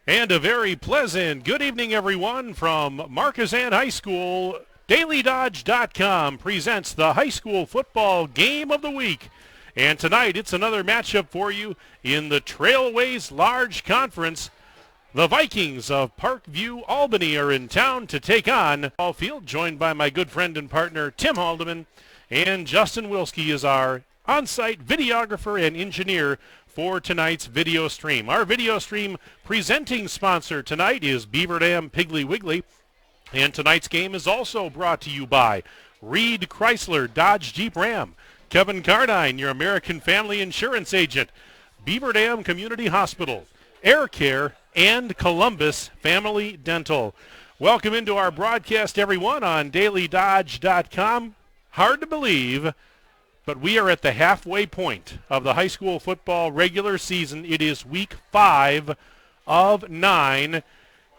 And a very pleasant good evening, everyone, from Markisan High School. DailyDodge.com presents the high school football game of the week. And tonight, it's another matchup for you in the Trailways Large Conference. The Vikings of Parkview, Albany are in town to take on Field, joined by my good friend and partner, Tim Haldeman. And Justin Wilski is our on-site videographer and engineer for tonight's video stream. Our video stream presenting sponsor tonight is Beaver Dam Piggly Wiggly. And tonight's game is also brought to you by Reed Chrysler Dodge Jeep Ram, Kevin Cardine, your American Family Insurance agent, Beaver Dam Community Hospital, Air Care, and Columbus Family Dental. Welcome into our broadcast, everyone, on DailyDodge.com. Hard to believe, but we are at the halfway point of the high school football regular season. It is week 5 of 9.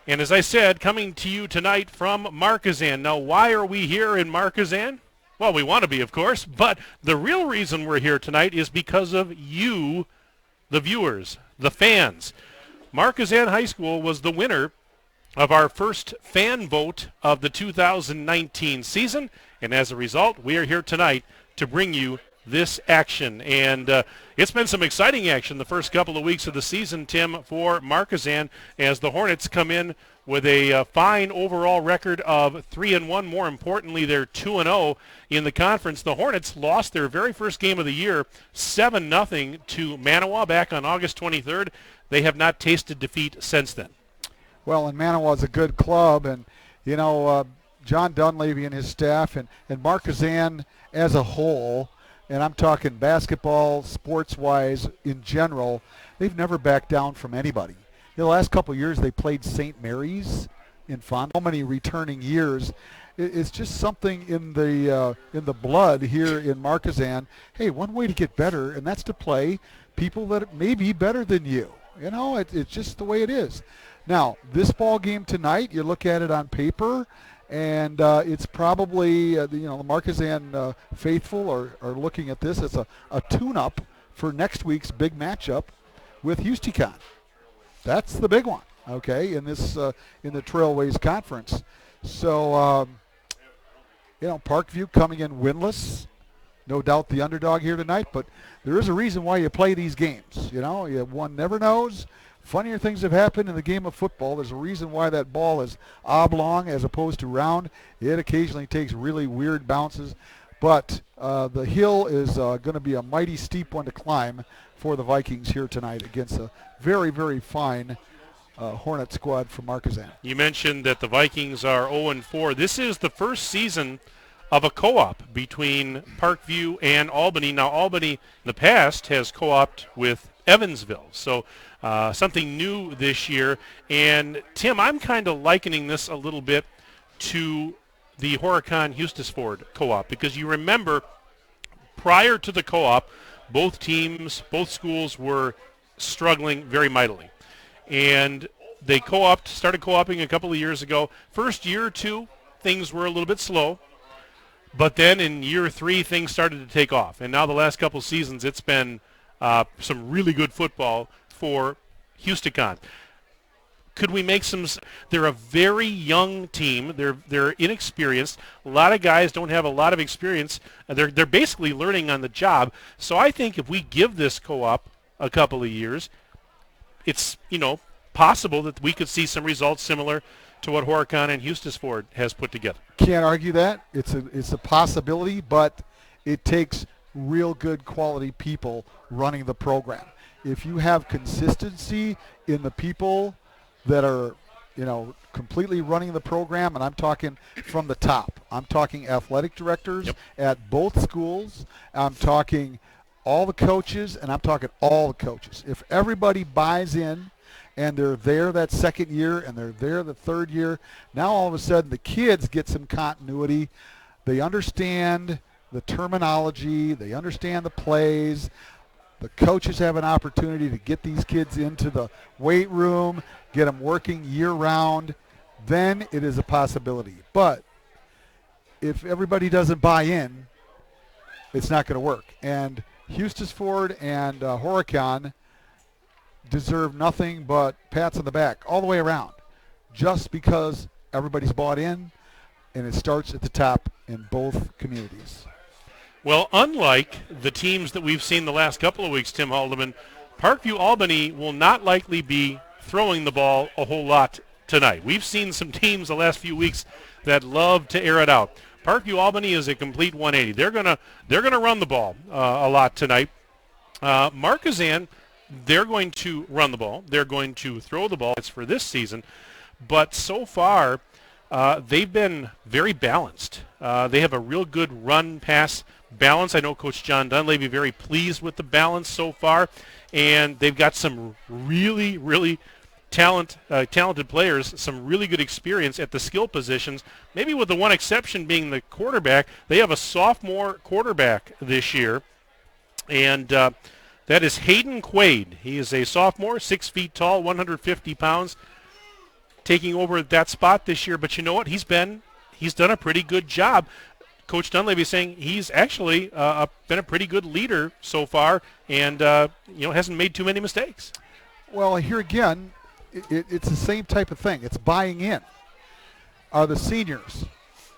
And as I said, coming to you tonight from Markisan. Now, why are we here in Markisan? Well, we want to be, of course, but the real reason we're here tonight is because of you, the viewers, the fans. Markisan High School was the winner of our first fan vote of the 2019 season, and as a result, we are here tonight to bring you this action. And it's been some exciting action the first couple of weeks of the season, Tim, for Markisan, as the Hornets come in with a fine overall record of 3-1. More importantly, they're 2-0 in the conference. The Hornets lost their very first game of the year, 7-0 to Manawa back on August 23rd. They have not tasted defeat since then. Well, and Manawa's a good club, and, you know, John Dunleavy and his staff and Markisan as a whole, and I'm talking basketball, sports-wise in general, they've never backed down from anybody. The last couple of years they played St. Mary's in Fond. So many returning years. It's just something in the blood here in Markisan. Hey, one way to get better, and that's to play people that may be better than you. You know, it's just the way it is. Now, this ball game tonight, you look at it on paper, and it's probably, the Markisan faithful are looking at this as a tune-up for next week's big matchup with Houston. That's the big one, okay, in this in the Trailways Conference. So, Parkview coming in winless. No doubt the underdog here tonight, but there is a reason why you play these games. You know, one never knows. Funnier things have happened in the game of football. There's a reason why that ball is oblong as opposed to round. It occasionally takes really weird bounces, but the hill is going to be a mighty steep one to climb for the Vikings here tonight against a very, very fine Hornet squad from Markisan. You mentioned that the Vikings are 0-4. This is the first season of a co-op between Parkview and Albany. Now, Albany in the past has co-opted with Evansville, so something new this year. And, Tim, I'm kind of likening this a little bit to the Horicon-Hustisford co-op, because you remember prior to the co-op, both schools were struggling very mightily. And they started co-oping a couple of years ago. First year or two, things were a little bit slow. But then in year 3, things started to take off. And now the last couple of seasons, it's been some really good football for Houston. Could we make some? They're a very young team. They're inexperienced. A lot of guys don't have a lot of experience. They're basically learning on the job. So I think if we give this co-op a couple of years, it's possible that we could see some results similar to what Horicon and Hustisford has put together. Can't argue that. It's a possibility, but it takes real good quality people running the program. If you have consistency in the people that are, completely running the program, and I'm talking from the top. I'm talking athletic directors at both schools. I'm talking all the coaches, and I'm talking all the coaches. If everybody buys in and they're there that second year and they're there the third year, now all of a sudden the kids get some continuity. They understand the terminology. They understand the plays. The coaches have an opportunity to get these kids into the weight room, get them working year-round. Then it is a possibility. But if everybody doesn't buy in, it's not going to work. And Hustisford and Horicon deserve nothing but pats on the back all the way around, just because everybody's bought in, and it starts at the top in both communities. Well, unlike the teams that we've seen the last couple of weeks, Tim Haldeman, Parkview Albany will not likely be throwing the ball a whole lot tonight. We've seen some teams the last few weeks that love to air it out. Parkview Albany is a complete 180. They're gonna run the ball a lot tonight. Markisan, they're going to run the ball. They're going to throw the ball. It's for this season, but so far they've been very balanced. They have a real good run-pass balance. I know Coach John Dunleavy very pleased with the balance so far, and they've got some really talented players, some really good experience at the skill positions, maybe with the one exception being the quarterback. They have a sophomore quarterback this year, and that is Hayden Quaid. He is a sophomore, 6 feet tall, 150 pounds, taking over that spot this year. But you know what? He's done a pretty good job. Coach Dunleavy is saying he's actually been a pretty good leader so far, and hasn't made too many mistakes. Well, here again, it's the same type of thing. It's buying in. Are the seniors,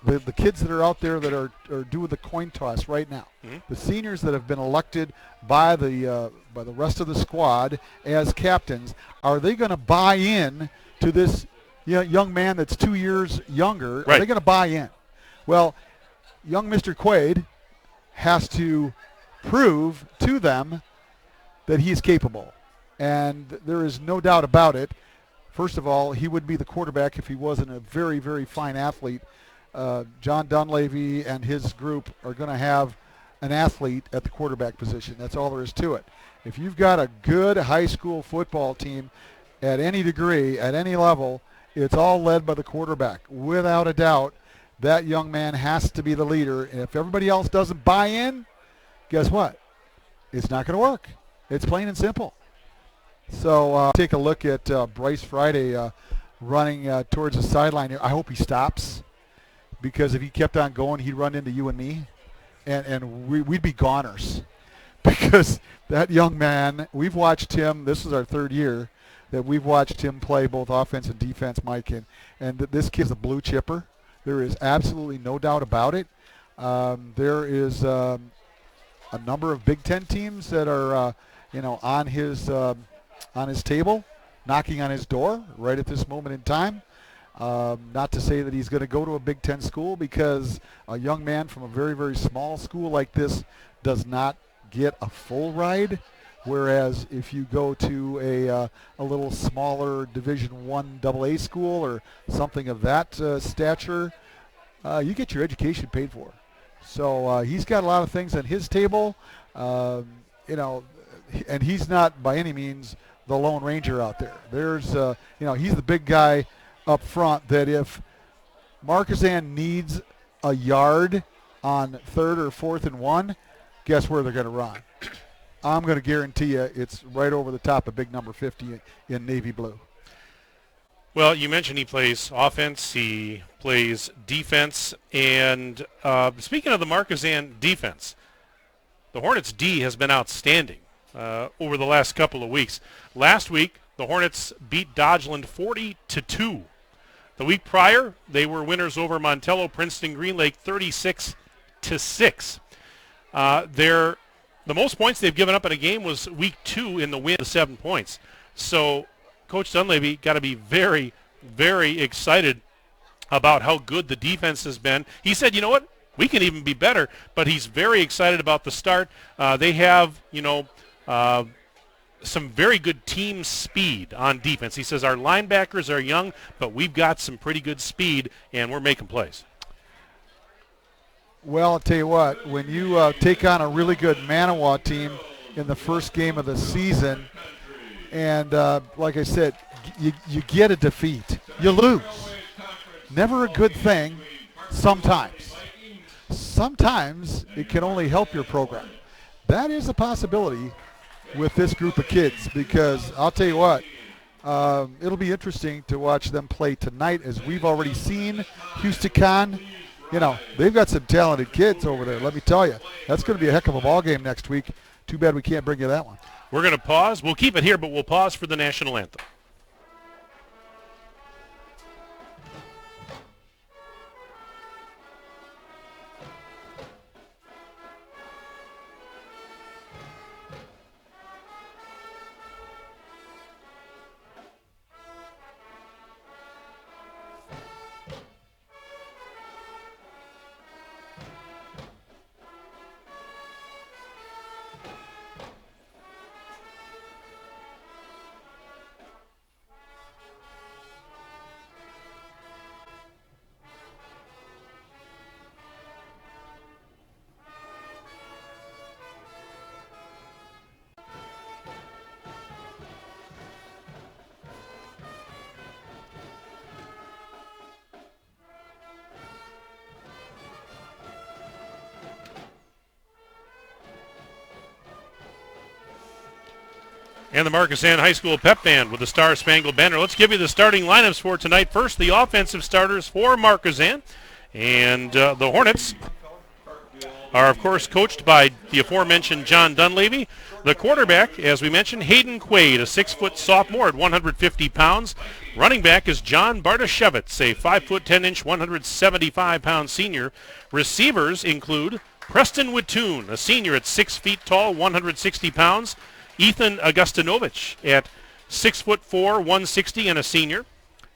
the kids that are out there that are doing the coin toss right now, the seniors that have been elected by the rest of the squad as captains, are they going to buy in to this young man that's 2 years younger? Right. Are they going to buy in? Well, young Mr. Quaid has to prove to them that he's capable. And there is no doubt about it. First of all, he would be the quarterback if he wasn't a very, very fine athlete. John Dunleavy and his group are going to have an athlete at the quarterback position. That's all there is to it. If you've got a good high school football team at any degree, at any level, it's all led by the quarterback. Without a doubt, that young man has to be the leader. And if everybody else doesn't buy in, guess what? It's not going to work. It's plain and simple. So take a look at Bryce Friday running towards the sideline here. I hope he stops, because if he kept on going, he'd run into you and me, and we'd be goners. Because that young man, we've watched him. This is our third year that we've watched him play both offense and defense, Mike, and this kid's a blue chipper. There is absolutely no doubt about it. There is a number of Big Ten teams that are on his table, knocking on his door right at this moment in time. Not to say that he's going to go to a Big Ten school, because a young man from a very, very small school like this does not get a full ride. Whereas if you go to a little smaller Division I AA school or something of that stature, you get your education paid for. So he's got a lot of things on his table, and he's not by any means the Lone Ranger out there. There's, he's the big guy up front that if Markisan needs a yard on 3rd or 4th and 1, guess where they're going to run? I'm going to guarantee you it's right over the top of big number 50 in navy blue. Well, you mentioned he plays offense, he plays defense, and speaking of the Markisan defense, the Hornets' D has been outstanding over the last couple of weeks. Last week, the Hornets beat Dodgeland 40-2. The week prior, they were winners over Montello, Princeton, Green Lake 36-6. The most points they've given up in a game was week 2 in the win of 7 points. So Coach Dunleavy got to be very, very excited about how good the defense has been. He said, you know what, we can even be better, but he's very excited about the start. They have, some very good team speed on defense. He says our linebackers are young, but we've got some pretty good speed, and we're making plays. Well, I'll tell you what, when you take on a really good Manawa team in the first game of the season, and like I said, you get a defeat. You lose. Never a good thing sometimes. Sometimes it can only help your program. That is a possibility with this group of kids, because I'll tell you what, it'll be interesting to watch them play tonight. As we've already seen, Houston, they've got some talented kids over there. Let me tell you, that's going to be a heck of a ball game next week Too bad we can't bring you that one. We're going to pause. We'll keep it here, but we'll pause for the national anthem. And the Markisan High School Pep Band with the Star Spangled Banner. Let's give you the starting lineups for tonight. First, the offensive starters for Markisan. And the Hornets are, of course, coached by the aforementioned John Dunleavy. The quarterback, as we mentioned, Hayden Quaid, a 6-foot sophomore at 150 pounds. Running back is John Bartashevitz, a 5'10", 175-pound senior. Receivers include Preston Wittoon, a senior at 6 feet tall, 160 pounds. Ethan Augustinovich at 6'4", 160 and a senior.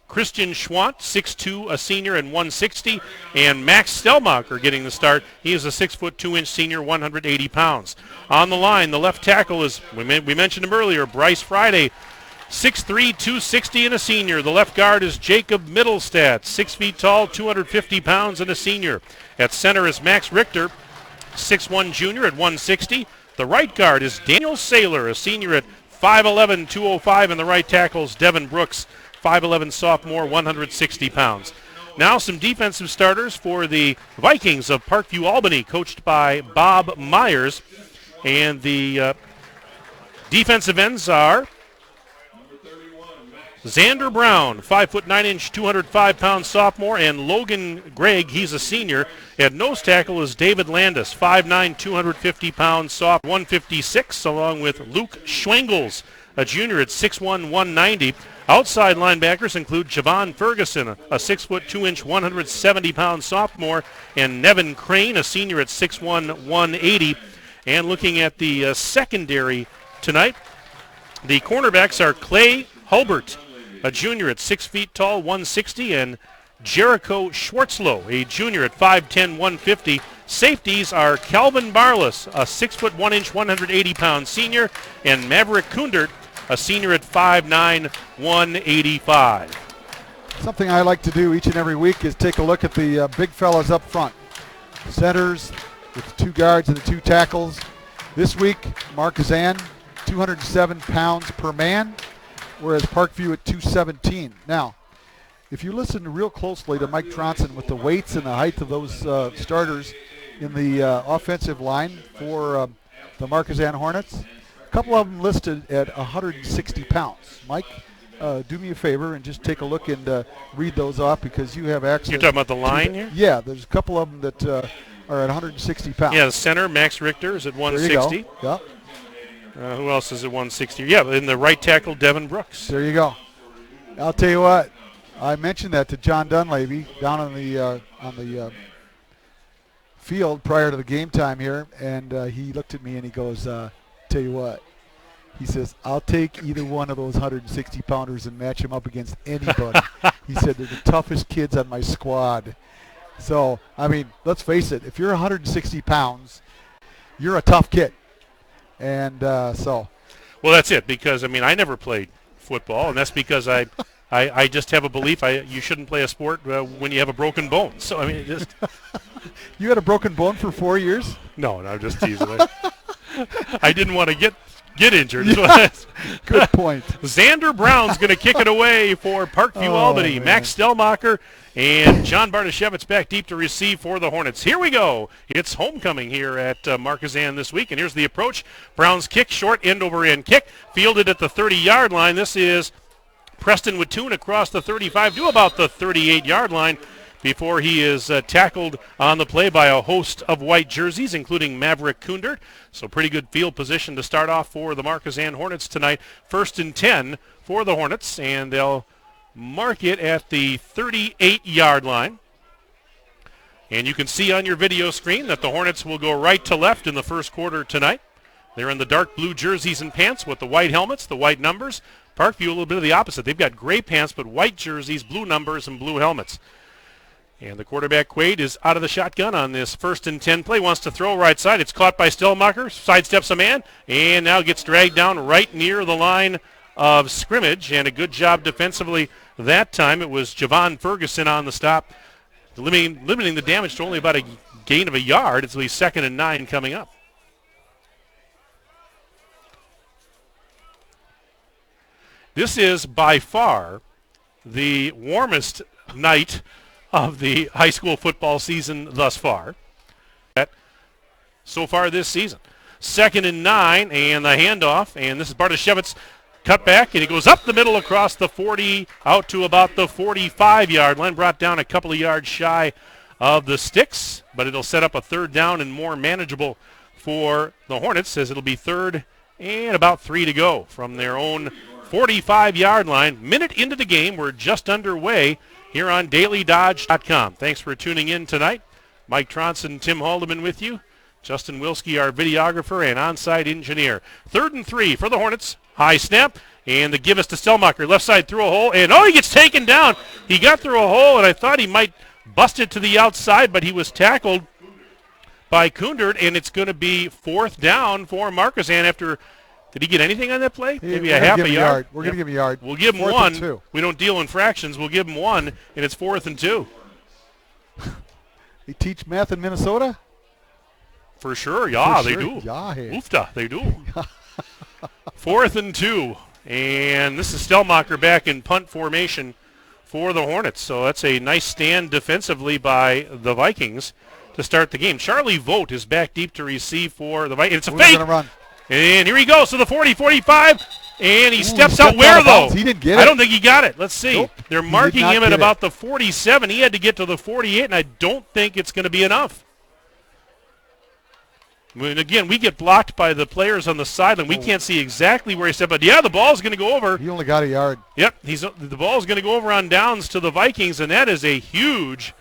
Christian Schwant, 6'2", a senior and 160. And Max Stelmacher getting the start. He is a 6'2" senior, 180 pounds. On the line, the left tackle is, we mentioned him earlier, Bryce Friday, 6'3", 260 and a senior. The left guard is Jacob Middlestadt, 6 feet tall, 250 pounds and a senior. At center is Max Richter, 6'1", junior at 160. The right guard is Daniel Saylor, a senior at 5'11", 205, and the right tackle is Devin Brooks, 5'11", sophomore, 160 pounds. Now some defensive starters for the Vikings of Parkview, Albany, coached by Bob Myers. And the defensive ends are Xander Brown, 5'9", 205-pound sophomore, and Logan Gregg, he's a senior. At nose tackle is David Landis, 5'9", 250-pound sophomore, 156, along with Luke Schwengels, a junior at 6'1", 190. Outside linebackers include Javon Ferguson, a 6'2", 170-pound sophomore, and Nevin Crane, a senior at 6'1", 180. And looking at the secondary tonight, the cornerbacks are Clay Hulbert, a junior at 6 feet tall, 160, and Jericho Schwartzlow, a junior at 5'10", 150. Safeties are Calvin Barlas, a 6'1", 180-pound senior, and Maverick Kundert, a senior at 5'9", 185. Something I like to do each and every week is take a look at the big fellas up front. Centers with the 2 guards and the 2 tackles. This week, Markisan, 207 pounds per man, whereas Parkview at 217. Now, if you listen real closely to Mike Tronson with the weights and the height of those starters in the offensive line for the Markisan Hornets, a couple of them listed at 160 pounds. Mike, do me a favor and just take a look and read those off because you have access. You're talking about the line here? Yeah, there's a couple of them that are at 160 pounds. Yeah, the center, Max Richter, is at 160. There you go. Yep. Who else is at 160? Yeah, in the right tackle, Devin Brooks. There you go. I'll tell you what. I mentioned that to John Dunleavy down on the field prior to the game time here, and he looked at me and he goes, tell you what. He says, I'll take either one of those 160-pounders and match them up against anybody. He said, they're the toughest kids on my squad. So, I mean, let's face it. If you're 160 pounds, you're a tough kid. And so. Well, that's it, because, I mean, I never played football, and that's because I just have a belief you shouldn't play a sport when you have a broken bone. So, I mean, it just. You had a broken bone for 4 years? No, I'm just teasing. I didn't want to get injured. Yeah. Good point. Xander Brown's going to kick it away for Parkview Albany. Man. Max Stelmacher and John Bartashevitz back deep to receive for the Hornets. Here we go. It's homecoming here at Markisan this week, and here's the approach. Brown's kick, short end-over-end kick, fielded at the 30-yard line. This is Preston Wittoon across the 35 to about the 38-yard line. before he is tackled on the play by a host of white jerseys, including Maverick Kundert. So pretty good field position to start off for the Markisan Hornets tonight. 1st and 10 for the Hornets, and they'll mark it at the 38-yard line. And you can see on your video screen that the Hornets will go right to left in the first quarter tonight. They're in the dark blue jerseys and pants with the white helmets, the white numbers. Parkview a little bit of the opposite. They've got gray pants but white jerseys, blue numbers, and blue helmets. And the quarterback, Quaid, is out of the shotgun on this 1st and 10 play. Wants to throw right side. It's caught by Stellmacher. Sidesteps a man and now gets dragged down right near the line of scrimmage. And a good job defensively that time. It was Javon Ferguson on the stop, limiting the damage to only about a gain of a yard. It's at least 2nd and 9 coming up. This is by far the warmest night of the high school football season thus far. So far this season. 2nd and 9, and the handoff, and this is Bartoshevitz cut back, and he goes up the middle across the 40, out to about the 45-yard line, brought down a couple of yards shy of the sticks, but it'll set up a 3rd down and more manageable for the Hornets, as it'll be 3rd and about 3 to go from their own 45-yard line. Minute into the game, we're just underway here on DailyDodge.com. Thanks for tuning in tonight. Mike Tronson, Tim Haldeman with you. Justin Wilski, our videographer and on-site engineer. 3rd and 3 for the Hornets. High snap, and the give us to Stellmacher. Left side through a hole, and he gets taken down. He got through a hole, and I thought he might bust it to the outside, but he was tackled by Kundert, and it's going to be 4th down for Markisan after. Did he get anything on that play? Maybe a half a yard. We're going to give him a yard. We'll give him 1. We don't deal in fractions. We'll give him 1, and it's 4th and 2. They teach math in Minnesota? For sure. Yeah, For they sure. do. Yeah. Oofta, they do. 4th and 2. And this is Stellmacher back in punt formation for the Hornets. So that's a nice stand defensively by the Vikings to start the game. Charlie Vogt is back deep to receive for the Vikings. It's a fake. Run. And here he goes to the 40, 45, and he steps out where, though? He didn't get it. I don't think he got it. Let's see. Nope. They're marking him at about the 47. He had to get to the 48, and I don't think it's going to be enough. And again, we get blocked by the players on the sideline. We can't see exactly where he stepped, but yeah, the ball's going to go over. He only got a yard. Yep, the ball's going to go over on downs to the Vikings, and that is a huge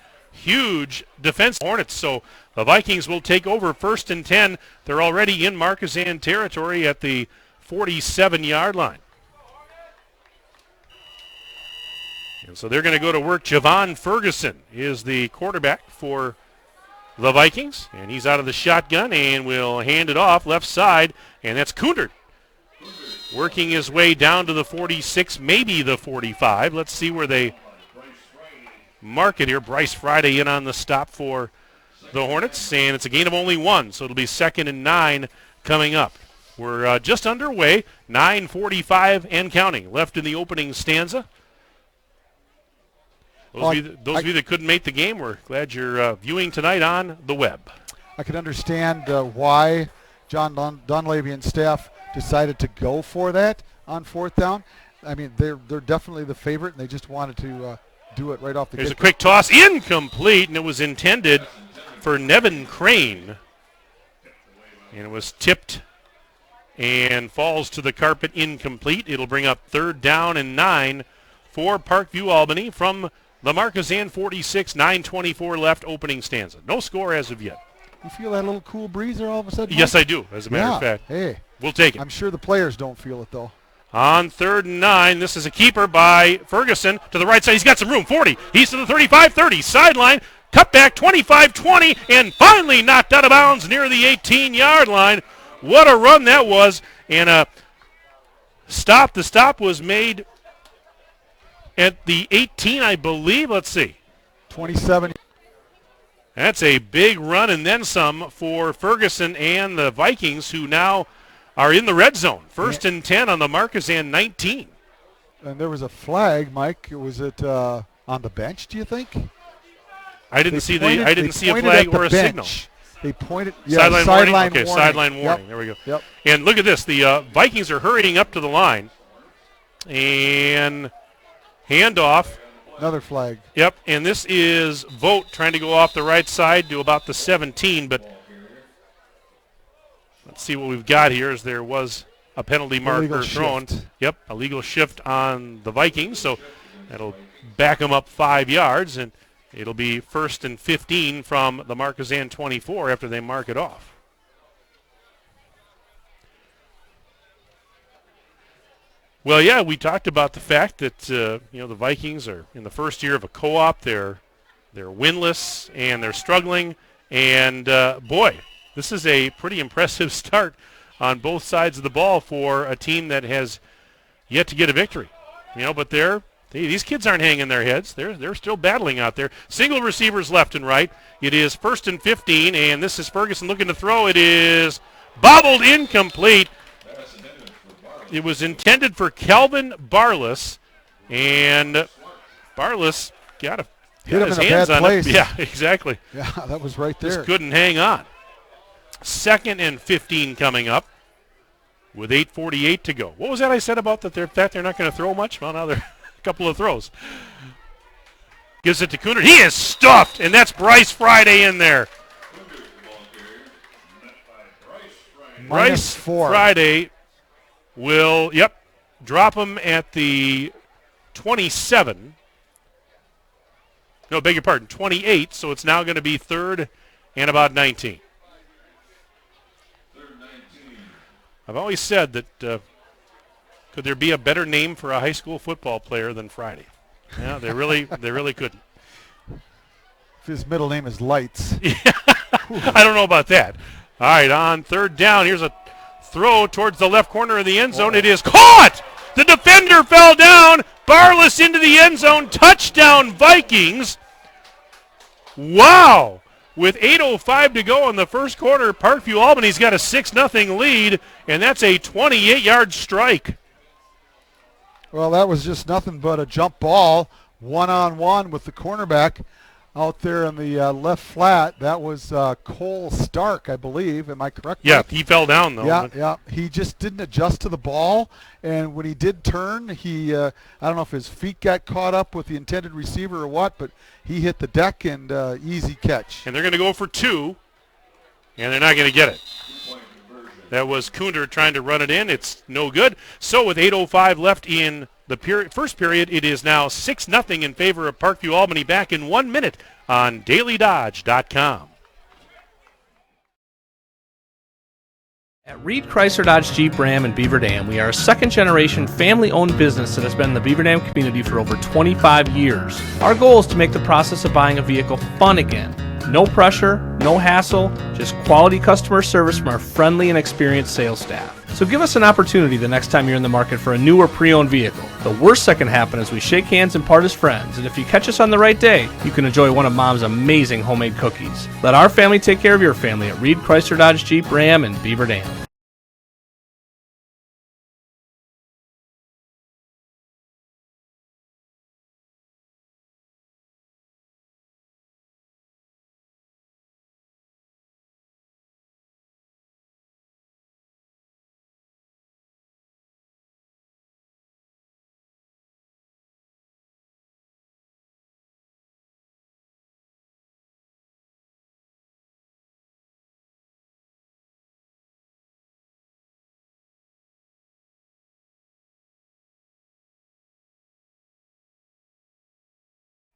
defense Hornets. So the Vikings will take over 1st and 10. They're already in Markisan territory at the 47-yard line. And so they're going to go to work. Javon Ferguson is the quarterback for the Vikings, and he's out of the shotgun and will hand it off left side, and that's Kundert working his way down to the 46, maybe the 45. Let's see where they mark it here. Bryce Friday in on the stop for the Hornets, and it's a gain of only 1, so it'll be 2nd and 9 coming up. We're just underway, 9:45 and counting left in the opening stanza. Those of you that couldn't make the game, we're glad you're viewing tonight on the web. I can understand why John Dunleavy and staff decided to go for that on 4th down. I mean, they're definitely the favorite, and they just wanted to do it right off the get-go. There's a quick toss, incomplete, and it was intended for Nevin Crane. And it was tipped and falls to the carpet, incomplete. It'll bring up 3rd down and 9 for Parkview, Albany from the Markisan 46, 9:24 left, opening stanza. No score as of yet. You feel that little cool breeze there all of a sudden? Yes, I do, as a matter of fact. Hey. We'll take it. I'm sure the players don't feel it, though. On 3rd and 9, this is a keeper by Ferguson to the right side. He's got some room, 40. He's to the 35, 30, sideline, cut back, 25, 20, and finally knocked out of bounds near the 18-yard line. What a run that was, and a stop. The stop was made at the 18, I believe. Let's see. 27. That's a big run and then some for Ferguson and the Vikings, who now are in the red zone. 1st and 10 on the Markisan 19. And there was a flag, Mike. Was it on the bench, do you think? I didn't see a flag or a signal. They pointed. Sideline warning? Okay, warning. sideline warning. Yep. There we go. Yep. And look at this. The Vikings are hurrying up to the line. And handoff Another flag. Yep, and this is Vogt trying to go off the right side to about the 17, but let's see what we've got here, as there was a penalty marker thrown. Yep, a legal shift on the Vikings, so that'll back them up 5 yards, and it'll be 1st and 15 from the Markisan 24 after they mark it off. Well, yeah, we talked about the fact that the Vikings are in the first year of a co-op. They're winless and they're struggling. And boy, this is a pretty impressive start on both sides of the ball for a team that has yet to get a victory. But these kids aren't hanging their heads. They're still battling out there. Single receivers left and right. It is 1st and 15, and this is Ferguson looking to throw. It is bobbled incomplete. It was intended for Calvin Barless, and Barless got his hands on it. Yeah, exactly. Yeah, that was right there. Just couldn't hang on. 2nd and 15 coming up with 8:48 to go. What was that I said about that they're not going to throw much? Well, now they're a couple of throws. Gives it to Cooner. He is stuffed, and that's Bryce Friday in there. Bryce Friday will, drop him at the 27. No, beg your pardon, 28. So it's now going to be 3rd and about 19. I've always said that could there be a better name for a high school football player than Friday? Yeah, they really couldn't. If his middle name is Lights. I don't know about that. All right, on 3rd down, here's a throw towards the left corner of the end zone. It is caught! The defender fell down. Barless into the end zone. Touchdown, Vikings. Wow. With 8:05 to go in the first quarter, Parkview Albany's got a 6-0 lead, and that's a 28-yard strike. Well, that was just nothing but a jump ball, one-on-one with the cornerback out there in the left flat. That was Cole Stark, I believe. Am I correct? Yeah, Mike? he fell down, though. Yeah. He just didn't adjust to the ball, and when he did turn, I don't know if his feet got caught up with the intended receiver or what, but he hit the deck, and easy catch. And they're going to go for 2, and they're not going to get it. That was Cooner trying to run it in. It's no good. So with 8:05 left in the first period, it is now 6-0 in favor of Parkview Albany. Back in 1 minute on DailyDodge.com. At Reed Chrysler Dodge Jeep Ram in Beaver Dam, we are a second-generation family-owned business that has been in the Beaver Dam community for over 25 years. Our goal is to make the process of buying a vehicle fun again. No pressure, no hassle, just quality customer service from our friendly and experienced sales staff. So give us an opportunity the next time you're in the market for a new or pre-owned vehicle. The worst that can happen is we shake hands and part as friends, and if you catch us on the right day, you can enjoy one of Mom's amazing homemade cookies. Let our family take care of your family at Reed Chrysler Dodge Jeep Ram in Beaver Dam.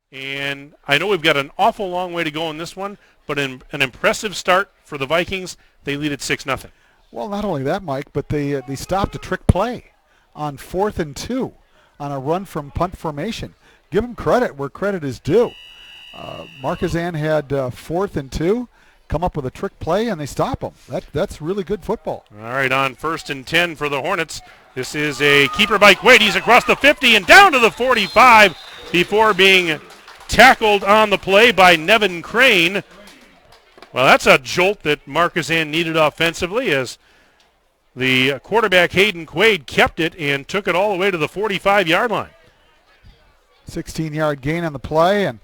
And I know we've got an awful long way to go in this one, but an impressive start for the Vikings. They lead at 6-0. Well, not only that, Mike, but they stopped a trick play on 4th and 2 on a run from punt formation. Give them credit where credit is due. Markisan had 4th and 2, come up with a trick play, and they stop them. That's really good football. All right, on 1st and 10 for the Hornets. This is a keeper by Quaid. He's across the 50 and down to the 45 before being tackled on the play by Nevin Crane. Well, that's a jolt that Markisan needed offensively, as the quarterback Hayden Quaid kept it and took it all the way to the 45-yard line. 16-yard gain on the play, and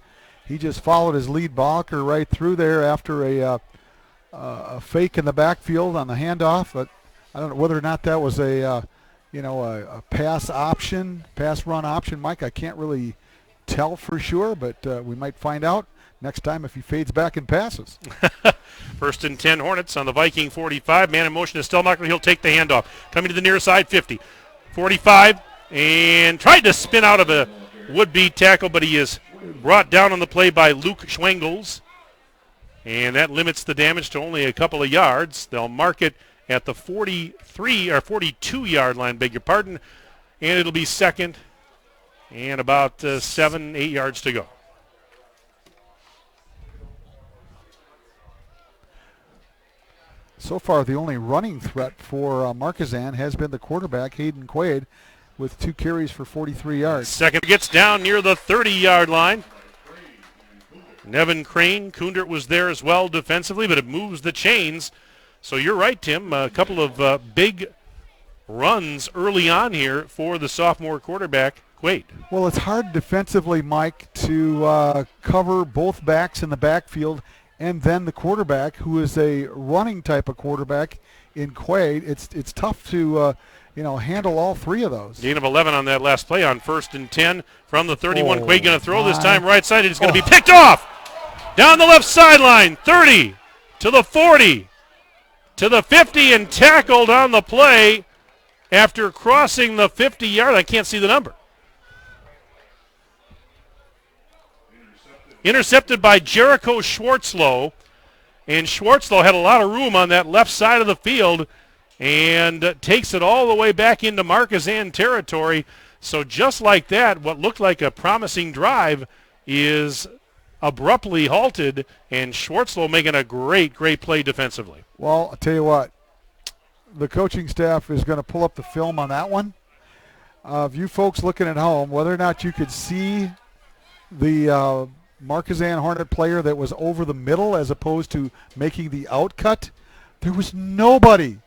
he just followed his lead blocker right through there after a fake in the backfield on the handoff. But I don't know whether or not that was a pass run option, Mike. I can't really tell for sure, but we might find out next time if he fades back and passes. 1st and 10 Hornets on the Viking 45. Man in motion is Stellmacher. He'll take the handoff. Coming to the near side, 50. 45, and tried to spin out of a would-be tackle, but he is brought down on the play by Luke Schwengels. And that limits the damage to only a couple of yards. They'll mark it at the 43 or 42-yard line, beg your pardon. And it'll be 2nd and about 7-8 yards to go. So far, the only running threat for Markisan has been the quarterback, Hayden Quaid, with 2 carries for 43 yards. Second gets down near the 30-yard line. Nevin Crane, Kundert was there as well defensively, but it moves the chains. So you're right, Tim. A couple of big runs early on here for the sophomore quarterback, Quaid. Well, it's hard defensively, Mike, to cover both backs in the backfield and then the quarterback, who is a running type of quarterback in Quaid. It's tough to handle all 3 of those. Gain of 11 on that last play on 1st and 10 from the 31. Quaid going to throw this time right side. It's going to be picked off down the left sideline. 30 to the 40 to the 50 and tackled on the play after crossing the 50-yard. I can't see the number. Intercepted by Jericho Schwartzlow. And Schwartzlow had a lot of room on that left side of the field and takes it all the way back into Markisan territory. So just like that, what looked like a promising drive is abruptly halted, and Schwartzlow making a great play defensively. Well, I'll tell you what, the coaching staff is going to pull up the film on that one. Of you folks looking at home, whether or not you could see the Markisan Hornet player that was over the middle as opposed to making the outcut, there was nobody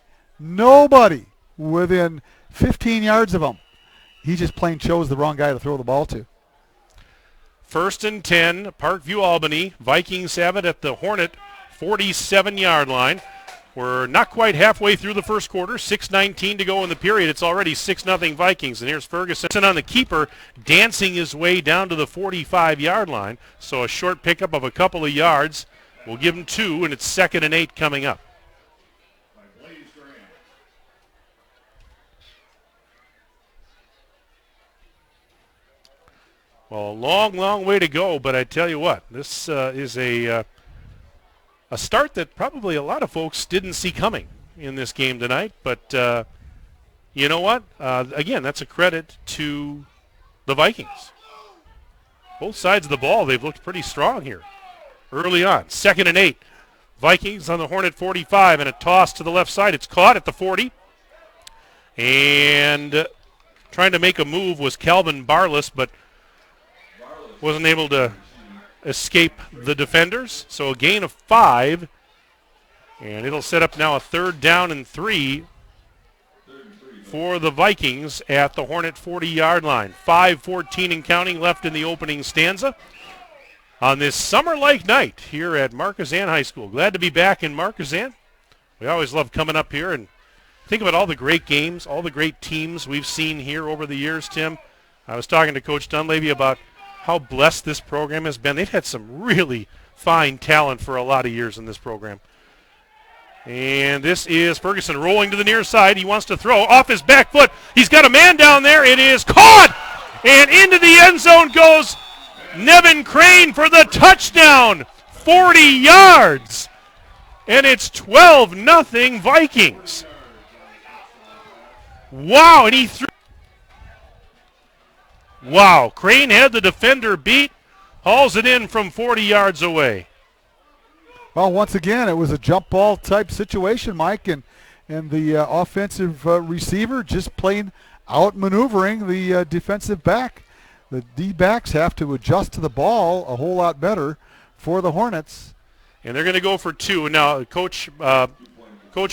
within 15 yards of him. He just plain chose the wrong guy to throw the ball to. 1st and 10, Parkview, Albany. Vikings have it at the Hornet 47-yard line. We're not quite halfway through the first quarter. 6:19 to go in the period. It's already 6-0 Vikings. And here's Ferguson on the keeper, dancing his way down to the 45-yard line. So a short pickup of a couple of yards. We'll give him 2, and it's 2nd and 8 coming up. Well, a long way to go, but I tell you what, this is a start that probably a lot of folks didn't see coming in this game tonight. But you know what? Again, that's a credit to the Vikings. Both sides of the ball, they've looked pretty strong here early on. 2nd and 8. Vikings on the Hornet 45, and a toss to the left side. It's caught at the 40. And trying to make a move was Calvin Barless, but wasn't able to escape the defenders. So a gain of 5, and it'll set up now a 3rd down and 3 for the Vikings at the Hornet 40-yard line. 5:14 and counting left in the opening stanza on this summer-like night here at Markisan High School. Glad to be back in Markisan. We always love coming up here and think about all the great games, all the great teams we've seen here over the years, Tim. I was talking to Coach Dunleavy about how blessed this program has been. They've had some really fine talent for a lot of years in this program. And this is Ferguson rolling to the near side. He wants to throw off his back foot. He's got a man down there. It is caught. And into the end zone goes Nevin Crane for the touchdown. 40 yards. And it's 12-0 Vikings. Wow, and he threw. Wow, Crane had the defender beat, hauls it in from 40 yards away. Well, once again, it was a jump ball type situation, Mike, and the offensive receiver just plain outmaneuvering the defensive back. The D-backs have to adjust to the ball a whole lot better for the Hornets. And they're going to go for 2. Now, Coach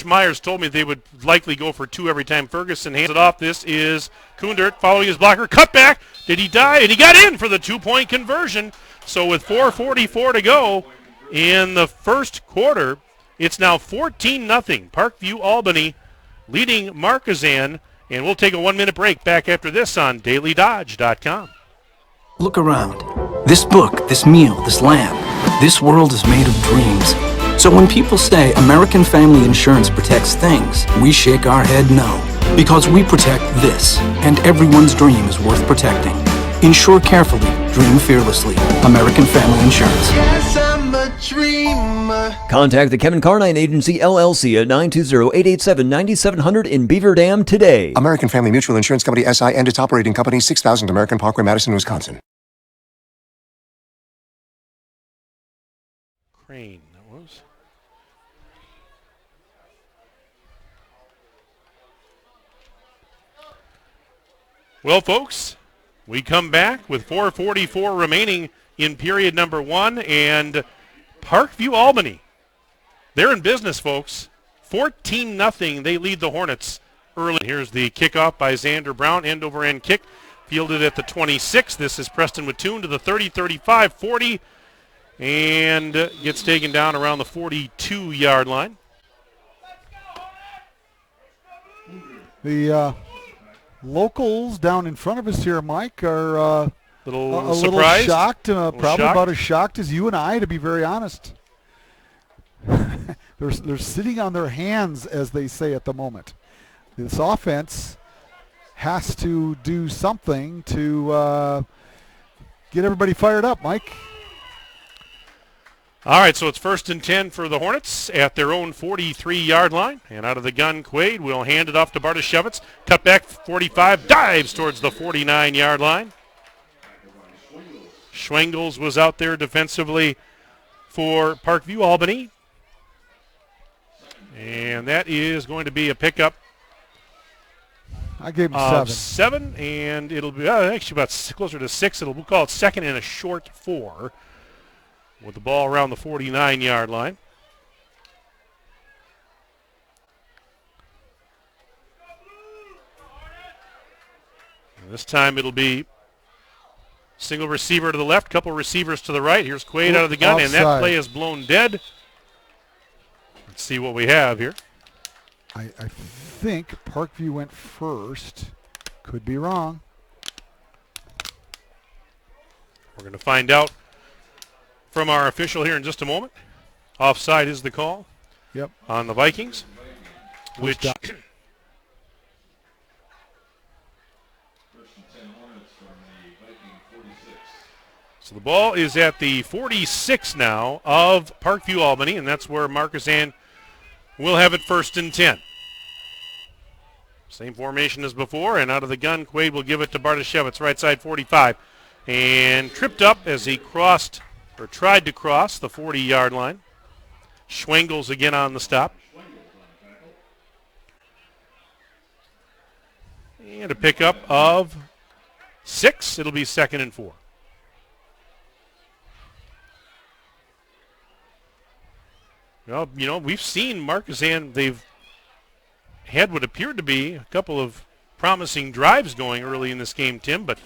Myers told me they would likely go for 2 every time Ferguson hands it off. This is Kundert following his blocker. Cut back. Did he die? And he got in for the 2-point conversion. So with 4:44 to go in the first quarter, it's now 14-0. Parkview, Albany leading Markisan. And we'll take a 1-minute break back after this on DailyDodge.com. Look around. This book, this meal, this lamp, this world is made of dreams. So when people say American Family Insurance protects things, we shake our head no. Because we protect this, and everyone's dream is worth protecting. Insure carefully, dream fearlessly. American Family Insurance. Yes, I'm a dreamer. Contact the Kevin Carnine Agency, LLC at 920-887-9700 in Beaver Dam today. American Family Mutual Insurance Company, SI, and its operating company, 6000 American Parkway, Madison, Wisconsin. Crane, that was. Well, folks, we come back with 4:44 remaining in period number 1, and Parkview Albany, they're in business, folks. 14-0, they lead the Hornets early. Here's the kickoff by Xander Brown, end-over-end kick, fielded at the 26. This is Preston Mattoon to the 30, 35, 40, and gets taken down around the 42-yard line. The locals down in front of us here, Mike, are a little shocked, probably about as shocked as you and I, to be very honest. They're sitting on their hands, as they say at the moment. This offense has to do something to get everybody fired up, Mike. All right, so it's 1st and 10 for the Hornets at their own 43-yard line. And out of the gun, Quaid will hand it off to Bartoshevitz. Cut back 45, dives towards the 49-yard line. Schwengels was out there defensively for Parkview Albany. And that is going to be a pickup. I gave him 7, and it'll be actually about closer to 6. We'll call it 2nd and a short 4. With the ball around the 49-yard line. And this time it'll be single receiver to the left, couple receivers to the right. Here's Quaid out of the gun, offside. And that play is blown dead. Let's see what we have here. I think Parkview went first. Could be wrong. We're going to find out from our official here in just a moment. Offside is the call. Yep. On the Vikings, which so the ball is at the 46 now of Parkview Albany, and that's where Markisan will have it 1st and 10. Same formation as before, and out of the gun, Quaid will give it to Bartoshevitz, right side 45, and tripped up as he crossed or tried to cross the 40-yard line. Schwengels again on the stop. And a pickup of 6. It'll be 2nd and 4. Well, you know, we've seen Markisan. They've had what appeared to be a couple of promising drives going early in this game, Tim, but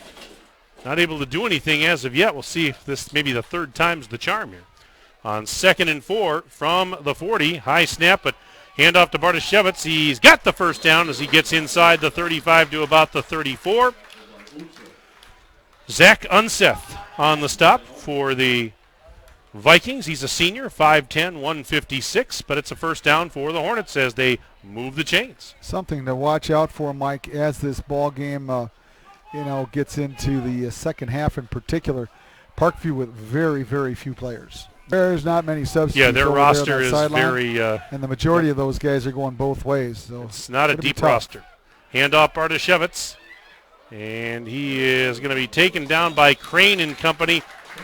not able to do anything as of yet. We'll see if this maybe the third time's the charm here. On 2nd and 4 from the 40. High snap, but handoff to Bartoshevitz. He's got the first down as he gets inside the 35 to about the 34. Zach Unseth on the stop for the Vikings. He's a senior, 5'10", 156, but it's a first down for the Hornets as they move the chains. Something to watch out for, Mike, as this ball game gets into the second half in particular. Parkview with very, very few players. There's not many substitutes. Yeah, their roster is sideline, very... and the majority of those guys are going both ways. So it's not a deep roster. Handoff Bartoshevitz, and he is going to be taken down by Crane and company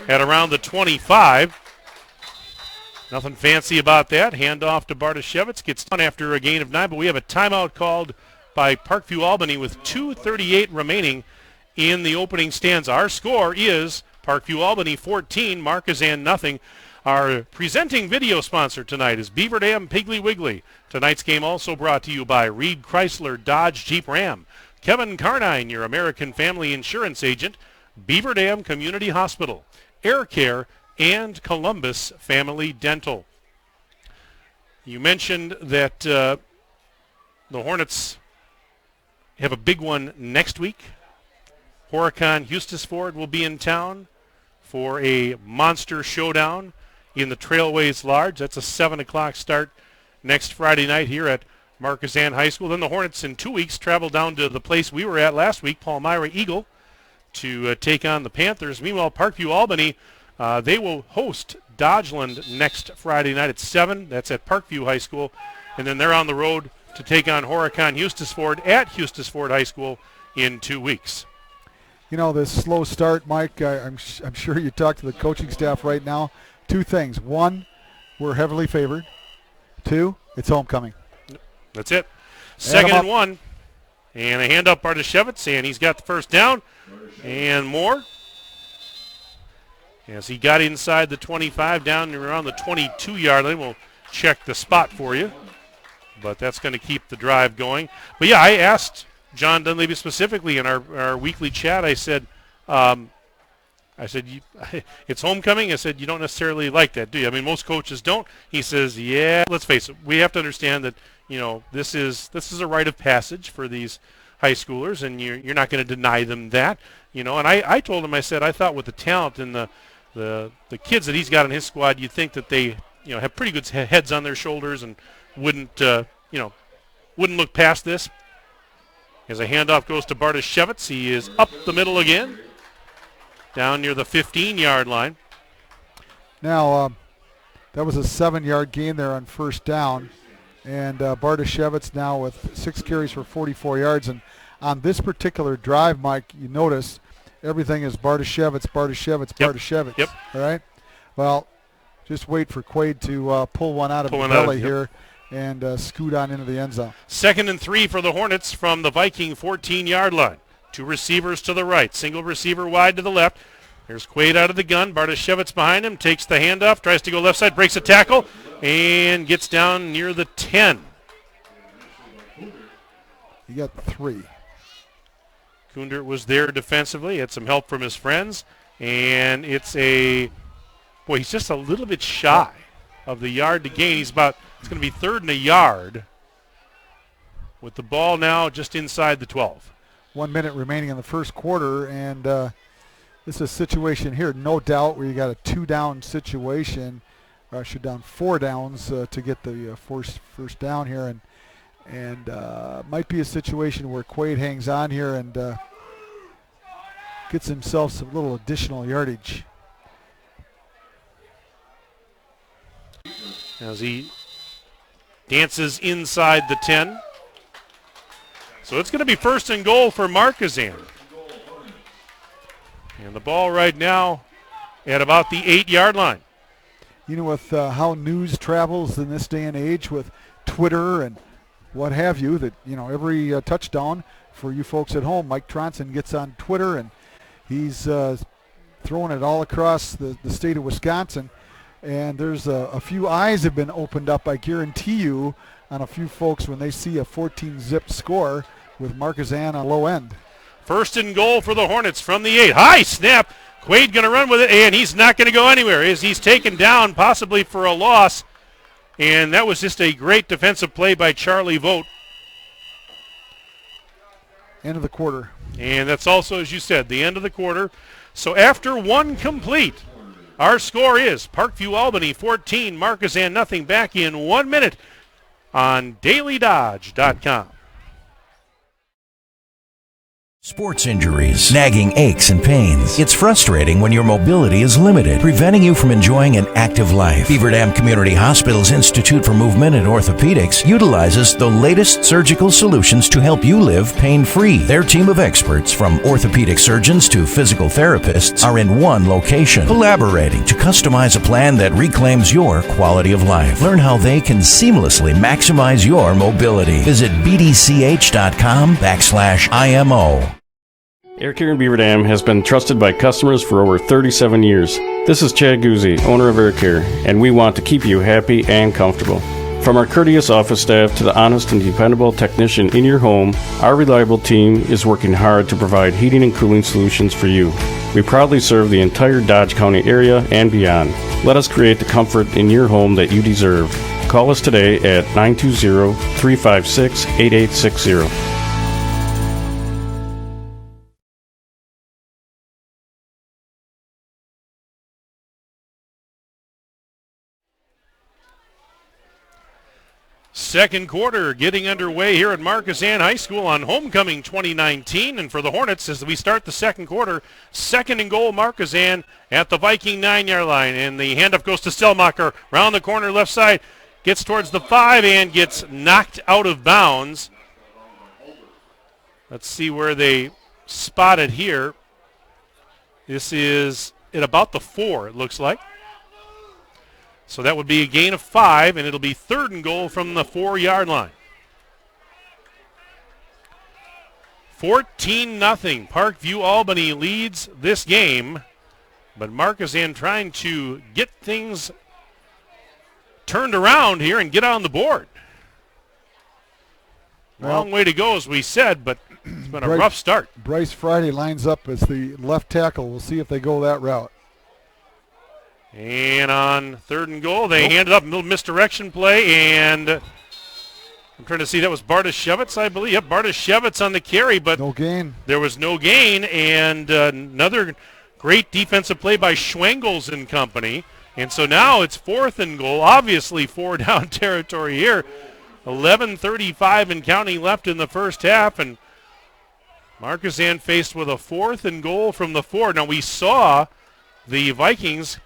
at around the 25. Nothing fancy about that. Handoff to Bartoshevitz. Gets done after a gain of 9, but we have a timeout called by Parkview Albany with 2:38 remaining in the opening stanza. Our score is Parkview Albany 14, Markisan nothing. Our presenting video sponsor tonight is Beaver Dam Piggly Wiggly. Tonight's game also brought to you by Reed Chrysler Dodge Jeep Ram, Kevin Carnine, your American Family Insurance agent, Beaver Dam Community Hospital, Air Care, and Columbus Family Dental. You mentioned that the Hornets have a big one next week. Horicon Eustisford will be in town for a monster showdown in the Trailways Large. That's a 7 o'clock start next Friday night here at Markisan High School. Then the Hornets in 2 weeks travel down to the place we were at last week, Palmyra Eagle, to take on the Panthers. Meanwhile, Parkview Albany, they will host Dodgeland next Friday night at 7. That's at Parkview High School. And then they're on the road to take on Horicon Eustisford at Eustisford High School in 2 weeks. You know, this slow start, Mike, I'm sure you talk to the coaching staff right now. 2 things. 1, we're heavily favored. 2, it's homecoming. That's it. Second and 1. And a hand up Bartoshevitz, and he's got the first down. And more. As he got inside the 25, down around the 22-yard line. We'll check the spot for you. But that's going to keep the drive going. But, yeah, I asked John Dunleavy specifically in our weekly chat. I said, it's homecoming. I said, you don't necessarily like that, do you? I mean, most coaches don't. He says, yeah, let's face it. We have to understand that, you know, this is a rite of passage for these high schoolers, and you're not going to deny them that, you know. And I told him, I said, I thought with the talent and the kids that he's got in his squad, you'd think that they, you know, have pretty good heads on their shoulders and wouldn't look past this. As a handoff goes to Bartoshevitz, he is up the middle again, down near the 15-yard line. Now, that was a 7-yard gain there on first down. And Bartoshevitz now with 6 carries for 44 yards. And on this particular drive, Mike, you notice everything is Bartoshevitz. Yep. All right? Well, just wait for Quaid to pull one out of the belly here and scoot on into the end zone. 2nd and 3 for the Hornets from the Viking 14-yard line. 2 receivers to the right. Single receiver wide to the left. There's Quaid out of the gun. Bartoshevitz behind him. Takes the handoff. Tries to go left side. Breaks a tackle. And gets down near the 10. He got 3. Kundert was there defensively. Had some help from his friends. And he's just a little bit shy of the yard to gain. It's going to be 3rd and a yard with the ball now just inside the 12. 1 minute remaining in the first quarter, and this is a situation here, no doubt, where you got a 2-down situation. Should down 4 downs to get the first down here, and might be a situation where Quaid hangs on here and gets himself some little additional yardage. As he dances inside the 10. So it's going to be 1st and goal for Markisan. And the ball right now at about the 8-yard line. You know, with how news travels in this day and age with Twitter and what have you, that, you know, every touchdown for you folks at home, Mike Tronson gets on Twitter and he's throwing it all across the state of Wisconsin. And there's a few eyes have been opened up, I guarantee you, on a few folks when they see a 14-zip score with Markisan on low end. 1st and goal for the Hornets from the 8. High snap. Quaid going to run with it, and he's not going to go anywhere. He's taken down possibly for a loss. And that was just a great defensive play by Charlie Vogt. End of the quarter. And that's also, as you said, the end of the quarter. So after 1 complete, our score is Parkview Albany 14, Markisan nothing, back in 1 minute on DailyDodge.com. Sports injuries, nagging aches and pains. It's frustrating when your mobility is limited, preventing you from enjoying an active life. Beaver Dam Community Hospital's Institute for Movement and Orthopedics utilizes the latest surgical solutions to help you live pain-free. Their team of experts, from orthopedic surgeons to physical therapists, are in one location, collaborating to customize a plan that reclaims your quality of life. Learn how they can seamlessly maximize your mobility. Visit bdch.com/IMO. Air Care in Beaver Dam has been trusted by customers for over 37 years. This is Chad Guzzi, owner of Air Care, and we want to keep you happy and comfortable. From our courteous office staff to the honest and dependable technician in your home, our reliable team is working hard to provide heating and cooling solutions for you. We proudly serve the entire Dodge County area and beyond. Let us create the comfort in your home that you deserve. Call us today at 920-356-8860. Second quarter getting underway here at Markisan High School on Homecoming 2019. And for the Hornets, as we start the second quarter, 2nd and goal Markisan at the Viking 9-yard line. And the handoff goes to Stelmacher. Round the corner left side. Gets towards the 5 and gets knocked out of bounds. Let's see where they spot it here. This is at about the 4, it looks like. So that would be a gain of 5, and it'll be 3rd and goal from the 4-yard line. 14-0. Parkview Albany leads this game, but Markisan trying to get things turned around here and get on the board. Long way to go, as we said, but it's been a rough start. Bryce Friday lines up as the left tackle. We'll see if they go that route. And on 3rd and goal, they handed up a little misdirection play, and I'm trying to see, that was Bartoshevitz, I believe. Yep, Bartoshevitz on the carry, but no gain. There was no gain, and another great defensive play by Schwengels and company. And so now it's 4th and goal, obviously 4-down territory here. 11:35 and counting left in the first half, and Markisan faced with a 4th and goal from the 4. Now we saw the Vikings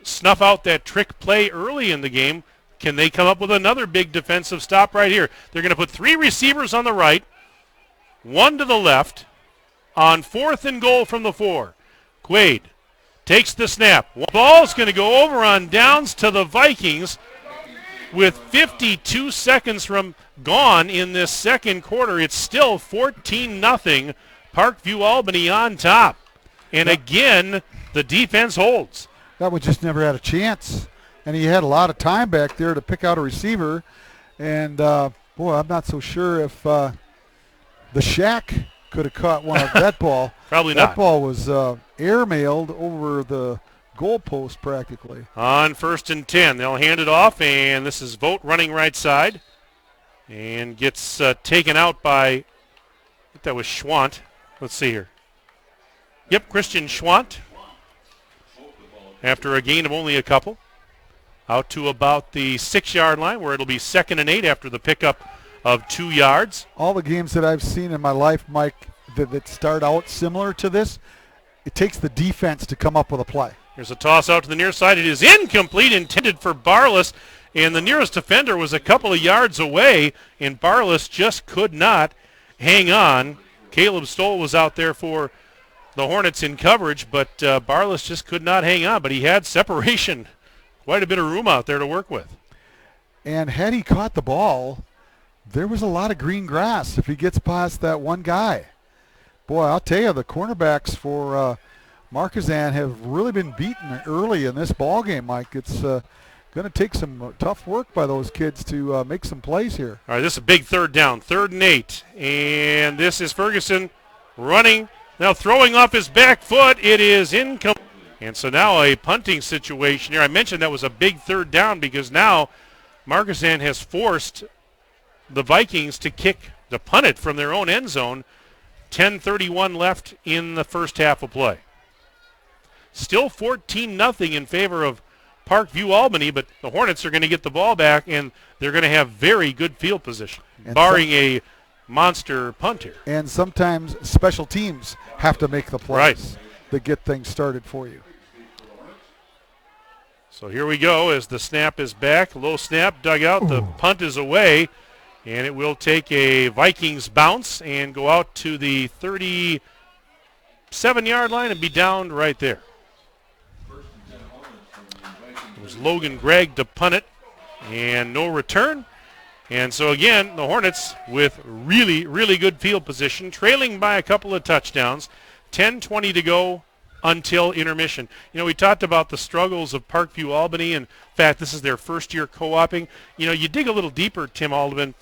snuff out that trick play early in the game. Can they come up with another big defensive stop right here? They're going to put 3 receivers on the right, 1 to the left, on 4th and goal from the 4. Quaid takes the snap. Ball's going to go over on downs to the Vikings with 52 seconds from gone in this second quarter. It's still 14-0. Parkview Albany on top. And again, the defense holds. That one just never had a chance. And he had a lot of time back there to pick out a receiver. And, boy, I'm not so sure if the Shack could have caught one of that ball. Probably not. That ball was airmailed over the goalpost practically. On 1st and 10, they'll hand it off, and this is Vogt running right side. And gets taken out by, I think that was Schwant. Let's see here. Yep, Christian Schwant. After a gain of only a couple. Out to about the 6-yard line, where it'll be 2nd and 8 after the pickup of 2 yards. All the games that I've seen in my life, Mike, that start out similar to this, it takes the defense to come up with a play. Here's a toss out to the near side. It is incomplete, intended for Barless, and the nearest defender was a couple of yards away, and Barless just could not hang on. Caleb Stoll was out there for the Hornets in coverage, but Barless just could not hang on, but he had separation. Quite a bit of room out there to work with. And had he caught the ball, there was a lot of green grass if he gets past that one guy. Boy, I'll tell you, the cornerbacks for Markisan have really been beaten early in this ball game, Mike. It's going to take some tough work by those kids to make some plays here. All right, this is a big 3rd down, 3rd and 8. And this is Ferguson running, now throwing off his back foot. It is incomplete. And so now a punting situation here. I mentioned that was a big 3rd down because now Markisan has forced the Vikings to punt it from their own end zone. 10:31 left in the first half of play. Still 14-0 in favor of Parkview Albany, but the Hornets are going to get the ball back, and they're going to have very good field position, barring a monster punt here. And sometimes special teams have to make the plays that get things started for you. So here we go as the snap is back. Low snap, dug out. The punt is away, and it will take a Vikings bounce and go out to the 37-yard line and be downed right there. It was Logan Gregg to punt it, and no return. And so again, the Hornets with really, really good field position, trailing by a couple of touchdowns. 10:20 to go until intermission. You know, we talked about the struggles of Parkview Albany, and in fact, this is their first year co-oping. You know, you dig a little deeper, Tim Alderman.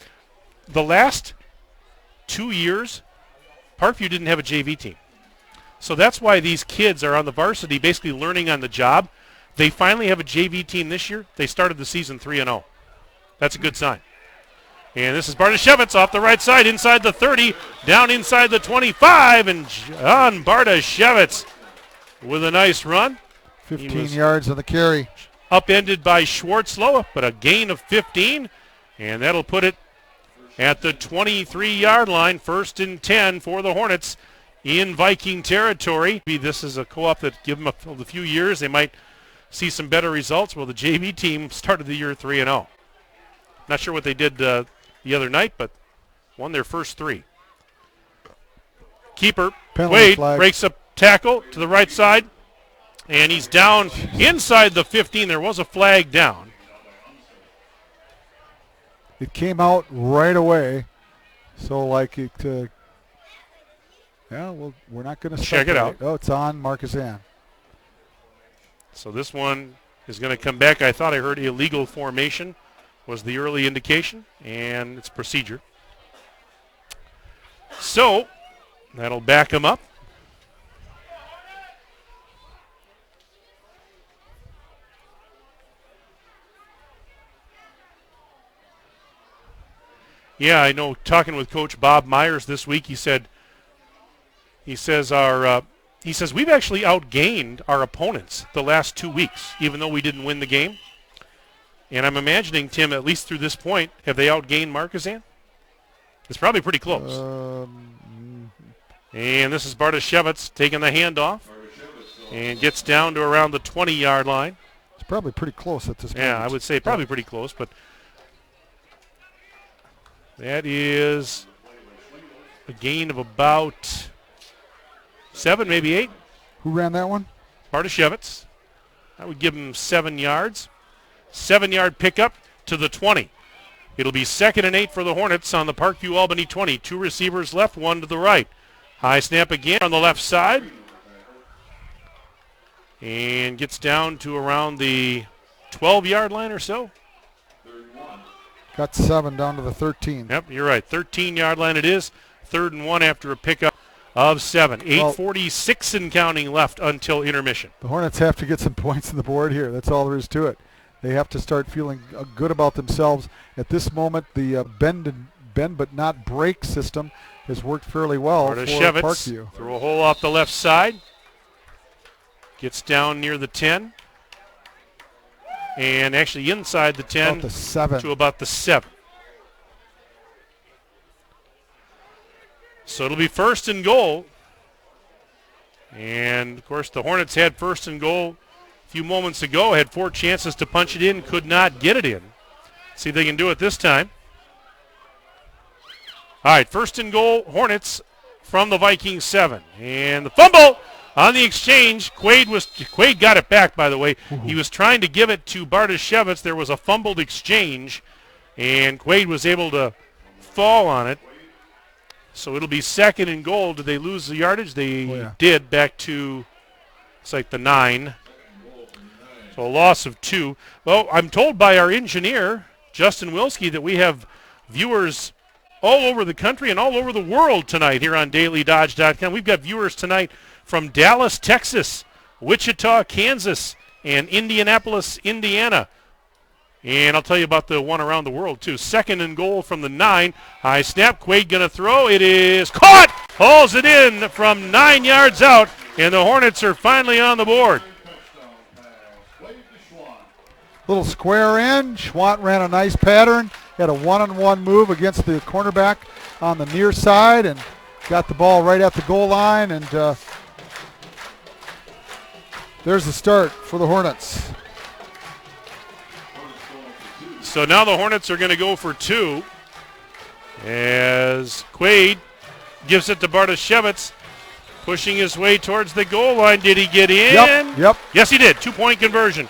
The last 2 years, Parkview didn't have a JV team. So that's why these kids are on the varsity basically learning on the job. They finally have a JV team this year. They started the season 3-0. That's a good sign. And this is Bartoshevitz off the right side, inside the 30, down inside the 25, and John Bartoshevitz with a nice run. 15 yards on the carry. Upended by Schwartzlow, but a gain of 15. And that'll put it at the 23-yard line, 1st and 10 for the Hornets in Viking territory. This is a co-op that give them a few years. They might see some better results. Well, the JV team started the year 3-0. Not sure what they did the other night, but won their first 3. Keeper, Wade, breaks a tackle to the right side, and he's down inside the 15. There was a flag down. It came out right away, so like it. Well, we're not going to check it out. Oh, it's on Markisan. So this one is going to come back. I thought I heard illegal formation was the early indication, and it's procedure. So that'll back him up. Yeah, I know. Talking with Coach Bob Myers this week, he says we've actually outgained our opponents the last 2 weeks, even though we didn't win the game. And I'm imagining, Tim, at least through this point, have they outgained Markisan? It's probably pretty close. And this is Bartoshevitz taking the handoff and gets down to around the 20-yard line. It's probably pretty close at this point. Yeah, I would say probably pretty close, but that is a gain of about 7, maybe 8. Who ran that one? Bartoshevitz. I would give him 7 yards. 7-yard pickup to the 20. It'll be 2nd and 8 for the Hornets on the Parkview Albany 20. 2 receivers left, 1 to the right. High snap again on the left side. And gets down to around the 12-yard line or so. Got 7 down to the 13. Yep, you're right. 13-yard line it is. 3rd and 1 after a pickup of 7. 8:46 and counting left until intermission. The Hornets have to get some points on the board here. That's all there is to it. They have to start feeling good about themselves. At this moment, the bend but not break system has worked fairly well for Parkview. Through a hole off the left side. Gets down near the 10. And actually inside the 10 about the 7. To about the 7. So it'll be 1st and goal. And, of course, the Hornets had 1st and goal a few moments ago, had 4 chances to punch it in, could not get it in. See if they can do it this time. All right, 1st and goal, Hornets from the Vikings 7. And the fumble on the exchange. Quaid got it back, by the way. He was trying to give it to Bartoshevitz. There was a fumbled exchange, and Quaid was able to fall on it. So it'll be 2nd and goal. Did they lose the yardage? They did, back to, it's like the 9. So a loss of 2. Well, I'm told by our engineer, Justin Wilski, that we have viewers all over the country and all over the world tonight here on DailyDodge.com. We've got viewers tonight from Dallas, Texas, Wichita, Kansas, and Indianapolis, Indiana. And I'll tell you about the one around the world, too. 2nd and goal from the 9. High snap. Quaid going to throw. It is caught. Hauls it in from 9 yards out, and the Hornets are finally on the board. Little square in. Schwant ran a nice pattern. Had a one-on-one move against the cornerback on the near side and got the ball right at the goal line. And there's the start for the Hornets. So now the Hornets are going to go for 2 as Quaid gives it to Bartoshevitz, pushing his way towards the goal line. Did he get in? Yep. Yes, he did. 2-point conversion.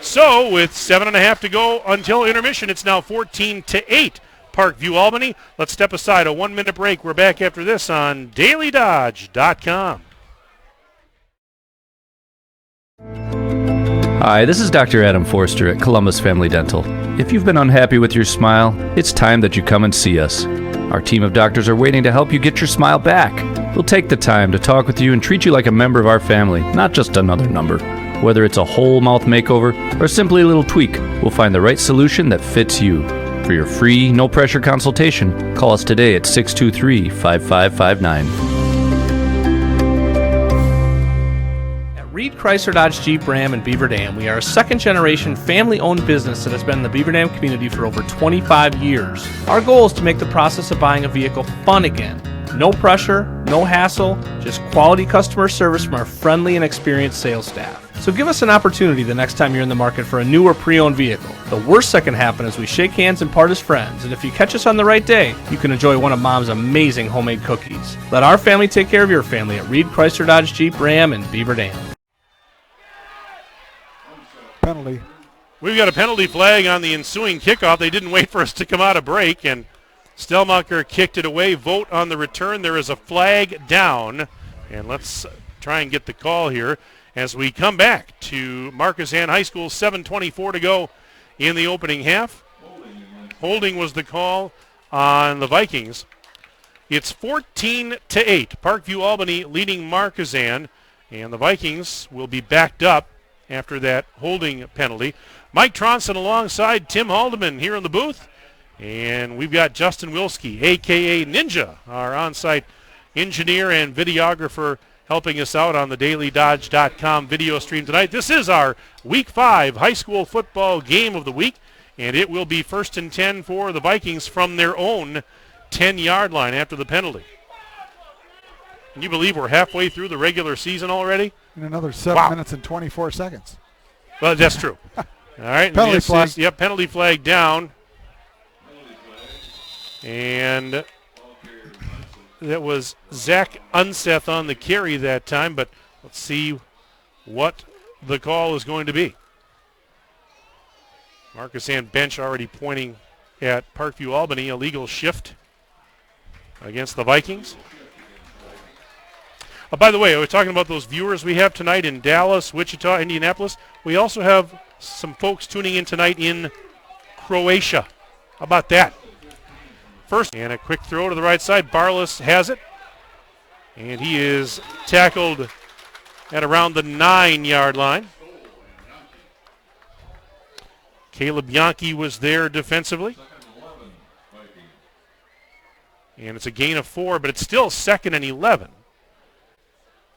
So with 7.5 to go until intermission, it's now 14-8. Parkview Albany. Let's step aside. A 1-minute break. We're back after this on DailyDodge.com. Hi, this is Dr. Adam Forster at Columbus Family Dental. If you've been unhappy with your smile, it's time that you come and see us. Our team of doctors are waiting to help you get your smile back. We'll take the time to talk with you and treat you like a member of our family, not just another number. Whether it's a whole mouth makeover or simply a little tweak, we'll find the right solution that fits you. For your free, no-pressure consultation, call us today at 623-5559. Reed Chrysler Dodge Jeep Ram in Beaver Dam, we are a second-generation family-owned business that has been in the Beaver Dam community for over 25 years. Our goal is to make the process of buying a vehicle fun again. No pressure, no hassle, just quality customer service from our friendly and experienced sales staff. So give us an opportunity the next time you're in the market for a new or pre-owned vehicle. The worst that can happen is we shake hands and part as friends, and if you catch us on the right day, you can enjoy one of Mom's amazing homemade cookies. Let our family take care of your family at Reed Chrysler Dodge Jeep Ram in Beaver Dam. Penalty. We've got a penalty flag on the ensuing kickoff. They didn't wait for us to come out of break, and Stelmacher kicked it away. Vote on the return. There is a flag down, and let's try and get the call here as we come back to Markisan High School. 7:24 to go in the opening half. Holding was the call on the Vikings. It's 14-8. Parkview Albany leading Markisan, and the Vikings will be backed up after that holding penalty. Mike Tronson alongside Tim Haldeman here in the booth. And we've got Justin Wilski, a.k.a. Ninja, our on-site engineer and videographer, helping us out on the dailydodge.com video stream tonight. This is our Week 5 high school football game of the week, and it will be 1st and 10 for the Vikings from their own 10-yard line after the penalty. Can you believe we're halfway through the regular season already? In another 7 minutes and 24 seconds. Well, that's true. All right. Penalty flag. Yep, penalty flag down. And that was Zach Unseth on the carry that time, but let's see what the call is going to be. Markisan bench already pointing at Parkview Albany, illegal shift against the Vikings. By the way, I was talking about those viewers we have tonight in Dallas, Wichita, Indianapolis. We also have some folks tuning in tonight in Croatia. How about that? First, and a quick throw to the right side. Barless has it. And he is tackled at around the 9-yard line. Caleb Bianchi was there defensively. And it's a gain of 4, but it's still 2nd and 11.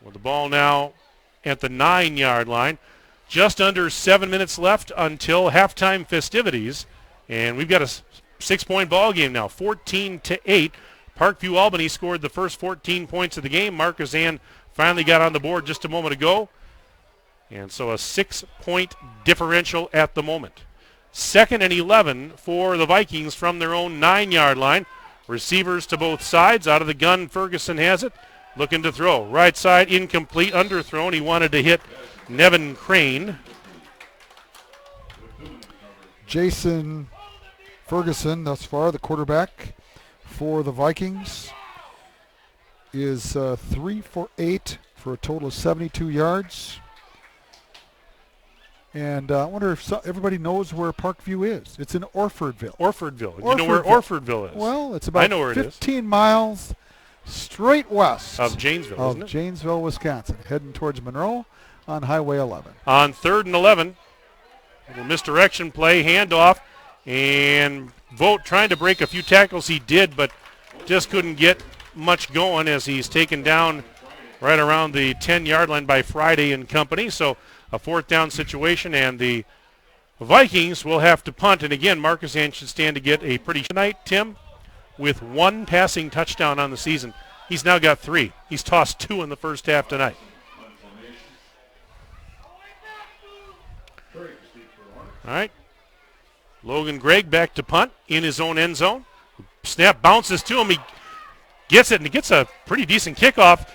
With the ball now at the 9-yard line. Just under 7 minutes left until halftime festivities. And we've got a 6-point ball game now, 14-8. Parkview Albany scored the first 14 points of the game. Markisan finally got on the board just a moment ago. And so a 6-point differential at the moment. 2nd and 11 for the Vikings from their own 9-yard line. Receivers to both sides. Out of the gun, Ferguson has it. Looking to throw. Right side, incomplete, underthrown. He wanted to hit Nevin Crane. Jason Ferguson, thus far, the quarterback for the Vikings, is 3 for 8 for a total of 72 yards. And I wonder if everybody knows where Parkview is. It's in Orfordville. Orfordville. You know where Orfordville is? Well, it's about 15 miles straight west of Janesville, isn't it? Janesville, Wisconsin, heading towards Monroe on Highway 11. On 3rd and 11, little misdirection play, handoff. And Vogt trying to break a few tackles. He did, but just couldn't get much going as he's taken down right around the 10-yard line by Friday and company. So a 4th down situation, and the Vikings will have to punt. And again, Markisan should stand to get a pretty tonight, Tim, with 1 passing touchdown on the season. He's now got 3. He's tossed 2 in the first half tonight. All right. Logan Gregg back to punt in his own end zone. Snap bounces to him. He gets it, and he gets a pretty decent kickoff.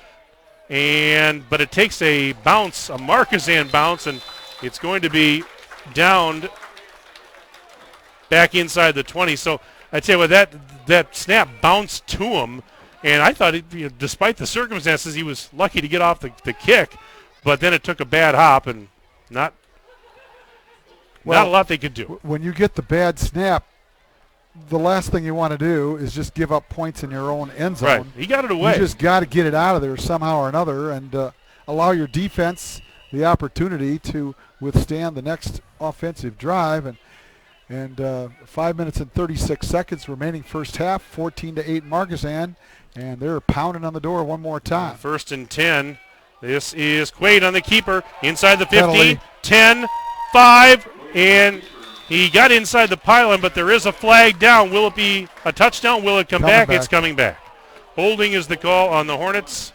But it takes a bounce, a Markisan bounce, and it's going to be downed back inside the 20. So I tell you what, that snap bounced to him, and I thought, despite the circumstances, he was lucky to get off the kick. But then it took a bad hop, and not a lot they could do. When you get the bad snap, the last thing you want to do is just give up points in your own end zone. Right. He got it away. You just got to get it out of there somehow or another and allow your defense the opportunity to withstand the next offensive drive. And 5 minutes and 36 seconds remaining first half, 14-8 Markisan, and they're pounding on the door one more time. 1st and 10 This is Quaid on the keeper. Inside the 15, Penalty. 10, 5, and he got inside the pylon, but there is a flag down. Will it be a touchdown? Will it come back? It's coming back. Holding is the call on the Hornets.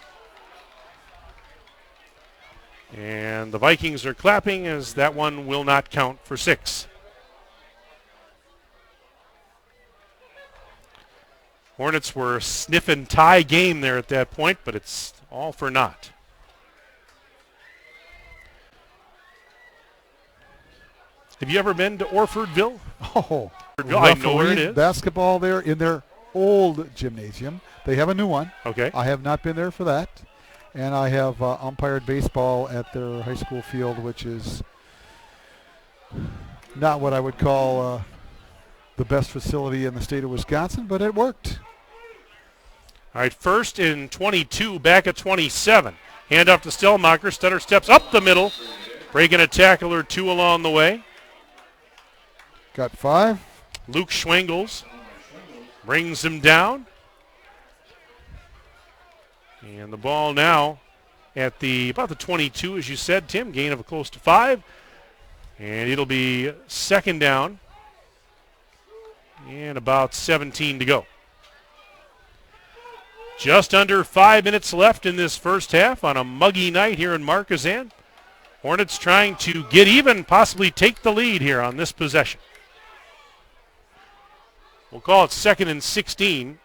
And the Vikings are clapping as that one will not count for 6. Hornets were a sniff and tie game there at that point, but it's all for naught. Have you ever been to Orfordville? Oh, I know where it is. Basketball there in their old gymnasium. They have a new one. Okay. I have not been there for that. And I have umpired baseball at their high school field, which is not what I would call the best facility in the state of Wisconsin, but it worked. All right, first and 22, back at 27. Hand off to Stellmacher. Stutter steps up the middle, breaking a tackle or two along the way. Got 5. Luke Schwengels brings him down. And the ball now at about the 22, as you said, Tim, gain of close to 5. And it'll be second down and about 17 to go. Just under 5 minutes left in this first half on a muggy night here in Markisan. Hornets trying to get even, possibly take the lead here on this possession. We'll call it second and 16.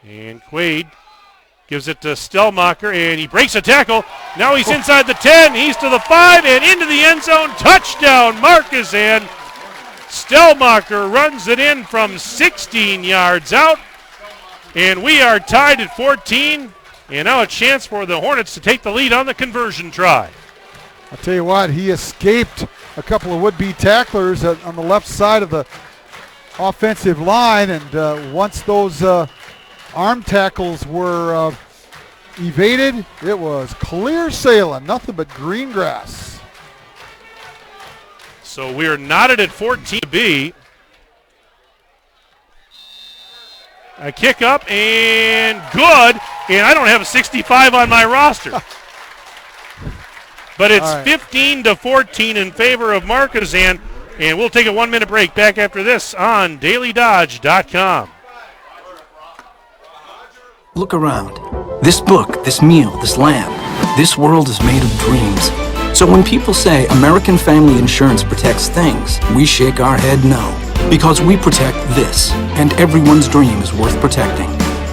And Quaid gives it to Stellmacher, and he breaks a tackle. Now he's inside the 10. He's to the 5 and into the end zone. Touchdown, Markisan. Stellmacher runs it in from 16 yards out. And we are tied at 14. And now a chance for the Hornets to take the lead on the conversion try. I'll tell you what, he escaped a couple of would-be tacklers on the left side of the offensive line. And once those arm tackles were evaded, it was clear sailing, nothing but green grass. So we're knotted at 14 to be. A kick up and good, and I don't have a 65 on my roster. But it's 15 to 14 in favor of Markesan, and we'll take a 1-minute break. Back after this on dailydodge.com. Look around. This book, this meal, this lamb, this world is made of dreams. So when people say American Family Insurance protects things, we shake our head no. Because we protect this, and everyone's dream is worth protecting.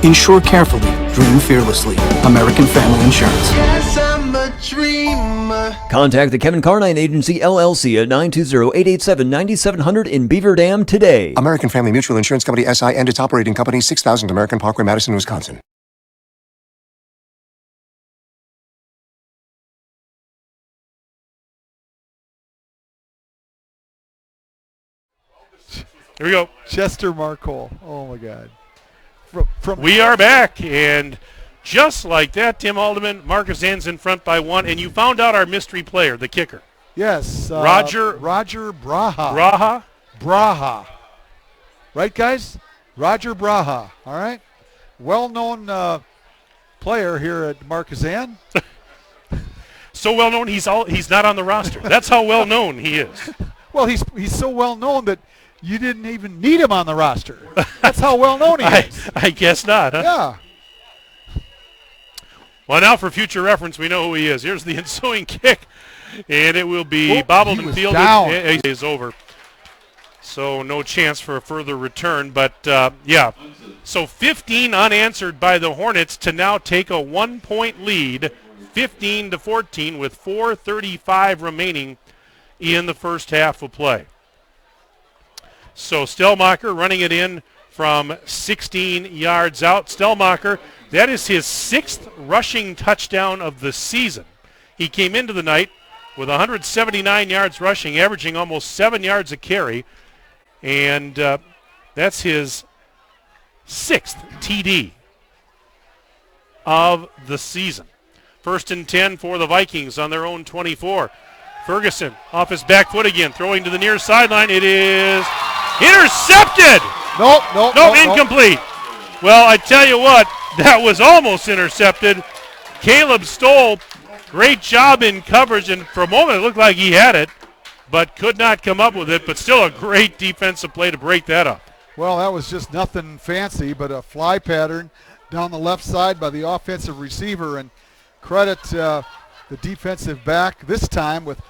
Insure carefully, dream fearlessly. American Family Insurance. Yes, I'm a dreamer. Contact the Kevin Carnine Agency, LLC at 920-887-9700 in Beaver Dam today. American Family Mutual Insurance Company, SI, and its operating company, 6000 American Parkway, Madison, Wisconsin. Here we go. Chester Marcole. Oh, my God. We are back, and just like that, Tim Haldeman, Markisan's in front by 1, and you found out our mystery player, the kicker. Yes. Roger Braha. Braha. Right, guys? Roger Braha. All right? Well-known player here at Markisan. So well-known, he's not on the roster. That's how well-known he is. Well, he's so well-known that you didn't even need him on the roster. That's how well-known he is. I guess not, huh? Yeah. Well, now for future reference, we know who he is. Here's the ensuing kick, and it will be bobbled and fielded. Down. It is over. So no chance for a further return. But, yeah, so 15 unanswered by the Hornets to now take a 1-point lead, 15 to 14 with 4:35 remaining in the first half of play. So Stellmacher running it in from 16 yards out. Stellmacher, that is his 6th rushing touchdown of the season. He came into the night with 179 yards rushing, averaging almost 7 yards a carry. And that's his 6th TD of the season. First and 10 for the Vikings on their own 24. Ferguson off his back foot again, throwing to the near sideline. It is intercepted. Nope, incomplete. Well, I tell you what, that was almost intercepted. Caleb Stoll Great job in coverage, and for a moment it looked like he had it, but could not come up with it, but still a great defensive play to break that up. Well, that was just nothing fancy, but a fly pattern down the left side by the offensive receiver, and credit the defensive back this time with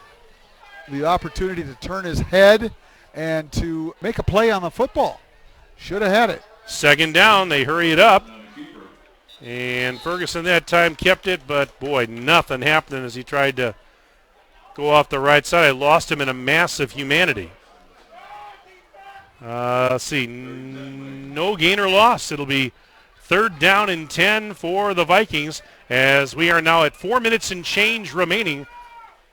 the opportunity to turn his head and to make a play on the football. Should have had it. Second down, they hurry it up. And Ferguson that time kept it, but boy, nothing happening as he tried to go off the right side. I lost him in a mass of humanity. Let's see, no gain or loss. It'll be third down and 10 for the Vikings as we are now at 4 minutes and change remaining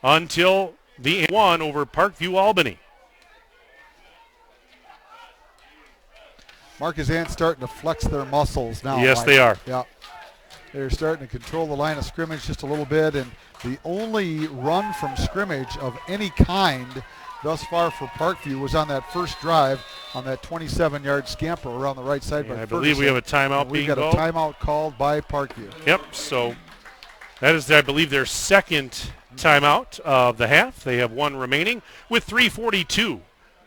until the 1 over Parkview, Albany. Markisan starting to flex their muscles now. Yes, they are. Yeah. They're starting to control the line of scrimmage just a little bit, and the only run from scrimmage of any kind thus far for Parkview was on that first drive on that 27-yard scamper around the right side. I believe we have a timeout being called. We've got a timeout called by Parkview. Yep, so that is, I believe, their second timeout of the half. They have one remaining with 3:42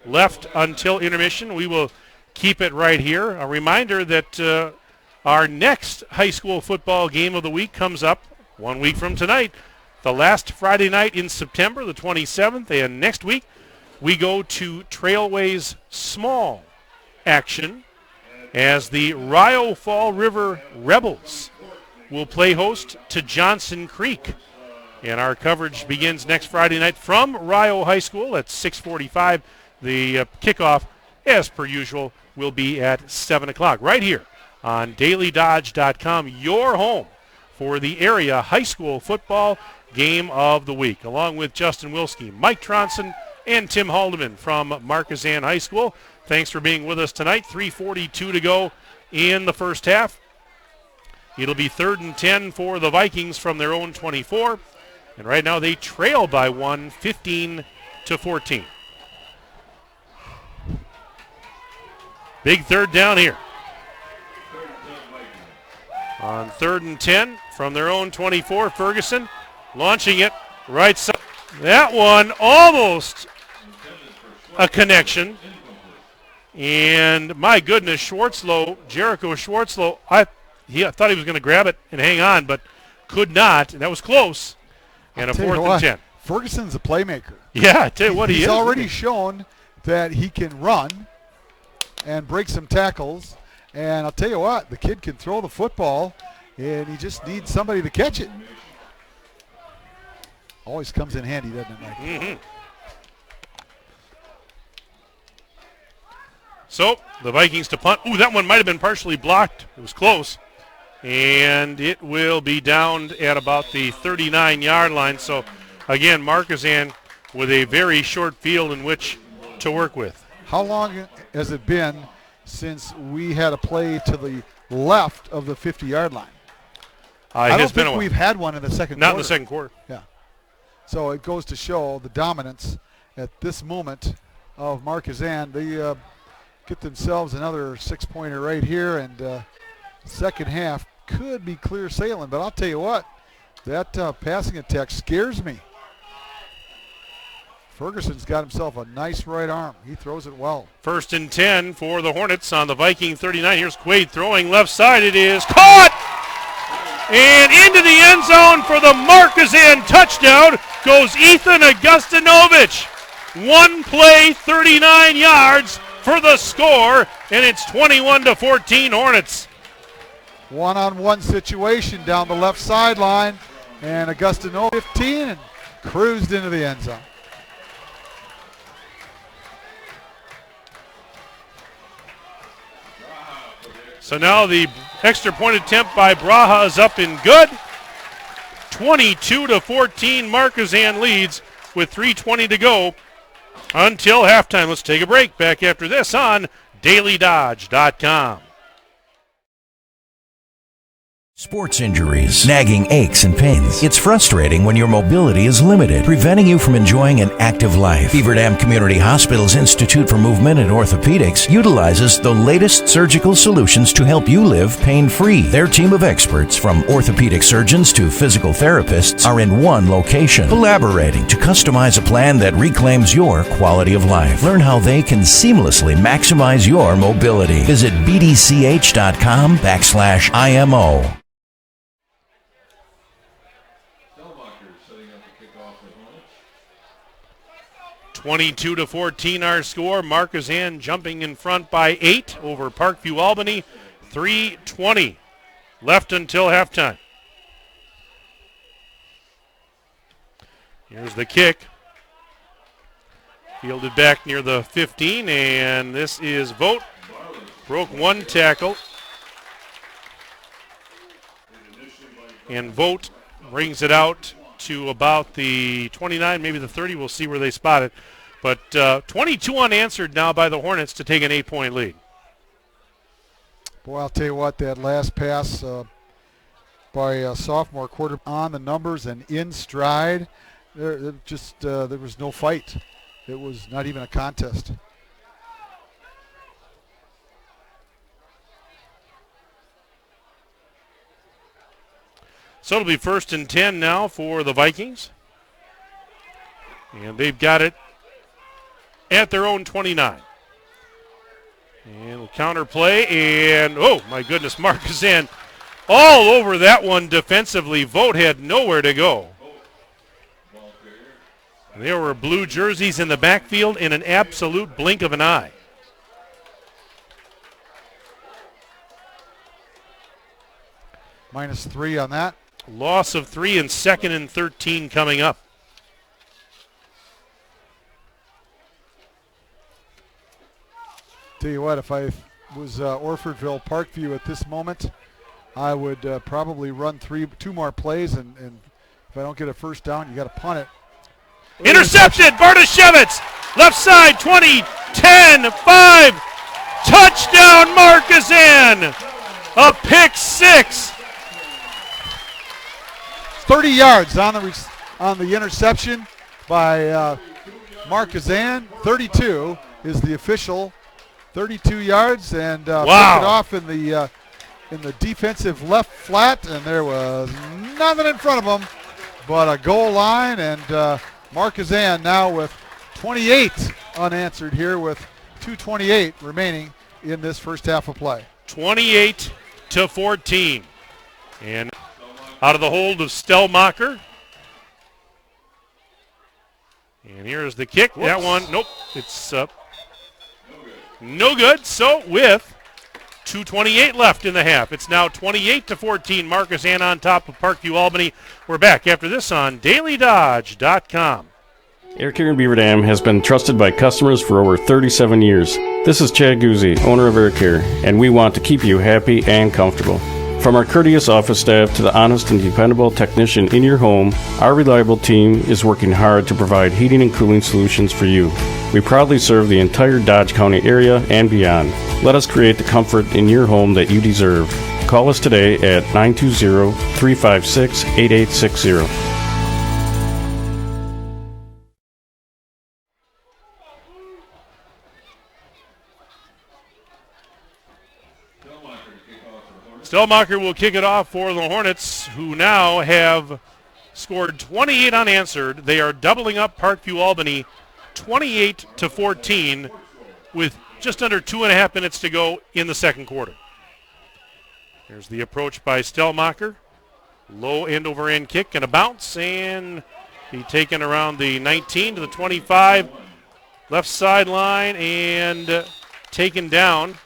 left until intermission. We will keep it right here. A reminder that our next high school football game of the week comes up 1 week from tonight, the last Friday night in September, the 27th, and next week we go to Trailways Small action as the Rio Fall River Rebels will play host to Johnson Creek. And our coverage begins next Friday night from Rio High School at 6:45. The kickoff, as per usual, will be at 7 o'clock right here on DailyDodge.com, your home for the area high school football game of the week, along with Justin Wilski, Mike Tronson, and Tim Haldeman from Markesan High School. Thanks for being with us tonight. 3:42 to go in the first half. It'll be 3rd and 10 for the Vikings from their own 24. And right now they trail by 1, 15-14. Big third down here. On 3rd and 10 from their own 24, Ferguson launching it right side. That one almost a connection. And my goodness, Jericho Schwartzlow, I thought he was going to grab it and hang on, but could not, and that was close. And a 4th and 10. Ferguson's a playmaker. Yeah, I tell you what, he's already shown that he can run and break some tackles. And I'll tell you what, the kid can throw the football, and he just needs somebody to catch it. Always comes in handy, doesn't it, Mike? Mm-hmm. So the Vikings to punt. Ooh, that one might have been partially blocked. It was close. And it will be down at about the 39-yard line. So, again, Markisan with a very short field in which to work with. How long has it been since we had a play to the left of the 50-yard line? I don't think we've had one in the second quarter. Not in the second quarter. Yeah. So it goes to show the dominance at this moment of Markisan. They get themselves another 6-pointer right here, and second half could be clear sailing. But I'll tell you what, that passing attack scares me. Ferguson's got himself a nice right arm. He throws it well. 1st and 10 for the Hornets on the Viking 39. Here's Quaid throwing left side. It is caught! And into the end zone for the Markisan touchdown goes Ethan Augustinovich. One play, 39 yards for the score, and it's 21-14 Hornets. One-on-one situation down the left sideline, and Augustinovich 15 and cruised into the end zone. So now the extra point attempt by Braha is up and good. 22-14, Markisan leads with 3:20 to go until halftime. Let's take a break. Back after this on DailyDodge.com. Sports injuries, nagging aches and pains. It's frustrating when your mobility is limited, preventing you from enjoying an active life. Beaver Dam Community Hospital's Institute for Movement and Orthopedics utilizes the latest surgical solutions to help you live pain-free. Their team of experts, from orthopedic surgeons to physical therapists, are in one location, collaborating to customize a plan that reclaims your quality of life. Learn how they can seamlessly maximize your mobility. Visit bdch.com/IMO. 22-14 our score. Markisan jumping in front by 8 over Parkview, Albany. 3:20 left until halftime. Here's the kick. Fielded back near the 15, and this is Vogt. Broke one tackle. And Vogt brings it out to about the 29, maybe the 30. We'll see where they spot it. But 22 unanswered now by the Hornets to take an 8-point lead. Boy, I'll tell you what, that last pass by a sophomore quarter on the numbers and in stride, there was no fight. It was not even a contest. So it'll be 1st and 10 now for the Vikings. And they've got it at their own 29. And we'll counter play, and oh my goodness, Markisan all over that one defensively. Vogt had nowhere to go. There were blue jerseys in the backfield in an absolute blink of an eye. -3 on that. Loss of 3 and 2nd and 13 coming up. Tell you what, if I was Orfordville Parkview at this moment, I would probably run 2 more plays, and if I don't get a first down, you got to punt it. Intercepted, Bartoshevitz, left side, 20, 10, 5, touchdown Markisan, a pick 6. 30 yards on the interception by Markisan. 32 is the official. 32 yards, and picked it off in the defensive left flat, and there was nothing in front of him but a goal line, and Markisan now with 28 unanswered here with 2:28 remaining in this first half of play. 28-14, and out of the hold of Stellmacher. And here's the kick. Whoops. That one, nope, it's no good. So with 2:28 left in the half, it's now 28-14. Markisan on top of Parkview Albany. We're back after this on DailyDodge.com. Air Care in Beaver Dam has been trusted by customers for over 37 years. This is Chad Guzzi, owner of Air Care, and we want to keep you happy and comfortable. From our courteous office staff to the honest and dependable technician in your home, our reliable team is working hard to provide heating and cooling solutions for you. We proudly serve the entire Dodge County area and beyond. Let us create the comfort in your home that you deserve. Call us today at 920-356-8860. Stellmacher will kick it off for the Hornets, who now have scored 28 unanswered. They are doubling up Parkview Albany 28-14 with just under 2.5 minutes to go in the second quarter. Here's the approach by Stellmacher. Low end over end kick and a bounce, and be taken around the 19 to the 25 left sideline and taken down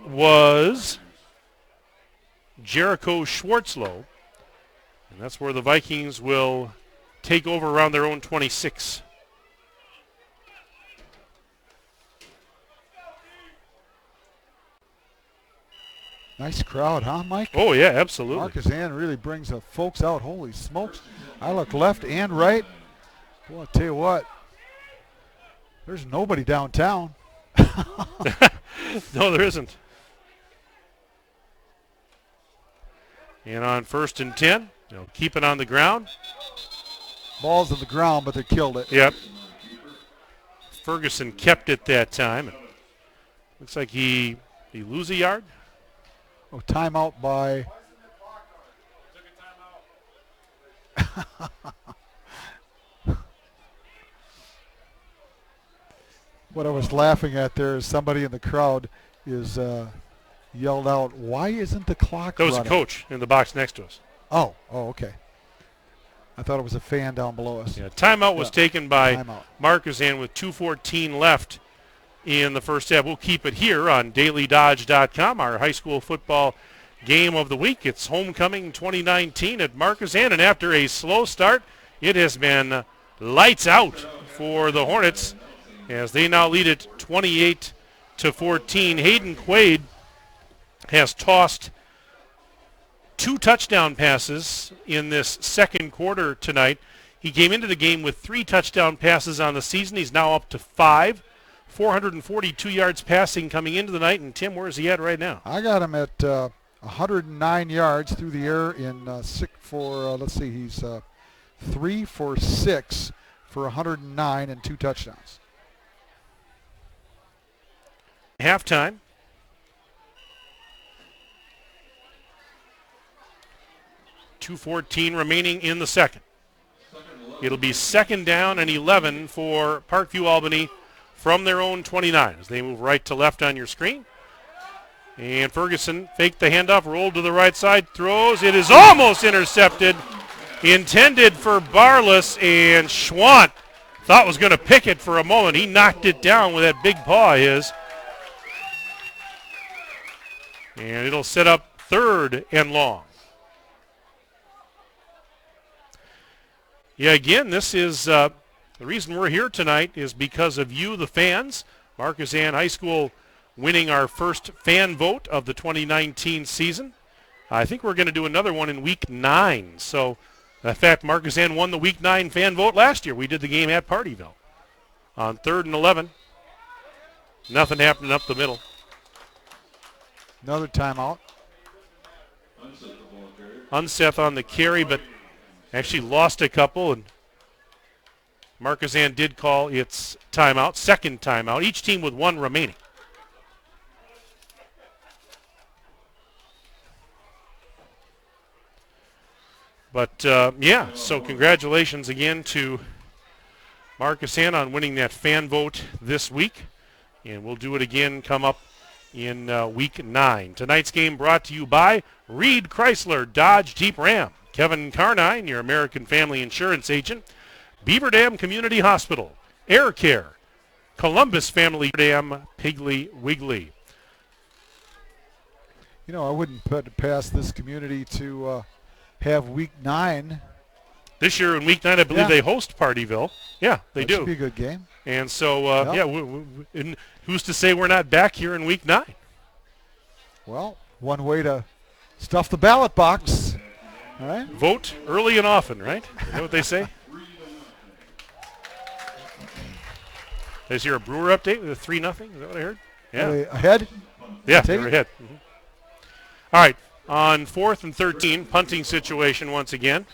was Jericho Schwartzlow, and that's where the Vikings will take over around their own 26. Nice crowd, huh, Mike? Oh, yeah, absolutely. Markisan really brings the folks out. Holy smokes. I look left and right. Boy, I'll tell you what, there's nobody downtown. No, there isn't. And on 1st and 10, they'll keep it on the ground. Ball's on the ground, but they killed it. Yep. Ferguson kept it that time. Looks like he lose a yard. Oh, timeout by. What I was laughing at there is somebody in the crowd is yelled out, "Why isn't the clock running?" That was a coach in the box next to us. Oh, okay. I thought it was a fan down below us. Yeah, timeout was taken by Markisan with 2:14 left in the first half. We'll keep it here on dailydodge.com, our high school football game of the week. It's homecoming 2019 at Markesan, and after a slow start, it has been lights out for the Hornets as they now lead it 28-14. Hayden Quaid has tossed 2 touchdown passes in this second quarter tonight. He came into the game with 3 touchdown passes on the season. He's now up to 5. 442 yards passing coming into the night. And Tim, where's he at right now? I got him at 109 yards through the air in he's 3 for 6 for 109 and 2 touchdowns. Halftime. .214 remaining in the second. It'll be 2nd down and 11 for Parkview Albany from their own 29 as they move right to left on your screen. And Ferguson faked the handoff, rolled to the right side, throws. It is almost intercepted. Intended for Barless, and Schwant thought was going to pick it for a moment. He knocked it down with that big paw of his. And it'll set up 3rd and long. Yeah, again, this is the reason we're here tonight is because of you, the fans. Markisan High School winning our first fan vote of the 2019 season. I think we're going to do another one in Week 9. So, in fact, Markisan won the Week 9 fan vote last year. We did the game at Partyville. On 3rd and 11, nothing happening up the middle. Another timeout. Unseth on the carry, but actually lost a couple, and Markisan did call its timeout, 2nd timeout, each team with 1 remaining. But, yeah, so congratulations again to Markisan on winning that fan vote this week, and we'll do it again come up in Week 9. Tonight's game brought to you by Reed Chrysler Dodge Jeep Ram, Kevin Carnine, your American Family Insurance agent, Beaver Dam Community Hospital, Air Care, Columbus Family Dam, Piggly Wiggly. You know, I wouldn't put it past this community to have Week 9. This year in Week 9, I believe they host Partyville. Yeah, they do. That should be a good game. And so, and who's to say we're not back here in Week 9? Well, one way to stuff the ballot box. All right. Vote early and often, right? Is that what they say? Is here a Brewer update with a 3-0? Is that what I heard? Yeah. Ahead? Yeah, they're ahead. Mm-hmm. All right. On 4th and 13, punting situation once again.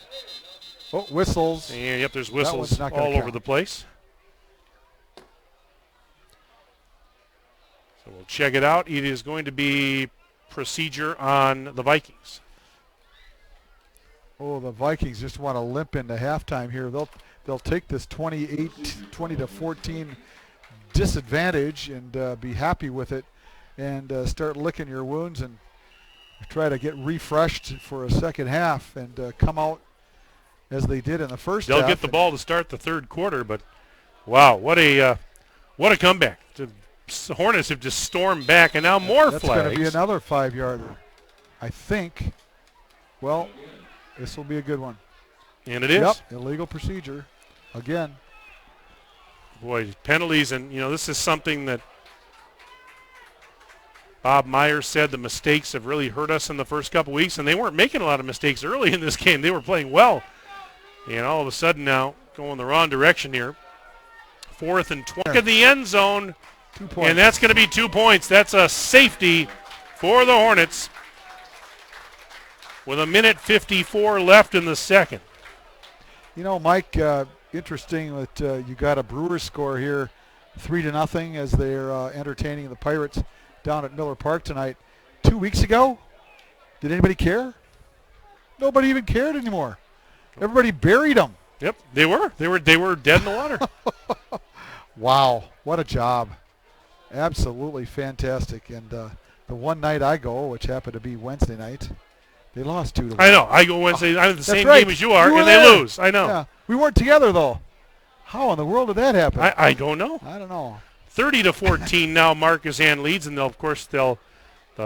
Oh, whistles. And, yep, there's whistles all over the place. So we'll check it out. It is going to be procedure on the Vikings. Oh, the Vikings just want to limp into halftime here. They'll take this 20-14 disadvantage and be happy with it and start licking your wounds and try to get refreshed for a second half and come out as they did in the first half. They'll get the ball to start the 3rd quarter, but wow, what a comeback. The Hornets have just stormed back, and now more That's flags. That's going to be another 5-yarder, I think. Well, this will be a good one. And it is. Yep, illegal procedure again. Boy, penalties, and, this is something that Bob Myers said the mistakes have really hurt us in the first couple weeks, and they weren't making a lot of mistakes early in this game. They were playing well. And all of a sudden now going the wrong direction here. 4th and 20. Look at the end zone. 2 points. And that's going to be 2 points. That's a safety for the Hornets. with 1:54 left in the second. You know, Mike, interesting that you got a Brewers score here, 3-0 as they're entertaining the Pirates down at Miller Park tonight. 2 weeks ago, did anybody care? Nobody even cared anymore. Everybody buried them. Yep, they were. They were dead in the water. Wow, what a job. Absolutely fantastic. And the one night I go, which happened to be Wednesday night, they lost 2-1. I know. I go Wednesday. I'm at the same right. game as you are, You were and there. they lose. I know. Yeah. We weren't together, though. How in the world did that happen? I don't know. I don't know. 30-14 now. Markisan leads, and the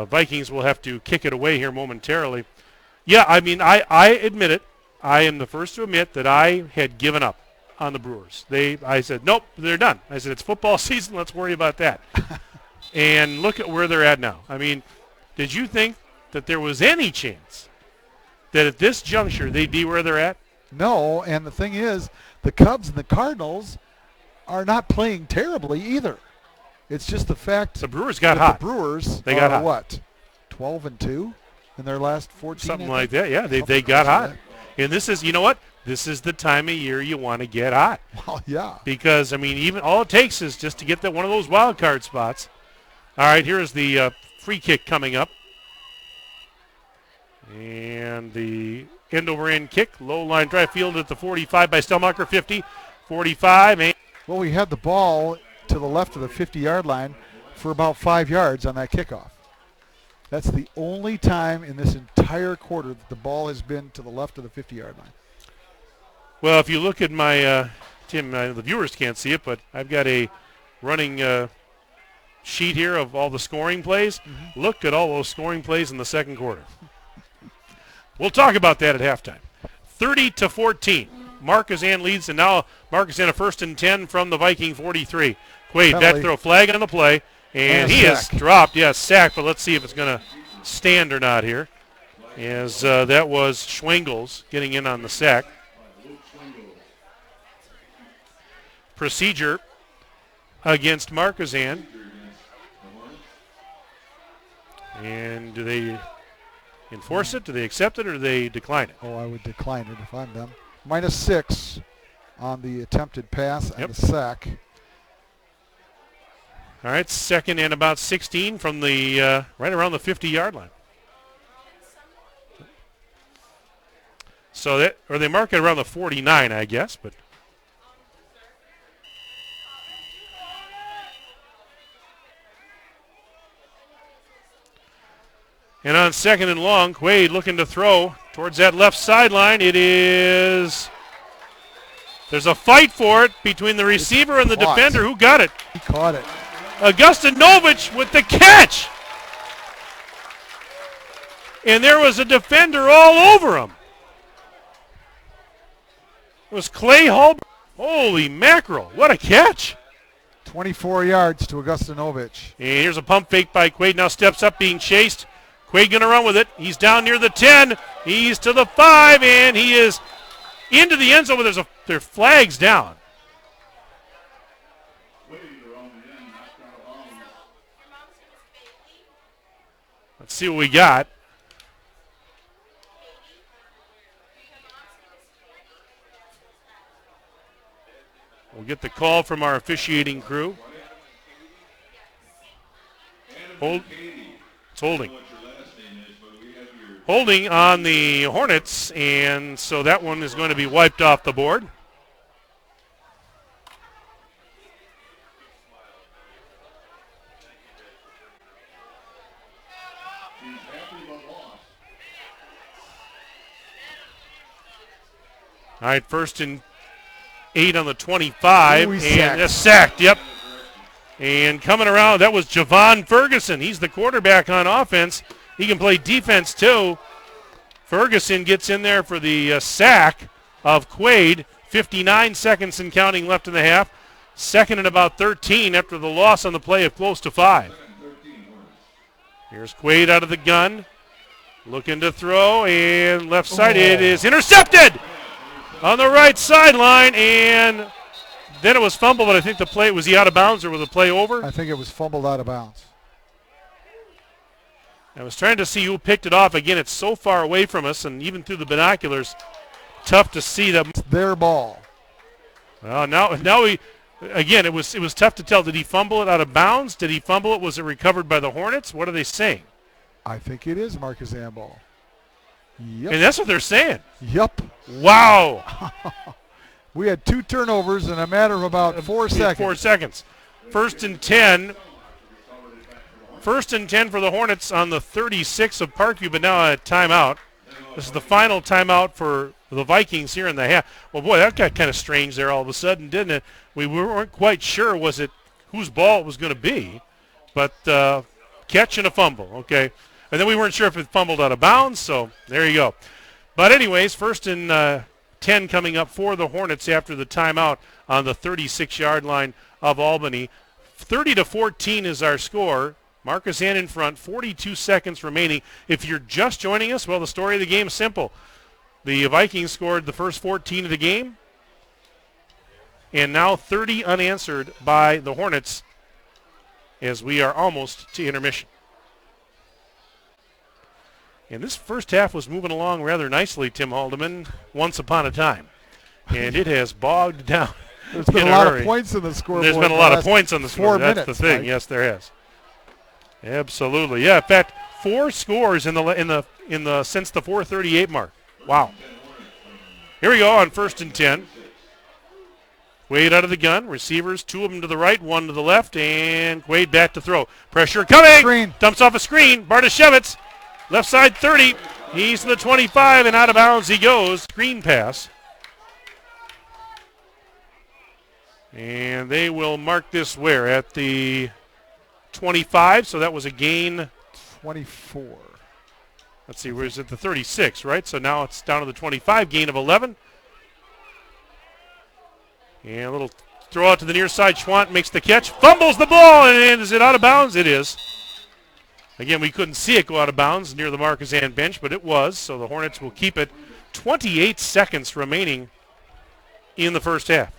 Vikings will have to kick it away here momentarily. Yeah, I mean, I admit it. I am the first to admit that I had given up on the Brewers. I said, nope, they're done. I said, it's football season. Let's worry about that. And look at where they're at now. I mean, did you think that there was any chance that at this juncture they'd be where they're at? No, and the thing is, the Cubs and the Cardinals are not playing terribly either. It's just the fact the Brewers got that hot. The Brewers they got hot. What, 12-2 in their last 14? Something like that. Yeah, they got hot. And this is, you know what? This is the time of year you want to get hot. Well, yeah. Because, I mean, even all it takes is just to get that one of those wild card spots. All right, here's the free kick coming up. And the end-over-end kick, low-line drive field at the 45 by Stelmacher, 50, 45. And well, we had the ball to the left of the 50-yard line for about 5 yards on that kickoff. That's the only time in this entire quarter that the ball has been to the left of the 50-yard line. Well, if you look at my, Tim, the viewers can't see it, but I've got a running sheet here of all the scoring plays. Mm-hmm. Look at all those scoring plays in the second quarter. We'll talk about that at halftime. 30-14. Markisan leads, and now Markisan a 1st and 10 from the Viking 43. Quaid back throw, flag on the play, and he is dropped. Yeah, sacked, but let's see if it's going to stand or not here. As that was Schwengels getting in on the sack. Procedure against Markisan. And do they enforce it? Do they accept it, or do they decline it? Oh, I would decline it if I'm them. -6 on the attempted pass and the sack. All right, 2nd and about 16 from the right around the 50-yard line. So that, or they mark it around the 49, I guess, but. And on 2nd and long, Quaid looking to throw towards that left sideline. It is, there's a fight for it between the receiver and the defender. Who got it? He caught it. Augustinovich with the catch. And there was a defender all over him. It was Clay Hulbert. Holy mackerel, what a catch. 24 yards to Augustinovich. And here's a pump fake by Quaid, now steps up being chased. Quaid going to run with it. He's down near the 10. He's to the 5, and he is into the end zone, but their flag's down. Let's see what we got. We'll get the call from our officiating crew. It's holding. Holding on the Hornets, and so that one is going to be wiped off the board. All right, 1st and 8 on the 25, and sacked, yep. And coming around, that was Javon Ferguson. He's the quarterback on offense. He can play defense, too. Ferguson gets in there for the sack of Quaid. 59 seconds and counting left in the half. 2nd and about 13 after the loss on the play of close to 5. Here's Quaid out of the gun. Looking to throw, and left side, it is intercepted on the right sideline, and then it was fumbled, but I think the play, was he out of bounds or was the play over? I think it was fumbled out of bounds. I was trying to see who picked it off. Again, it's so far away from us, and even through the binoculars, tough to see them. It's their ball. Well, now we, again, it was tough to tell. Did he fumble it out of bounds? Did he fumble it? Was it recovered by the Hornets? What are they saying? I think it is Markisan ball. Yep. And that's what they're saying. Yep. Wow. We had 2 turnovers in a matter of about 4 seconds. 4 seconds. First and 10. First and 10 for the Hornets on the 36 of Parkview, but now a timeout. This is the final timeout for the Vikings here in the half. Well, boy, that got kind of strange there all of a sudden, didn't it? We weren't quite sure was it whose ball it was going to be, but catch and a fumble, okay. And then we weren't sure if it fumbled out of bounds, so there you go. But anyways, first and 10 coming up for the Hornets after the timeout on the 36-yard line of Albany. 30-14 is our score. Markisan in front, 42 seconds remaining. If you're just joining us, well, the story of the game is simple. The Vikings scored the first 14 of the game, and now 30 unanswered by the Hornets as we are almost to intermission. And this first half was moving along rather nicely, Tim Haldeman, once upon a time. And it has bogged down. There's been a lot of points in the scoreboard. There's been a lot of points on the scoreboard. That's the thing. Right? Yes, there has. Absolutely. Yeah, in fact, 4 scores in the since the 4:38 mark. Wow. Here we go on first and 10. Quaid out of the gun. Receivers, 2 of them to the right, 1 to the left, and Quaid back to throw. Pressure coming. Screen. Dumps off a screen. Bartoshevitz, left side 30. He's to the 25, and out of bounds he goes. Screen pass. And they will mark this where? At the 25, so that was a gain. 24. Let's see, where's it? The 36, right? So now it's down to the 25, gain of 11. And a little throw out to the near side. Schwant makes the catch, fumbles the ball, and is it out of bounds? It is. Again, we couldn't see it go out of bounds near the Markisan bench, but it was, so the Hornets will keep it. 28 seconds remaining in the first half.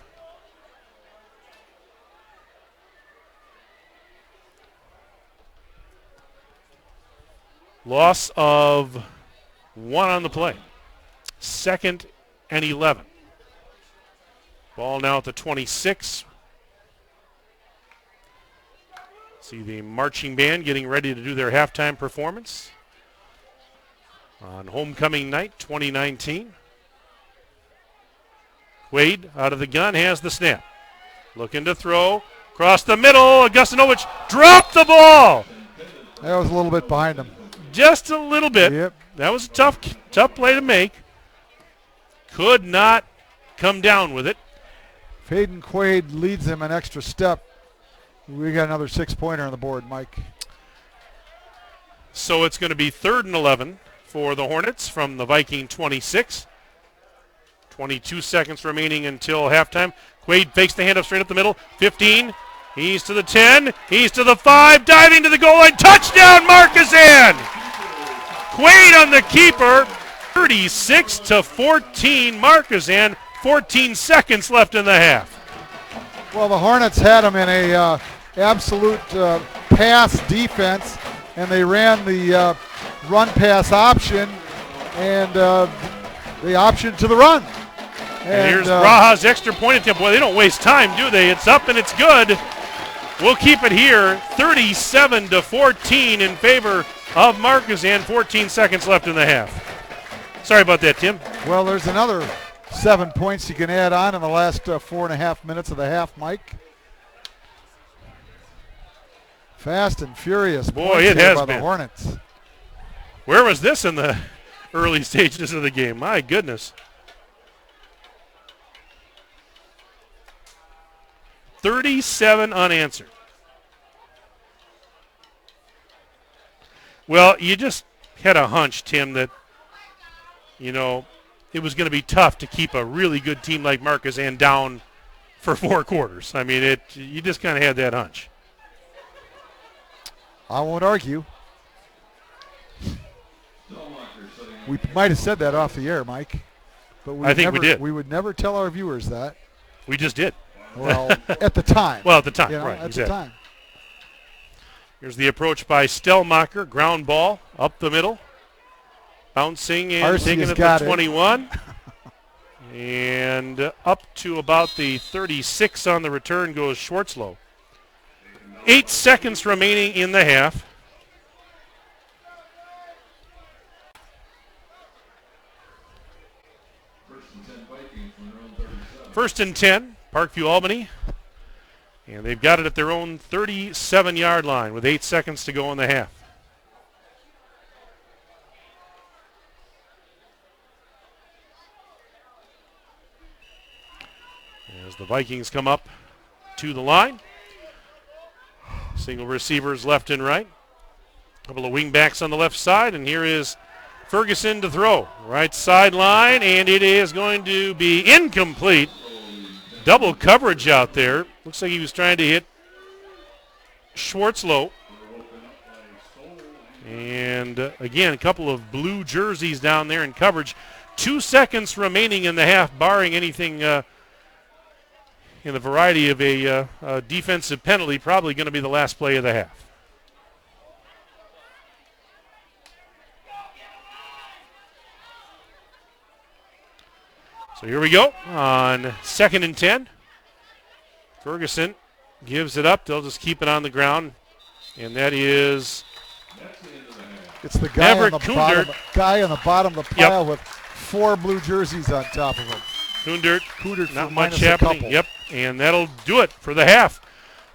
Loss of 1 on the play. 2nd and 11. Ball now at the 26. See the marching band getting ready to do their halftime performance on homecoming night 2019. Quaid out of the gun, has the snap. Looking to throw. Across the middle, Augustinovic dropped the ball. That was a little bit behind him. Just a little bit. Yep. That was a tough play to make. Could not come down with it. Faden Quaid leads him an extra step. We got another 6-pointer on the board, Mike. So it's going to be 3rd and 11 for the Hornets from the Viking 26. 22 seconds remaining until halftime. Quaid fakes the handoff straight up the middle. 15. He's to the 10. He's to the 5. Diving to the goal line. Touchdown, Markisan! Quaid on the keeper. 36-14, Markisan. 14 seconds left in the half. Well, the Hornets had him in a absolute pass defense, and they ran the run-pass option, and the option to the run. And here's Raha's extra point attempt. Boy, they don't waste time, do they? It's up and it's good. We'll keep it here, 37-14 in favor of Markisan. 14 seconds left in the half. Sorry about that, Tim. Well, there's another 7 points you can add on in the last 4.5 minutes of the half, Mike. Fast and furious. Boy, it has by been. The Hornets. Where was this in the early stages of the game? My goodness. 37 unanswered. Well, you just had a hunch, Tim, that, you know, it was going to be tough to keep a really good team like Markisan down for 4 quarters. I mean, you just kind of had that hunch. I won't argue. We might have said that off the air, Mike. But I think we did. We would never tell our viewers that. We just did. Well, at the time. Well, at the time, you know, right. At exactly. the time. Here's the approach by Stellmacher. Ground ball up the middle. Bouncing and taking it to 21. And up to about the 36 on the return goes Schwartzlow. 8 seconds remaining in the half. First and 10, Parkview, Albany. And they've got it at their own 37-yard line with 8 seconds to go in the half. As the Vikings come up to the line. Single receivers left and right. A couple of wingbacks on the left side, and here is Ferguson to throw. Right sideline, and it is going to be incomplete. Double coverage out there. Looks like he was trying to hit Schwartzlow. And again, a couple of blue jerseys down there in coverage. 2 seconds remaining in the half, barring anything in the variety of a defensive penalty. Probably going to be the last play of the half. So here we go on 2nd and 10. Ferguson gives it up. They'll just keep it on the ground. And that is it's the guy on the bottom of the pile yep. with 4 blue jerseys on top of him. Kundert not much happening. Yep, and that'll do it for the half.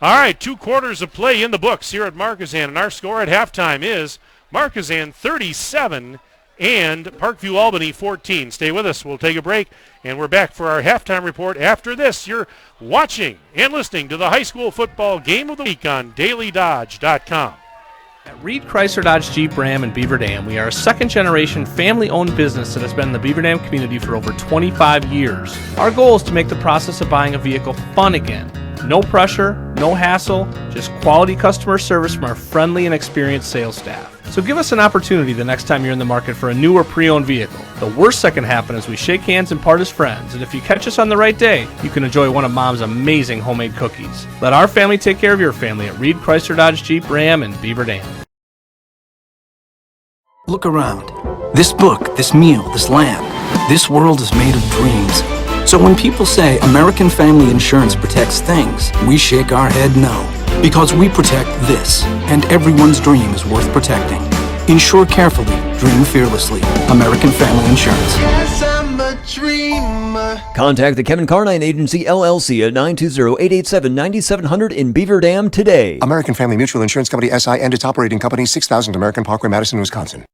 All right, 2 quarters of play in the books here at Markisan, and our score at halftime is Markisan 37 and Parkview Albany 14. Stay with us. We'll take a break, and we're back for our halftime report after this. You're watching and listening to the high school football game of the week on dailydodge.com. At Reed Chrysler Dodge Jeep Ram in Beaver Dam, we are a second-generation family-owned business that has been in the Beaver Dam community for over 25 years. Our goal is to make the process of buying a vehicle fun again. No pressure, no hassle, just quality customer service from our friendly and experienced sales staff. So give us an opportunity the next time you're in the market for a new or pre-owned vehicle. The worst that can happen is we shake hands and part as friends, and if you catch us on the right day, you can enjoy one of Mom's amazing homemade cookies. Let our family take care of your family at Reed Chrysler Dodge Jeep Ram in Beaver Dam. Look around. This book, this meal, this lamp, this world is made of dreams. So when people say American Family Insurance protects things, we shake our head no. Because we protect this, and everyone's dream is worth protecting. Insure carefully, dream fearlessly. American Family Insurance. Yes, I'm a dreamer. Contact the Kevin Carnine Agency, LLC at 920-887-9700 in Beaver Dam today. American Family Mutual Insurance Company, SI, and its operating company, 6000 American Parkway, Madison, Wisconsin.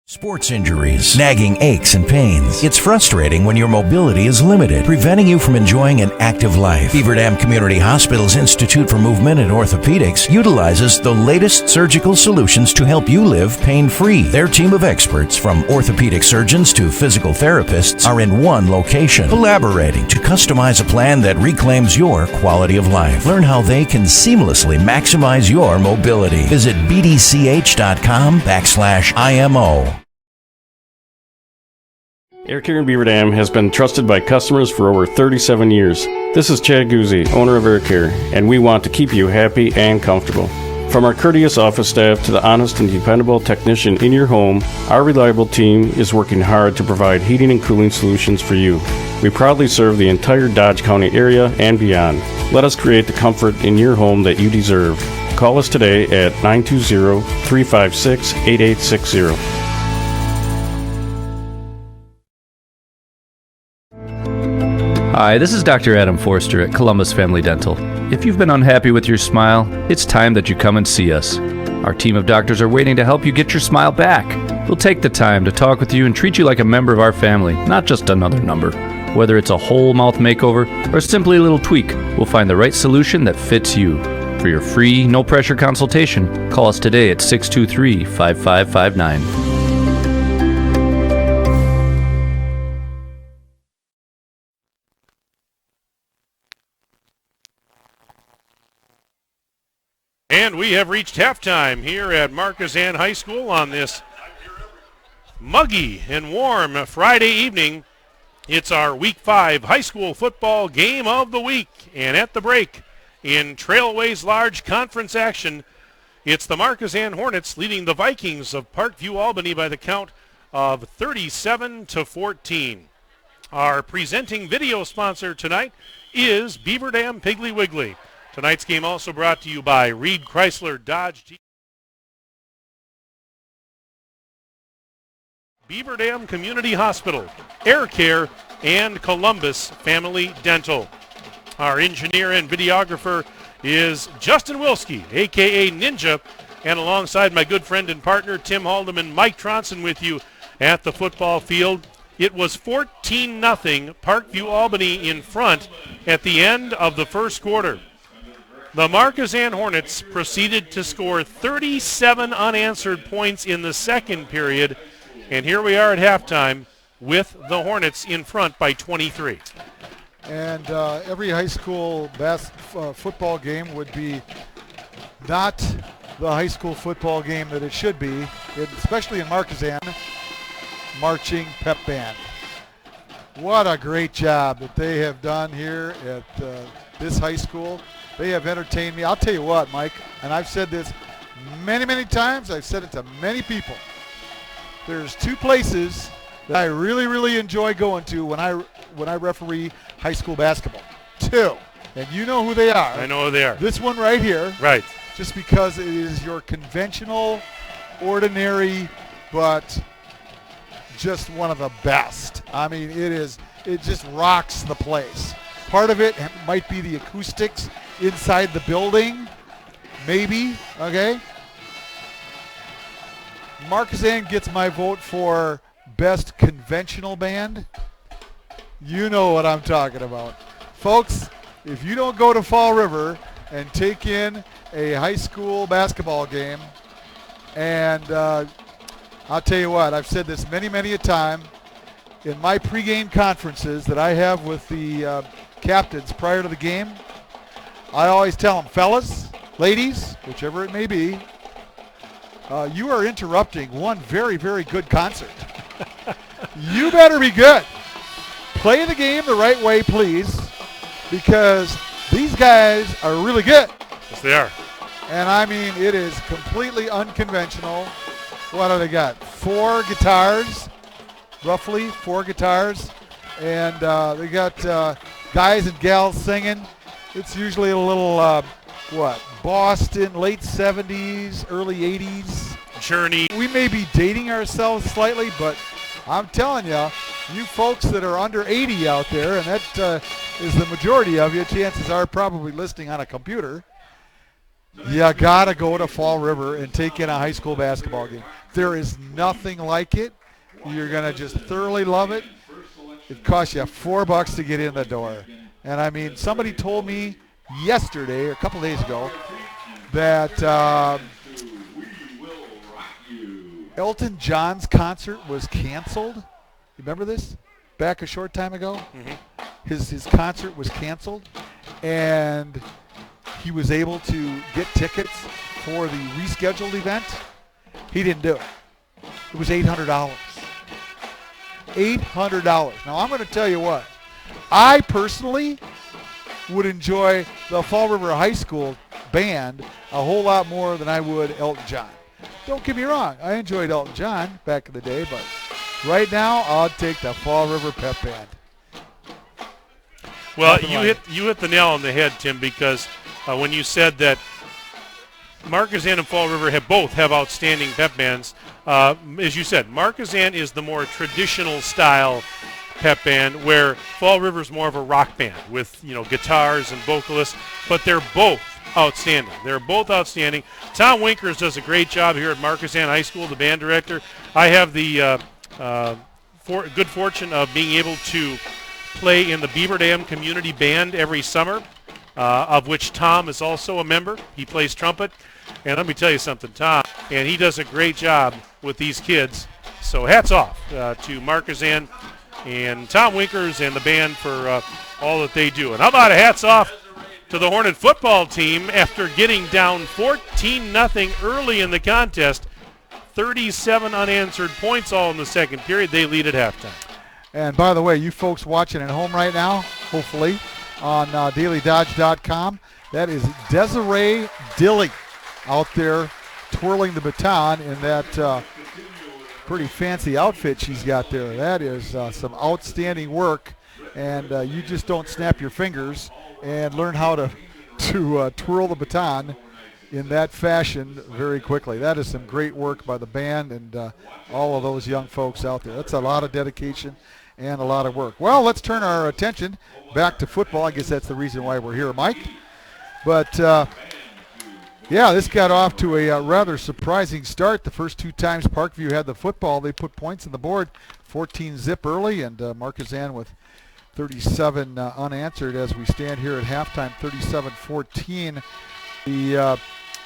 Sports injuries, nagging aches and pains. It's frustrating when your mobility is limited, preventing you from enjoying an active life. Beaver Dam Community Hospital's Institute for Movement and Orthopedics utilizes the latest surgical solutions to help you live pain-free. Their team of experts, from orthopedic surgeons to physical therapists, are in one location, collaborating to customize a plan that reclaims your quality of life. Learn how they can seamlessly maximize your mobility. Visit bdch.com/IMO. Air Care in Beaver Dam has been trusted by customers for over 37 years. This is Chad Guzzi, owner of Air Care, and we want to keep you happy and comfortable. From our courteous office staff to the honest and dependable technician in your home, our reliable team is working hard to provide heating and cooling solutions for you. We proudly serve the entire Dodge County area and beyond. Let us create the comfort in your home that you deserve. Call us today at 920-356-8860. Hi, this is Dr. Adam Forster at Columbus Family Dental. If you've been unhappy with your smile, it's time that you come and see us. Our team of doctors are waiting to help you get your smile back. We'll take the time to talk with you and treat you like a member of our family, not just another number. Whether it's a whole mouth makeover or simply a little tweak, we'll find the right solution that fits you. For your free, no-pressure consultation, call us today at 623-5559. And we have reached halftime here at Markesan High School on this muggy and warm Friday evening. It's our Week 5 high school football game of the week. And at the break, In Trailways Large Conference action, it's the Markisan Hornets leading the Vikings of Parkview, Albany by the count of 37-14. Our presenting video sponsor tonight is Beaver Dam Piggly Wiggly. Tonight's game also brought to you by Reed Chrysler Dodge Jeep, Beaver Dam Community Hospital, Air Care, and Columbus Family Dental. Our engineer and videographer is Justin Wilski, a.k.a. Ninja, and alongside my good friend and partner Tim Haldeman, Mike Tronson with you at the football field. It was 14-0 Parkview Albany in front at the end of the first quarter. The Markisan Hornets proceeded to score 37 unanswered points in the second period, and here we are at halftime with the Hornets in front by 23. And every high school football game would be not the high school football game that it should be, especially in Markisan, marching pep band. What a great job that they have done here at this high school. They have entertained me. I'll tell you what, Mike, and I've said this many, many times. I've said it to many people. There's two places that I really, really enjoy going to when I referee high school basketball. Two, and you know who they are. I know who they are. This one right here. Right. Just because it is your conventional, ordinary, but just one of the best. I mean, it just rocks the place. Part of it might be the acoustics inside the building, maybe, okay? Markisan gets my vote for best conventional band. You know what I'm talking about. Folks, if you don't go to Fall River and take in a high school basketball game, and I'll tell you what, I've said this many, many a time, in my pregame conferences that I have with the captains prior to the game, I always tell them, fellas, ladies, whichever it may be, you are interrupting one very, very good concert. You better be good. Play the game the right way, please, because these guys are really good. Yes, they are. And I mean, it is completely unconventional. What do they got? 4 guitars, roughly 4 guitars, and they got guys and gals singing. It's usually a little, Boston, late 70s, early 80s. Journey. We may be dating ourselves slightly, but I'm telling you, you folks that are under 80 out there, and that is the majority of you, chances are probably listening on a computer, you got to go to Fall River and take in a high school basketball game. There is nothing like it. You're going to just thoroughly love it. It costs you $4 to get in the door. And, I mean, somebody told me yesterday or a couple days ago that Elton John's concert was canceled. You remember this? Back a short time ago? Mm-hmm. His concert was canceled, and he was able to get tickets for the rescheduled event. He didn't do it. It was $800. $800. Now, I'm going to tell you what. I personally would enjoy the Fall River High School band a whole lot more than I would Elton John. Don't get me wrong. I enjoyed Elton John back in the day, but right now I'll take the Fall River Pep Band. Well, you hit the nail on the head, Tim, because when you said that Markisan and Fall River both have outstanding pep bands, as you said, Markisan is the more traditional style pep band, where Fall River is more of a rock band with guitars and vocalists, but they're both outstanding. They're both outstanding. Tom Winkers does a great job here at Markisan High School, the band director. I have the good fortune of being able to play in the Beaver Dam Community Band every summer, of which Tom is also a member. He plays trumpet. And let me tell you something, Tom, and he does a great job with these kids. So hats off to Markisan and Tom Winkers and the band for all that they do. And how about a hats off to the Hornet football team after getting down 14-0 early in the contest. 37 unanswered points all in the second period. They lead at halftime. And by the way, you folks watching at home right now, hopefully, on dailydodge.com, That is Desiree Dilly out there twirling the baton in that pretty fancy outfit she's got there. That is some outstanding work, and you just don't snap your fingers and learn how to twirl the baton in that fashion very quickly. That is some great work by the band and all of those young folks out there. That's a lot of dedication and a lot of work. Well, let's turn our attention back to football. I guess that's the reason why we're here, Mike. But, yeah, this got off to a rather surprising start. The first two times Parkview had the football, they put points on the board, 14-zip early, and Markisan with 37 unanswered as we stand here at halftime, 37-14. The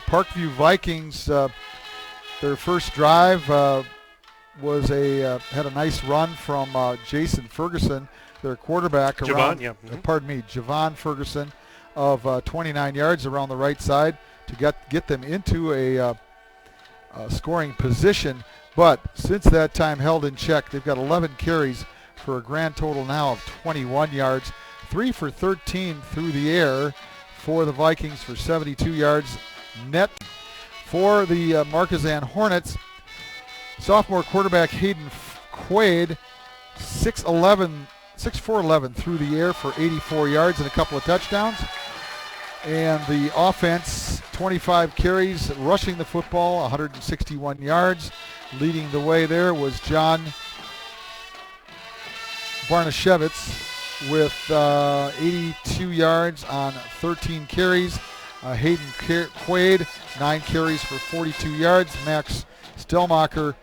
Parkview Vikings, their first drive was had a nice run from Jason Ferguson, their quarterback. Javon Ferguson of 29 yards around the right side to get them into a scoring position. But since that time held in check, they've got 11 carries for a grand total now of 21 yards, 3 for 13 through the air for the Vikings for 72 yards net. For the Markisan Hornets, sophomore quarterback Hayden Quaid, 6'4" through the air for 84 yards and a couple of touchdowns. And the offense, 25 carries, rushing the football, 161 yards. Leading the way there was John Barnashevitz with 82 yards on 13 carries. Hayden Quaid, 9 carries for 42 yards. Max Stelmacher,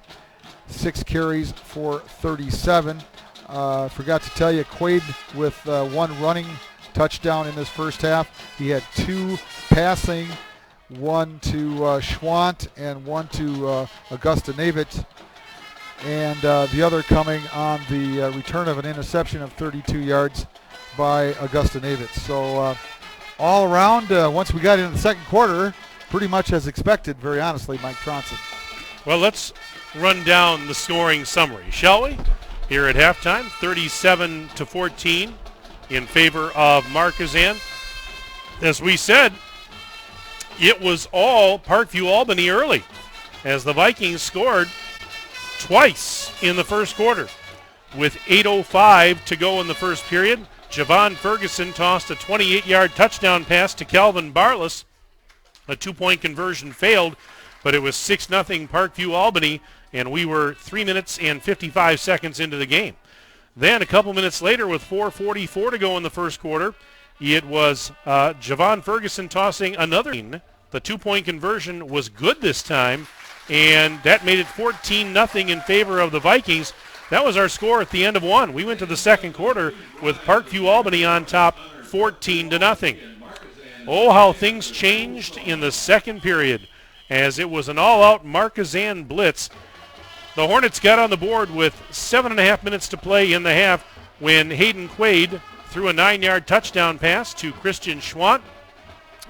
6 carries for 37. Forgot to tell you, Quaid with 1 running touchdown in this first half. He had 2 passing, 1 to Schwant and 1 to Augusta Navitz. And the other coming on the return of an interception of 32 yards by Augusta Navitz. So all around, once we got into the second quarter, pretty much as expected, very honestly, Mike Tronson. Well, let's run down the scoring summary, shall we? Here at halftime, 37-14 in favor of Markisan. As we said, it was all Parkview Albany early as the Vikings scored twice in the first quarter. With 8:05 to go in the first period, Javon Ferguson tossed a 28-yard touchdown pass to Calvin Barless. A 2-point conversion failed, but it was 6-0 Parkview Albany, and we were 3 minutes and 55 seconds into the game. Then a couple minutes later, with 4:44 to go in the first quarter, it was Javon Ferguson tossing another. The 2-point conversion was good this time, and that made it 14-0 in favor of the Vikings. That was our score at the end of one. We went to the second quarter with Parkview Albany on top, 14-0. Oh, how things changed in the second period, as it was an all-out Markisan blitz. The Hornets got on the board with 7.5 minutes to play in the half when Hayden Quaid threw a 9-yard touchdown pass to Christian Schwant.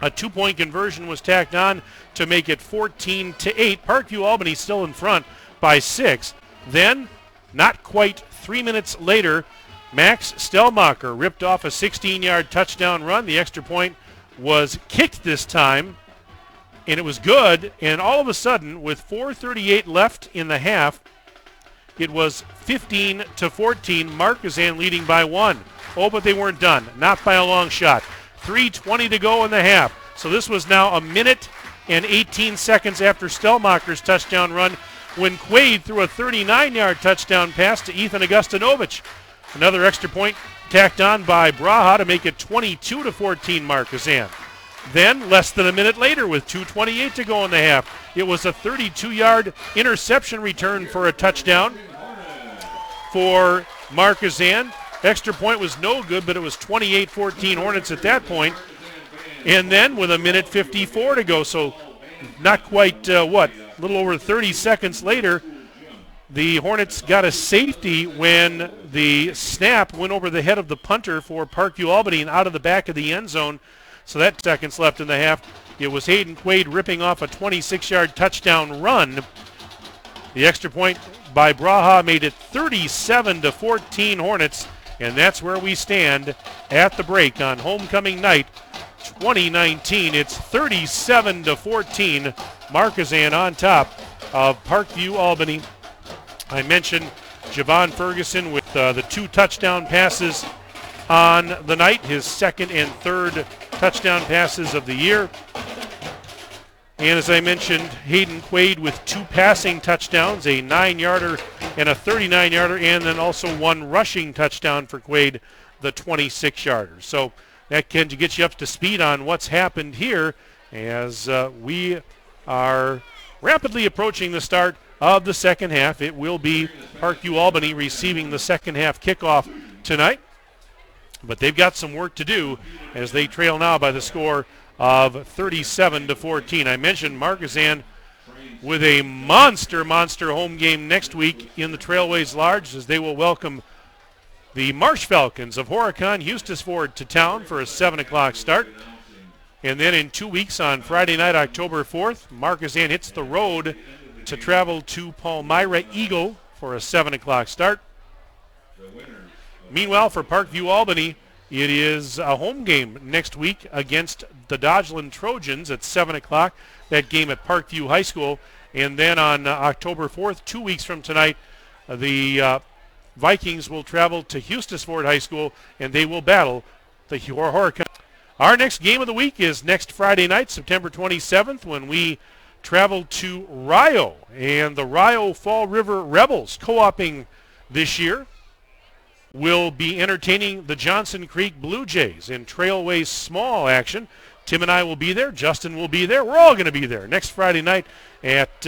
A 2-point conversion was tacked on to make it 14-8. Parkview Albany still in front by 6. Then, not quite 3 minutes later, Max Stelmacher ripped off a 16-yard touchdown run. The extra point was kicked this time, and it was good. And all of a sudden, with 4:38 left in the half, it was 15-14, Markisan leading by 1. Oh, but they weren't done. Not by a long shot. 3:20 to go in the half. So this was now a minute and 18 seconds after Stelmacher's touchdown run when Quaid threw a 39-yard touchdown pass to Ethan Augustinovich. Another extra point tacked on by Braha to make it 22-14 Markisan. Then, less than a minute later, with 2:28 to go in the half, it was a 32-yard interception return for a touchdown for Markisan. Extra point was no good, but it was 28-14 Hornets at that point. And then with a minute 54 to go, so not quite, a little over 30 seconds later, the Hornets got a safety when the snap went over the head of the punter for Parkview Albany and out of the back of the end zone. So that seconds left in the half. It was Hayden Quaid ripping off a 26-yard touchdown run. The extra point by Braha made it 37-14 Hornets, and that's where we stand at the break on homecoming night 2019. It's 37-14. Markisan on top of Parkview, Albany. I mentioned Javon Ferguson with the 2 touchdown passes on the night, his second and third touchdown passes of the year. And as I mentioned, Hayden Quaid with 2 passing touchdowns, a 9-yarder and a 39-yarder, and then also 1 rushing touchdown for Quaid, the 26-yarder. So that can get you up to speed on what's happened here as we are rapidly approaching the start of the second half. It will be Parkview Albany receiving the second half kickoff tonight. But they've got some work to do as they trail now by the score of 37-14. I mentioned Markisan with a monster home game next week in the Trailways Large as they will welcome the Marsh Falcons of Horicon Eustisford to town for a 7 o'clock start. And then in 2 weeks on Friday night, October 4th, Markisan hits the road to travel to Palmyra Eagle for a 7 o'clock start. Meanwhile, for Parkview Albany, it is a home game next week against the Dodgeland Trojans at 7 o'clock, that game at Parkview High School. And then on October 4th, 2 weeks from tonight, the Vikings will travel to Eustisford High School, and they will battle the Horicon. Our next game of the week is next Friday night, September 27th, when we travel to Rio. And the Rio Fall River Rebels, co-oping this year, will be entertaining the Johnson Creek Blue Jays in Trailways small action. Tim and I will be there. Justin will be there. We're all going to be there next Friday night at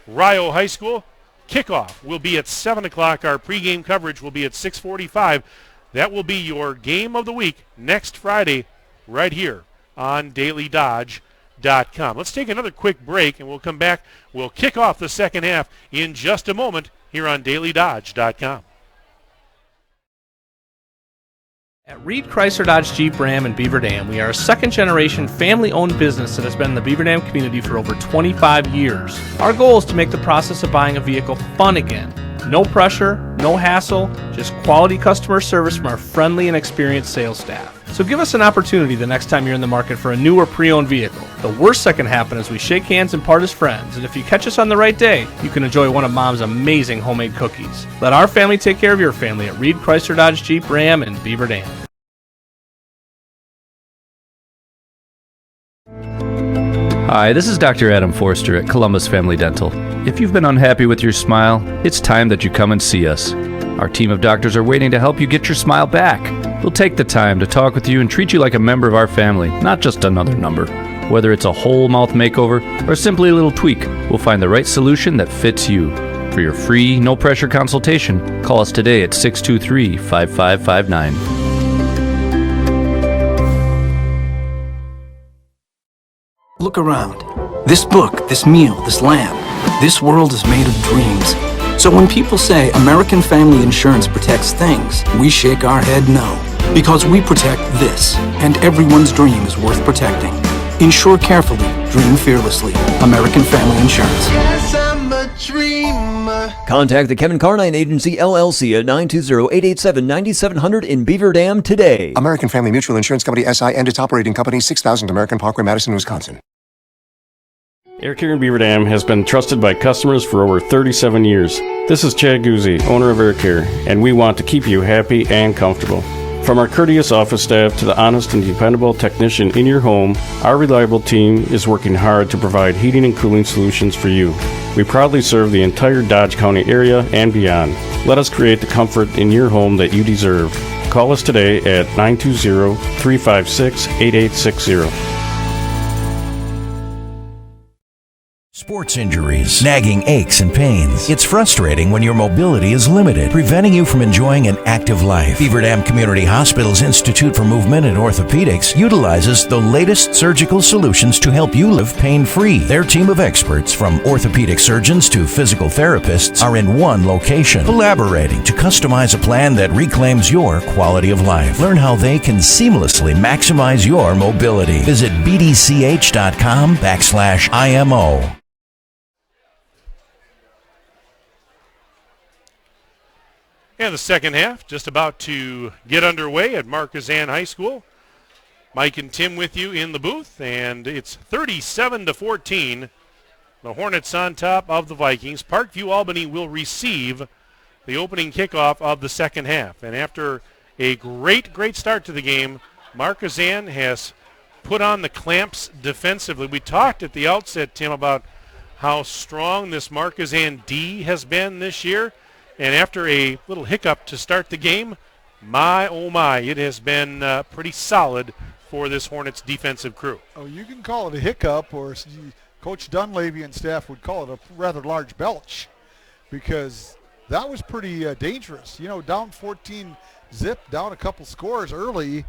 Rio High School. Kickoff will be at 7 o'clock. Our pregame coverage will be at 6:45. That will be your game of the week next Friday right here on DailyDodge.com. Let's take another quick break, and we'll come back. We'll kick off the second half in just a moment here on DailyDodge.com. At Reed Chrysler Dodge Jeep Ram in Beaver Dam, we are a second-generation family-owned business that has been in the Beaver Dam community for over 25 years. Our goal is to make the process of buying a vehicle fun again. No pressure, no hassle, just quality customer service from our friendly and experienced sales staff. So give us an opportunity the next time you're in the market for a new or pre-owned vehicle. The worst that can happen is we shake hands and part as friends, and if you catch us on the right day, you can enjoy one of Mom's amazing homemade cookies. Let our family take care of your family at Reed Chrysler Dodge Jeep Ram in Beaver Dam. Hi, this is Dr. Adam Forster at Columbus Family Dental. If you've been unhappy with your smile, it's time that you come and see us. Our team of doctors are waiting to help you get your smile back. We'll take the time to talk with you and treat you like a member of our family, not just another number. Whether it's a whole mouth makeover or simply a little tweak, we'll find the right solution that fits you. For your free, no-pressure consultation, call us today at 623-5559. Look around. This book, this meal, this lamp, this world is made of dreams. So when people say American Family Insurance protects things, we shake our head no. Because we protect this, and everyone's dream is worth protecting. Insure carefully, dream fearlessly. American Family Insurance. Yes, I'm a dreamer. Contact the Kevin Carnine Agency, LLC at 920-887-9700 in Beaver Dam today. American Family Mutual Insurance Company, SI, and its operating company, 6000 American Parkway, Madison, Wisconsin. Air Care in Beaver Dam has been trusted by customers for over 37 years. This is Chad Guzzi, owner of Air Care, and we want to keep you happy and comfortable. From our courteous office staff to the honest and dependable technician in your home, our reliable team is working hard to provide heating and cooling solutions for you. We proudly serve the entire Dodge County area and beyond. Let us create the comfort in your home that you deserve. Call us today at 920-356-8860. Sports injuries, nagging aches and pains. It's frustrating when your mobility is limited, preventing you from enjoying an active life. Beaver Dam Community Hospital's Institute for Movement and Orthopedics utilizes the latest surgical solutions to help you live pain-free. Their team of experts, from orthopedic surgeons to physical therapists, are in one location, collaborating to customize a plan that reclaims your quality of life. Learn how they can seamlessly maximize your mobility. Visit bdch.com/IMO. And the second half just about to get underway at Markisan High School. Mike and Tim with you in the booth, and it's 37-14. The Hornets on top of the Vikings. Parkview Albany will receive the opening kickoff of the second half. And after a great start to the game, Markisan has put on the clamps defensively. We talked at the outset, Tim, about how strong this Markisan D has been this year. And after a little hiccup to start the game, my, oh my, it has been pretty solid for this Hornets defensive crew. Oh, you can call it a hiccup, or Coach Dunleavy and staff would call it a rather large belch, because that was pretty dangerous. You know, down 14 zip, down a couple scores early,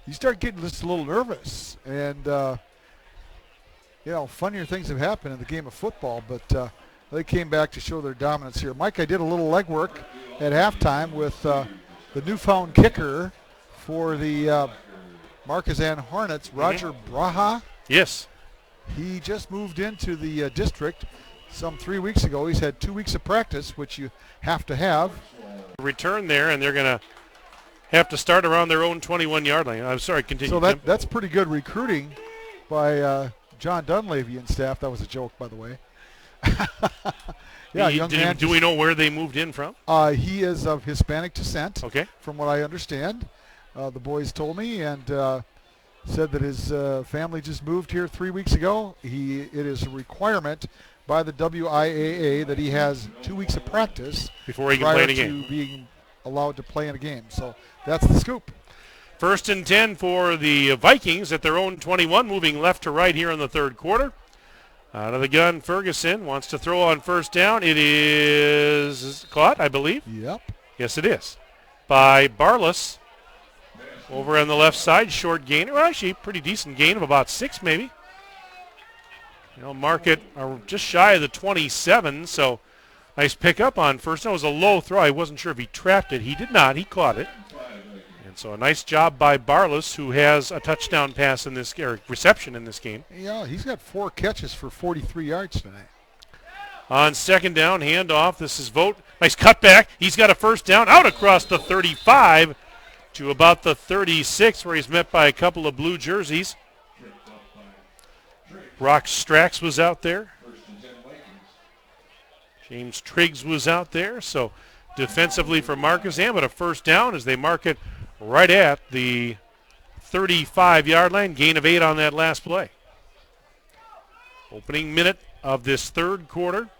you start getting just a little nervous. And, you know, funnier things have happened in the game of football, but they came back to show their dominance here. Mike, I did a little legwork at halftime with the newfound kicker for the Markisan Hornets, Roger Braha. Yes. He just moved into the district some 3 weeks ago. He's had 2 weeks of practice, which you have to have. Return there, and they're going to have to start around their own 21-yard line. I'm sorry, continue. So that's pretty good recruiting by John Dunleavy and staff. That was a joke, by the way. Yeah, young man. Do we know where they moved in from? He is of Hispanic descent, okay, from what I understand. The boys told me, and said that his family just moved here 3 weeks ago. It is a requirement by the WIAA that he has 2 weeks of practice before he can play in a game, prior to being allowed to play in a game. So that's the scoop. 1st and 10 for the Vikings at their own 21, moving left to right here in the third quarter. Out of the gun, Ferguson wants to throw on first down. It is caught, I believe. Yep. Yes, it is. By Barless. Over on the left side, short gain. Well, actually, pretty decent gain of about 6 maybe. You know, mark it just shy of the 27, so nice pickup on first down. It was a low throw. I wasn't sure if he trapped it. He did not. He caught it. And so a nice job by Barless, who has a touchdown pass in this, or reception in this game. Yeah, he's got 4 catches for 43 yards tonight. On second down, handoff. This is Vogt. Nice cutback. He's got a first down out across the 35 to about the 36, where he's met by a couple of blue jerseys. Brock Strax was out there. James Triggs was out there. So defensively for Markisan, but a first down as they mark it right at the 35-yard line. Gain of 8 on that last play. Opening minute of this third quarter.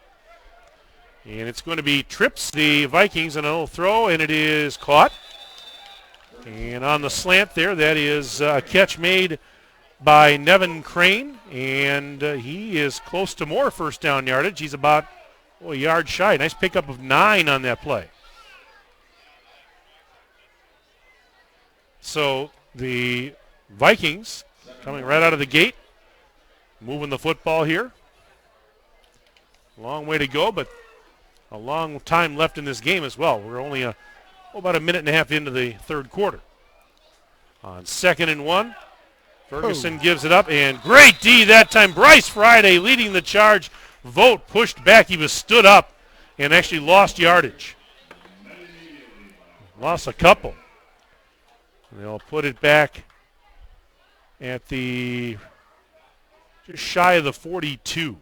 And it's going to be trips the Vikings, and a little throw, and it is caught. And on the slant there, that is a catch made by Nevin Crane, and he is close to more first down yardage. He's about a yard shy. Nice pickup of 9 on that play. So the Vikings coming right out of the gate, moving the football here. Long way to go, but a long time left in this game as well. We're only about a minute and a half into the third quarter. On 2nd and 1, Ferguson gives it up, and great D that time. Bryce Friday leading the charge. Vogt pushed back. He was stood up and actually lost yardage. Lost a couple. They'll put it back at the just shy of the 42.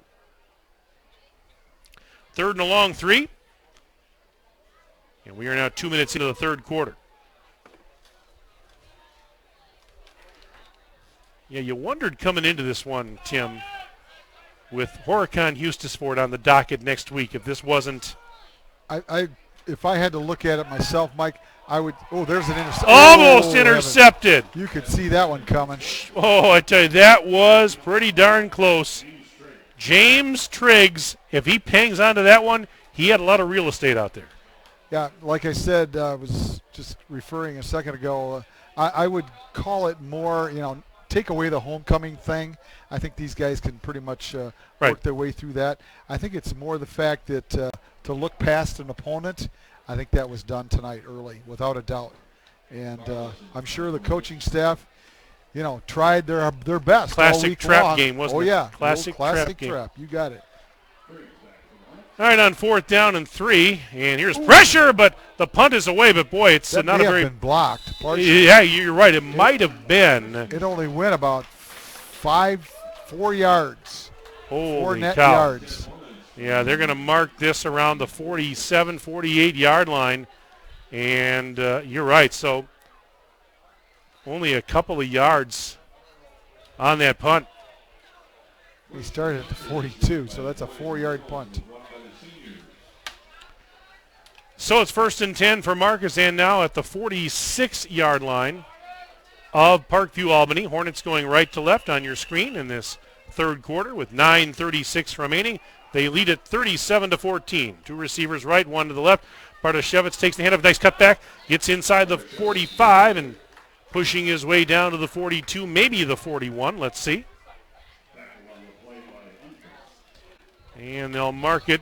3rd and a long 3. And we are now 2 minutes into the third quarter. Yeah, you wondered coming into this one, Tim, with Horicon Eustisford on the docket next week, if this wasn't. If I had to look at it myself, Mike, I would. Oh, there's an interception. Almost intercepted. You could see that one coming. Oh, I tell you, that was pretty darn close. James Triggs, if he pangs onto that one, he had a lot of real estate out there. Yeah, like I said, I was just referring a second ago. I would call it more, take away the homecoming thing. I think these guys can pretty much work their way through that. I think it's more the fact that to look past an opponent, I think that was done tonight early, without a doubt. And I'm sure the coaching staff, tried their best. Classic all week trap long. game, wasn't it? Oh, yeah. Classic trap game. You got it. All right, on 4th down and 3, and here's pressure, but the punt is away. But boy, it's that not may a have very been blocked. Partially. Yeah, you're right. It might have been. It only went about 4 yards. Holy 4 net cow. yards. Yeah, they're going to mark this around the 47, 48-yard line, and you're right. So only a couple of yards on that punt. We started at the 42, so that's a 4-yard punt. So it's 1st and 10 for Markisan now at the 46-yard line of Parkview, Albany. Hornets going right to left on your screen in this third quarter with 9:36 remaining. They lead at 37-14. 2 receivers right, 1 to the left. Bartoshevitz takes the handoff, nice cutback, gets inside the 45 and pushing his way down to the 42, maybe the 41. Let's see. And they'll mark it.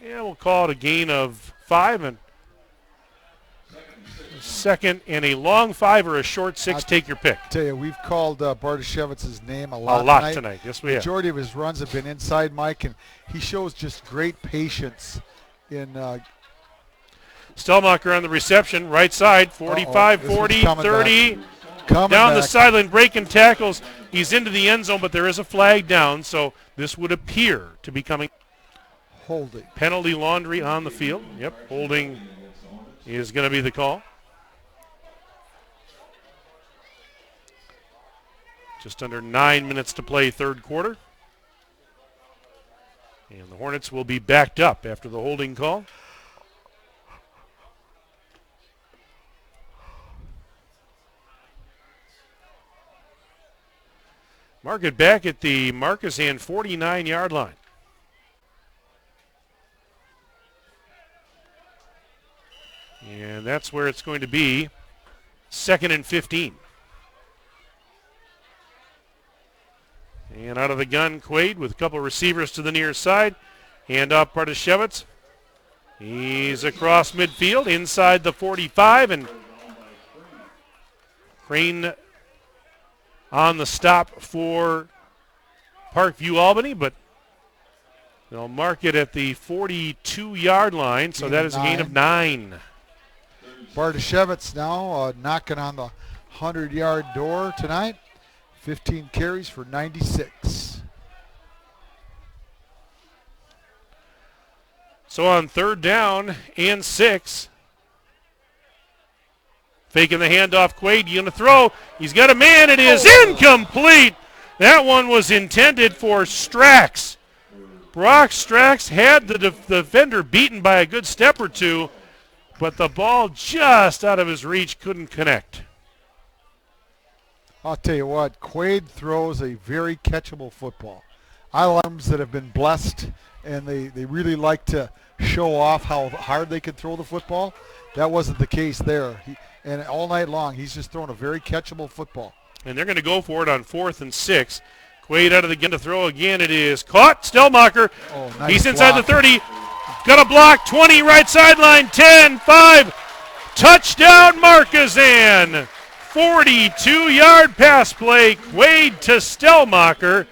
Yeah, we'll call it a gain of 5 and second and a long 5 or a short 6. Take your pick. Tell you, we've called Bartoshevitz's name a lot tonight. Yes, we have. Majority of his runs have been inside, Mike, and he shows just great patience in. Stellmacher on the reception, right side, 45, 40, 30. Down the sideline, breaking tackles. He's into the end zone, but there is a flag down, so this would appear to be coming. Holding. Penalty laundry on the field. Yep, holding is going to be the call. Just under 9 minutes to play third quarter. And the Hornets will be backed up after the holding call. Mark it back at the Markisan 49-yard line. And that's where it's going to be 2nd and 15. And out of the gun, Quaid with a couple of receivers to the near side. Hand off Bartoshevitz. He's across midfield inside the 45, and Crane on the stop for Parkview, Albany, but they'll mark it at the 42-yard line, so that is a gain of 9. Bartoshevitz now knocking on the 100-yard door tonight. 15 carries for 96. So on 3rd down and 6, faking the handoff, Quaid, you going to throw. He's got a man. It is incomplete. That one was intended for Strax. Brock Strax had the defender beaten by a good step or two, but the ball just out of his reach, couldn't connect. I'll tell you what, Quaid throws a very catchable football. I like arms that have been blessed, and they really like to show off how hard they can throw the football. That wasn't the case there. And all night long, he's just throwing a very catchable football. And they're going to go for it on 4th and 6. Quaid out of the gun to throw again. It is caught. Stellmacher. Nice he's inside block. the 30. Got a block. 20 right sideline. 10, 5. Touchdown Markisan. 42-yard pass play. Quaid to Stellmacher.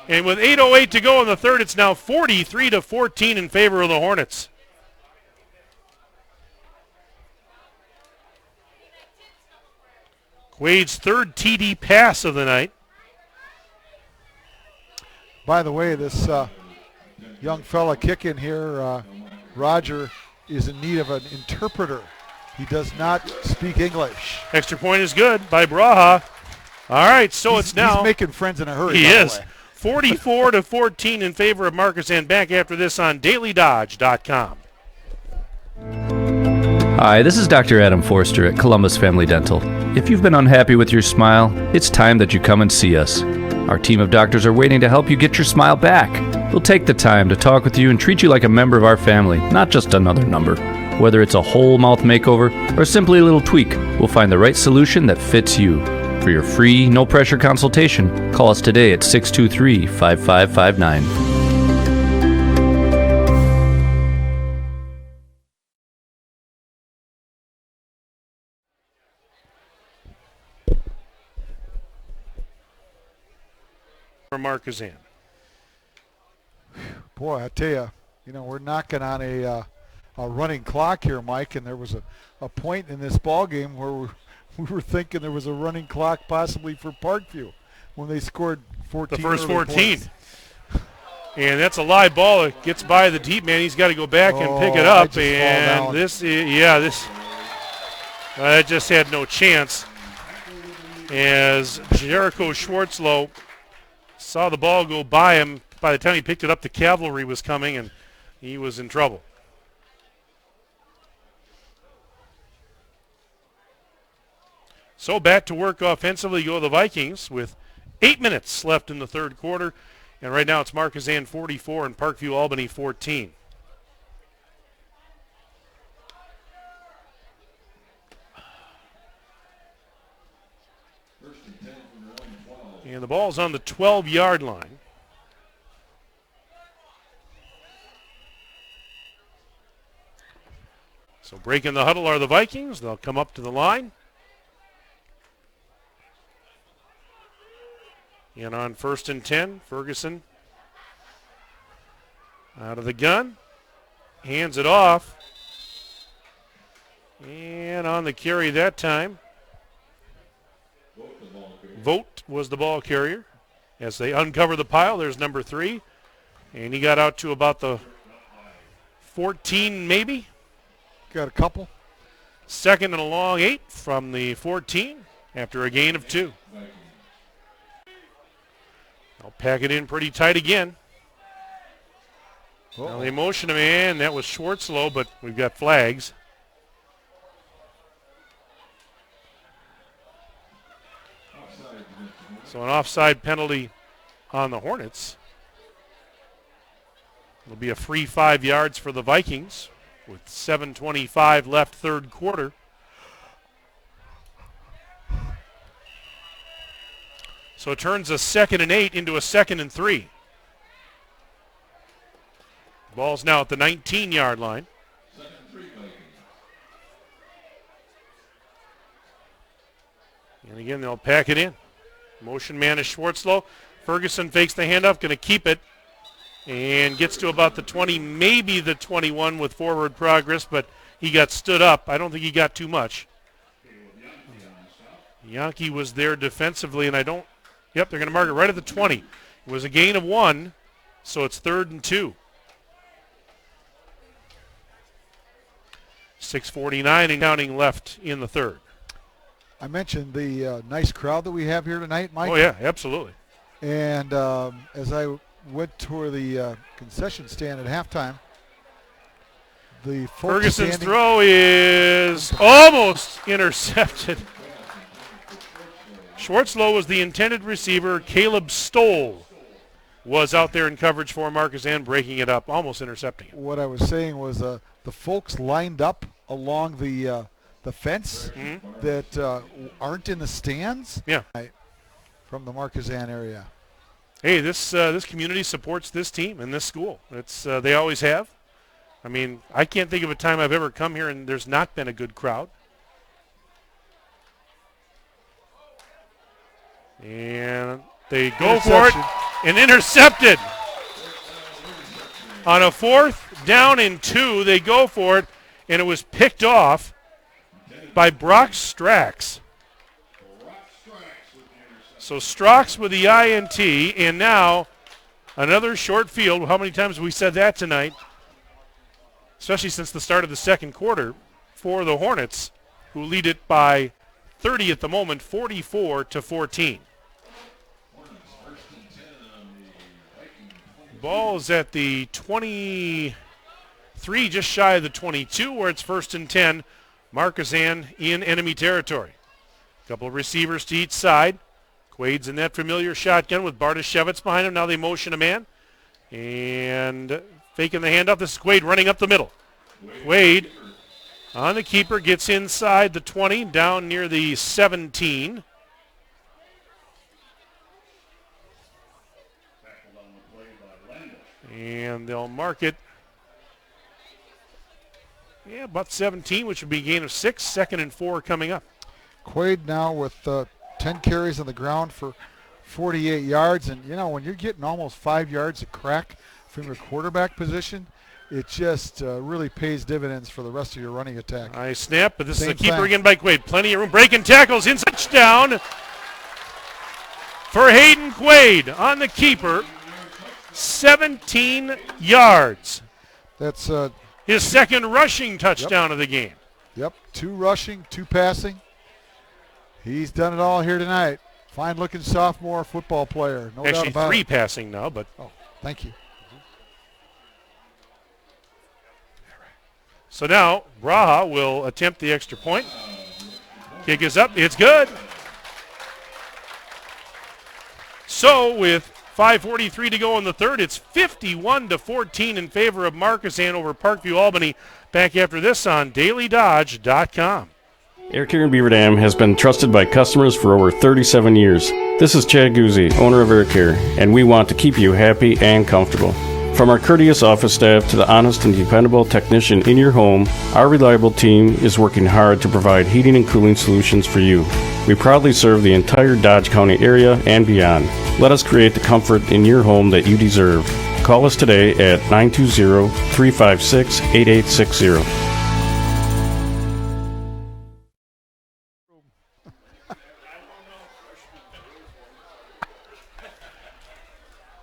And with 8:08 to go in the third, it's now 43-14 in favor of the Hornets. Quaid's 3rd TD pass of the night. By the way, this young fella kicking here, Roger, is in need of an interpreter. He does not speak English. Extra point is good by Braha. All right, so it's now. He's making friends in a hurry. He is. 44-14 in favor of Markisan. Back after this on dailydodge.com. Hi, this is Dr. Adam Forster at Columbus Family Dental. If you've been unhappy with your smile, it's time that you come and see us. Our team of doctors are waiting to help you get your smile back. We'll take the time to talk with you and treat you like a member of our family, not just another number. Whether it's a whole mouth makeover or simply a little tweak, we'll find the right solution that fits you. For your free, no-pressure consultation, call us today at 623-5559. For Markisan. Boy, I tell you, we're knocking on a running clock here, Mike, and there was a point in this ball game where we were thinking there was a running clock possibly for Parkview when they scored 14. The first early 14. points. And that's a live ball. It gets by the deep man. He's got to go back and pick it up. And this just had no chance as Jericho Schwartzlow saw the ball go by him. By the time he picked it up, the cavalry was coming, and he was in trouble. So back to work offensively go the Vikings with 8 minutes left in the third quarter. And right now it's Markisan 44 and Parkview Albany 14. And the ball's on the 12-yard line. So breaking the huddle are the Vikings. They'll come up to the line. And on 1st and 10, Ferguson out of the gun, hands it off. And on the carry that time, Vogt was the ball carrier. As they uncover the pile, there's number 3. And he got out to about the 14 maybe. Got a couple. Second and a long 8 from the 14 after a gain of 2. They'll pack it in pretty tight again. Now they motion him in. That was Schwartzlow, but we've got flags. So an offside penalty on the Hornets. It'll be a free 5 yards for the Vikings with 7:25 left third quarter. So it turns a 2nd and 8 into a 2nd and 3. Ball's now at the 19-yard line. And again, they'll pack it in. Motion man is Schwartzlow. Ferguson fakes the handoff, going to keep it, and gets to about the 20, maybe the 21 with forward progress, but he got stood up. I don't think he got too much. Yankee was there defensively, and they're going to mark it right at the 20. It was a gain of 1, so it's 3rd and 2. 6:49 and counting left in the third. I mentioned the nice crowd that we have here tonight, Mike. Oh, yeah, absolutely. And as I went toward the concession stand at halftime, the Ferguson's throw is almost intercepted. Schwartzlow was the intended receiver. Caleb Stoll was out there in coverage for Markisan, breaking it up, almost intercepting it. What I was saying was the folks lined up along the fence that aren't in the stands. Yeah. From the Markisan area. Hey, this community supports this team and this school. It's they always have. I mean, I can't think of a time I've ever come here and there's not been a good crowd. And they go for it and intercepted. On a 4th down and 2, they go for it, and it was picked off by Brock Strax. So Strax with the INT, and now another short field. How many times have we said that tonight? Especially since the start of the second quarter for the Hornets, who lead it by 30 at the moment, 44-14. Ball is at the 23, just shy of the 22, where it's 1st and 10. Markisan in enemy territory. A couple of receivers to each side. Quaid's in that familiar shotgun with Bartoshevitz behind him. Now they motion a man. And faking the handoff. This is Quaid running up the middle. Quaid on the keeper, gets inside the 20, down near the 17. And they'll mark it, about 17, which would be a gain of 6. 2nd and 4 coming up. Quaid now with 10 carries on the ground for 48 yards. And, when you're getting almost 5 yards a crack from your quarterback position, it just really pays dividends for the rest of your running attack. Nice snap, but this Same is a keeper thing. again by Quaid. Plenty of room. Breaking tackles. In touchdown for Hayden Quaid on the keeper. 17 yards. That's his second rushing touchdown of the game. Yep, 2 rushing, 2 passing. He's done it all here tonight. Fine-looking sophomore football player, no doubt Actually, about 3 it. passing now, but. Oh, thank you. So now Braha will attempt the extra point. Kick is up. It's good. So with 5:43 to go in the third, it's 51-14 in favor of Markisan over Parkview Albany. Back after this on DailyDodge.com. Air Care in Beaver Dam has been trusted by customers for over 37 years. This is Chad Guzzi, owner of Air Care, and we want to keep you happy and comfortable. From our courteous office staff to the honest and dependable technician in your home, our reliable team is working hard to provide heating and cooling solutions for you. We proudly serve the entire Dodge County area and beyond. Let us create the comfort in your home that you deserve. Call us today at 920-356-8860.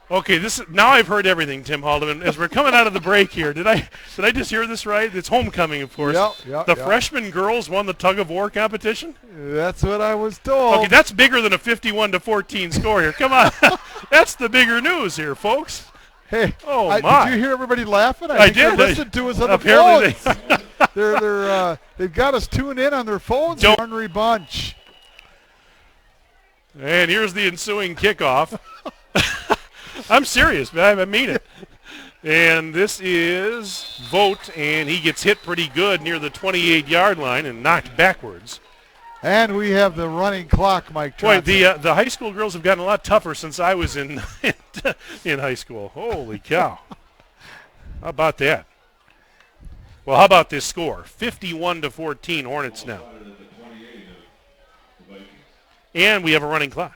Okay, now I've heard everything, Tim Haldeman. As we're coming out of the break here, did I just hear this right? It's homecoming, of course. Yep, the freshman girls won the tug of war competition. That's what I was told. Okay, that's bigger than a 51-14 score here. Come on, that's the bigger news here, folks. Hey, oh my! Did you hear everybody laughing? I think did. They listened to us on the apparently phones. They've got us tuned in on their phones. Ornery bunch. And here's the ensuing kickoff. I'm serious, man. I mean it. And this is Vogt, and he gets hit pretty good near the 28-yard line and knocked backwards. And we have the running clock, Mike. Boy, the high school girls have gotten a lot tougher since I was in high school. Holy cow. How about that? Well, how about this score? 51-14 Hornets now. And we have a running clock.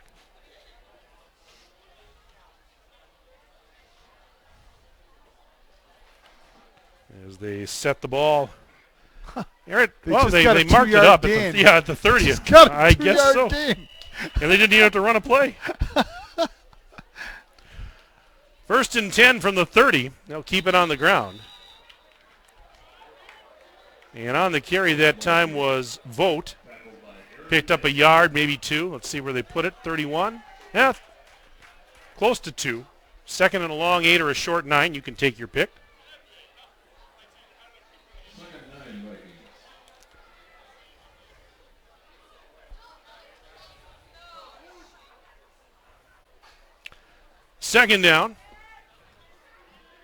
As they set the ball. They marked it up at the 30th. I guess so. Gain. And they didn't even have to run a play. 1st and 10 from the 30. They'll keep it on the ground. And on the carry that time was Vogt. Picked up a yard, maybe 2. Let's see where they put it. 31. Yeah, close to 2. 2nd and a long 8 or a short 9. You can take your pick. Second down.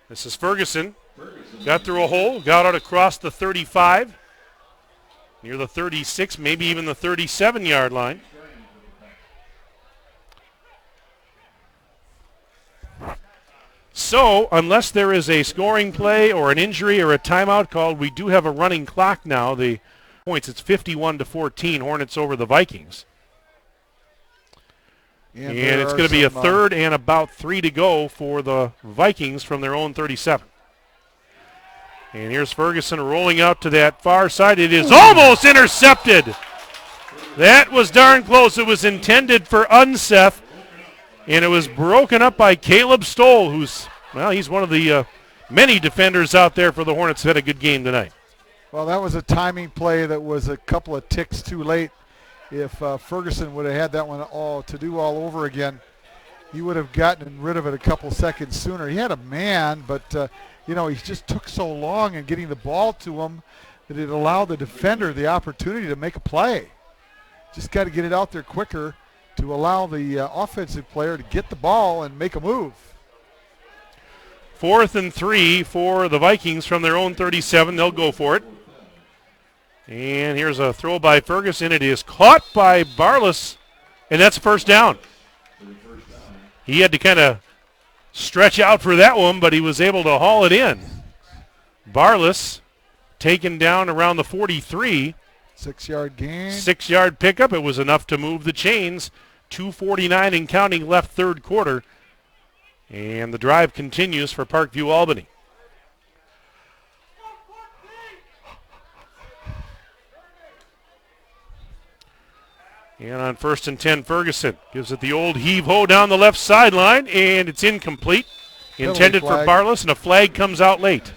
This is Ferguson. Got through a hole, got out across the 35, near the 36, maybe even the 37-yard line. So, unless there is a scoring play or an injury or a timeout called, we do have a running clock now. The points, it's 51-14, Hornets over the Vikings. And it's going to be a 3rd and about 3 to go for the Vikings from their own 37. And here's Ferguson rolling out to that far side. It is almost intercepted. That was darn close. It was intended for Unseth, and it was broken up by Caleb Stoll, he's one of the many defenders out there for the Hornets who had a good game tonight. Well, that was a timing play that was a couple of ticks too late. If Ferguson would have had that one all over again, he would have gotten rid of it a couple seconds sooner. He had a man, but he just took so long in getting the ball to him that it allowed the defender the opportunity to make a play. Just got to get it out there quicker to allow the offensive player to get the ball and make a move. 4th and 3 for the Vikings from their own 37. They'll go for it. And here's a throw by Ferguson. It is caught by Barlis, and that's first down. He had to kind of stretch out for that one, but he was able to haul it in. Barlis taken down around the 43. 6-yard gain. 6-yard pickup. It was enough to move the chains. 2:49 and counting left third quarter. And the drive continues for Parkview Albany. And on 1st and 10, Ferguson gives it the old heave-ho down the left sideline, and it's incomplete. Intended for Barless, and a flag comes out late.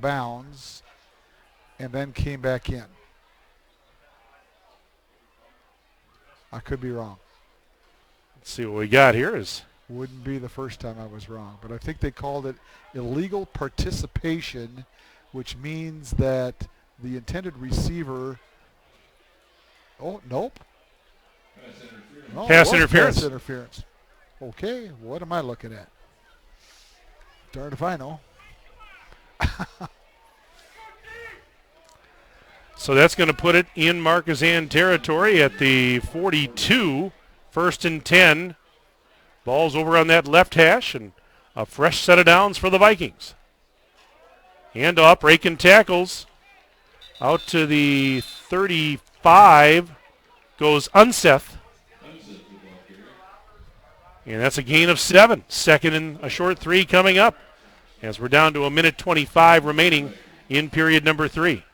Bounds, and then came back in. I could be wrong. Let's see what we got here. Wouldn't be the first time I was wrong, but I think they called it illegal participation, which means that the intended receiver. Oh, nope. Pass interference. Pass interference. Okay, what am I looking at? Darn if I know. So that's going to put it in Markisan territory at the 42. 1st and 10. Ball's over on that left hash, and a fresh set of downs for the Vikings. Handoff, breaking tackles. Out to the 35 goes Unseth. And that's a gain of 7. Second and a short 3 coming up, as we're down to a minute 25 remaining in period number 3.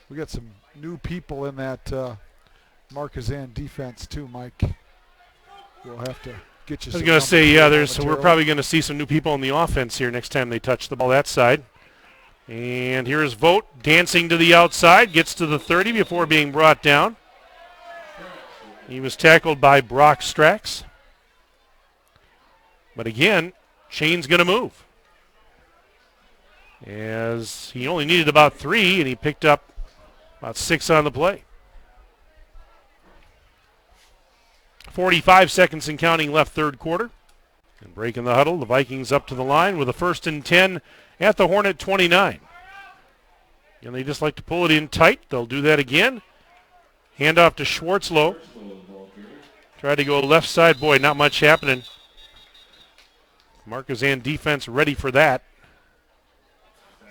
We got some new people in that Markisan defense too, Mike. We'll have to get you. I was going to say, yeah, we're probably going to see some new people on the offense here next time they touch the ball that side. And here is Vogt dancing to the outside, gets to the 30 before being brought down. He was tackled by Brock Strax. But again, chain's going to move, as he only needed about 3, and he picked up about 6 on the play. 45 seconds and counting left, third quarter. And breaking the huddle, the Vikings up to the line with a 1st and 10 at the Hornet 29. And they just like to pull it in tight. They'll do that again. Handoff to Schwartzlow. Try to go left side. Boy, not much happening. Markisan defense ready for that.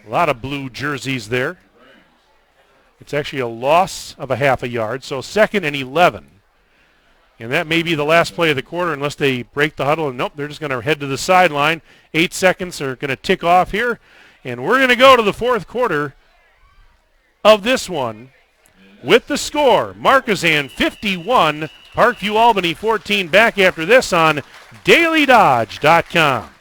A lot of blue jerseys there. It's actually a loss of a half a yard, so 2nd and 11. And that may be the last play of the quarter unless they break the huddle. And nope, they're just going to head to the sideline. 8 seconds are going to tick off here. And we're going to go to the fourth quarter of this one with the score. Markisan 51, Parkview Albany 14. Back after this on DailyDodge.com.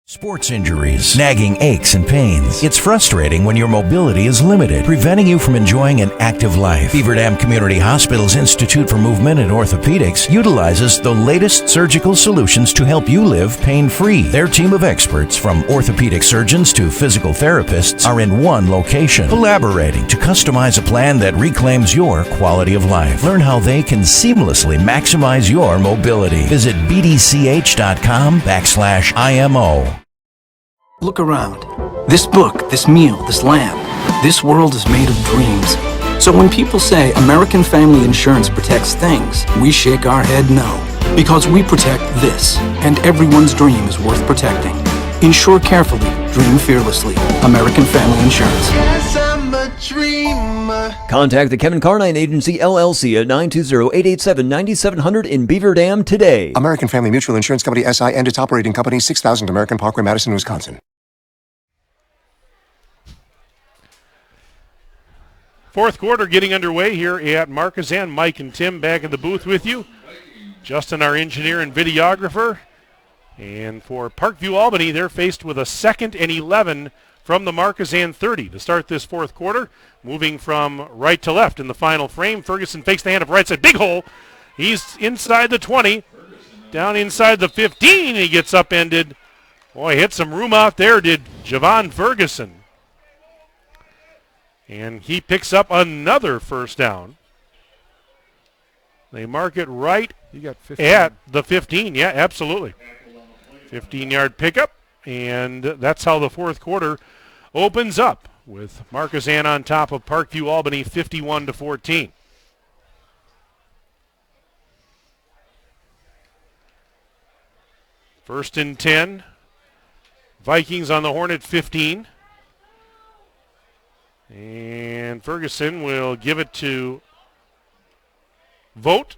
Sports injuries, nagging aches and pains. It's frustrating when your mobility is limited, preventing you from enjoying an active life. Beaver Dam Community Hospital's Institute for Movement and Orthopedics utilizes the latest surgical solutions to help you live pain-free. Their team of experts, from orthopedic surgeons to physical therapists, are in one location, collaborating to customize a plan that reclaims your quality of life. Learn how they can seamlessly maximize your mobility. Visit bdch.com/IMO. Look around. This book, this meal, this lamp, this world is made of dreams. So when people say American Family Insurance protects things, we shake our head no. Because we protect this, and everyone's dream is worth protecting. Insure carefully, dream fearlessly. American Family Insurance. Yes, I'm a dreamer. Contact the Kevin Carnine Agency, LLC at 920-887-9700 in Beaver Dam today. American Family Mutual Insurance Company, SI, and its operating company, 6000 American Parkway, Madison, Wisconsin. Fourth quarter getting underway here at Markisan. Mike and Tim back in the booth with you. Justin, our engineer and videographer. And for Parkview Albany, they're faced with a 2nd and 11 from the Markisan 30 to start this fourth quarter. Moving from right to left in the final frame. Ferguson fakes the hand of right side. Big hole. He's inside the 20. Down inside the 15. And he gets upended. Boy, hit some room out there, did Javon Ferguson. And he picks up another first down. They mark it right at the 15. Yeah, absolutely. 15-yard pickup. And that's how the fourth quarter opens up, with Markisan on top of Parkview Albany 51-14. First and 10. Vikings on the Hornet 15. And Ferguson will give it to Vogt.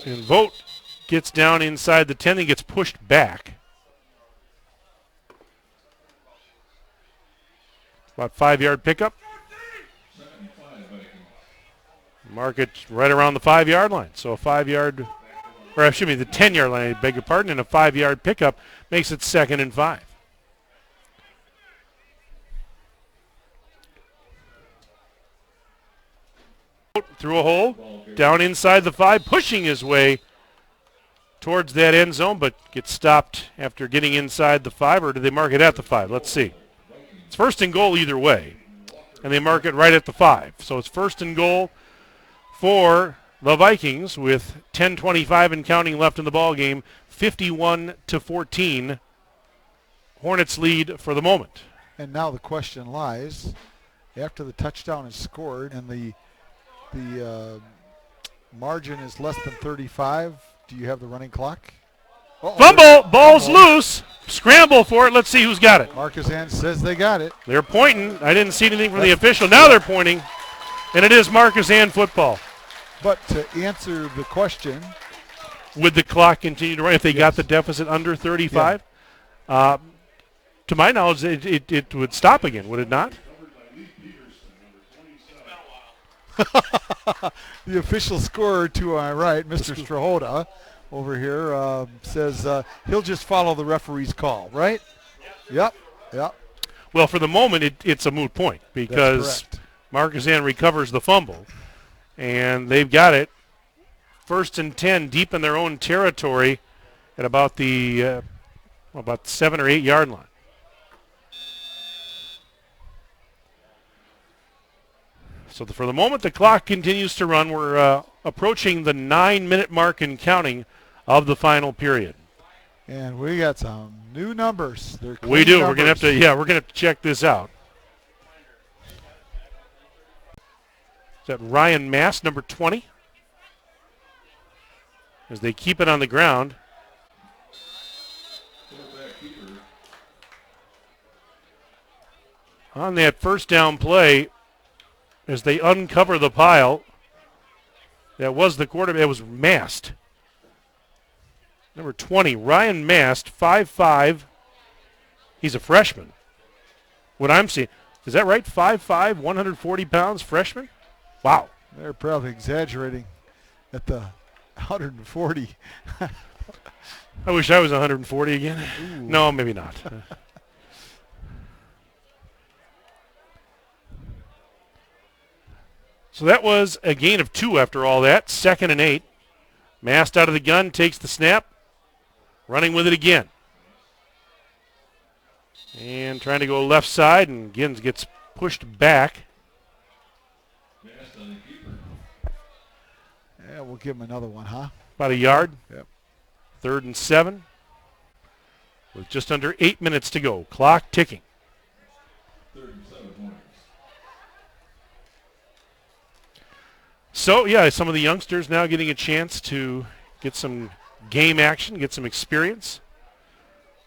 And Vogt gets down inside the 10 and gets pushed back. About 5-yard pickup. Mark it right around the 5-yard line. So a 5-yard, or excuse me, the 10-yard line, I beg your pardon, and a 5-yard pickup makes it 2nd and 5. Through a hole, down inside the 5, pushing his way towards that end zone, but gets stopped after getting inside the 5, or do they mark it at the 5? Let's see. It's 1st and goal either way, and they mark it right at the 5. So it's 1st and goal for the Vikings with 10:25 and counting left in the ball game. 51-14. Hornets lead for the moment. And now the question lies, after the touchdown is scored and the margin is less than 35, do you have the running clock? Fumble, ball's loose. Scramble for it. Let's see who's got it. Markisan says they got it. They're pointing. I didn't see anything from the official. Now they're pointing, and it is Markisan football. But to answer the question, would the clock continue to run if they got the deficit under 35? Yeah. To my knowledge, it would stop again, would it not? The official scorer to our right, Mr. Strahota, over here, says he'll just follow the referee's call, right? Yep. Well, for the moment, it's a moot point because Markisan recovers the fumble, and they've got it 1st and 10 deep in their own territory at about the 7 or 8 yard line. So for the moment, the clock continues to run. We're approaching the 9-minute mark and counting of the final period. And we got some new numbers. We do. Numbers. We're gonna have to check this out. Is that Ryan Mast, number 20? As they keep it on the ground. On that 1st down play, as they uncover the pile, that was the quarterback. It was Mast. Number 20, Ryan Mast, 5'5". He's a freshman. What I'm seeing, is that right? 5'5", 140 pounds, freshman? Wow. They're probably exaggerating at the 140. I wish I was 140 again. Ooh. No, maybe not. So that was a gain of 2 after all that. 2nd and 8. Mast out of the gun, takes the snap. Running with it again. And trying to go left side, and Gins gets pushed back. Yeah, we'll give him another one, huh? About a yard. Yep. 3rd and 7. With just under 8 minutes to go. Clock ticking. So, yeah, some of the youngsters now getting a chance to get some game action, get some experience.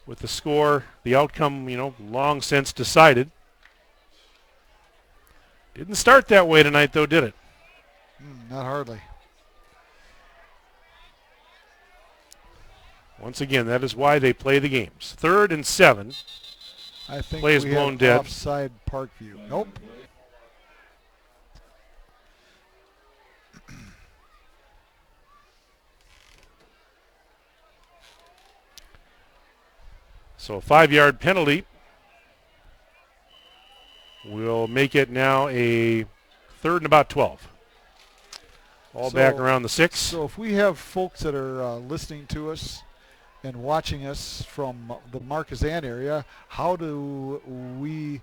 With the score, the outcome, long since decided. Didn't start that way tonight, though, did it? Not hardly. Once again, that is why they play the games. 3rd and 7. I think play is blown dead. Offside Parkview. Nope. So a 5-yard penalty will make it now a 3rd and about 12. All back around the 6. So if we have folks that are listening to us and watching us from the Markisan area, how do we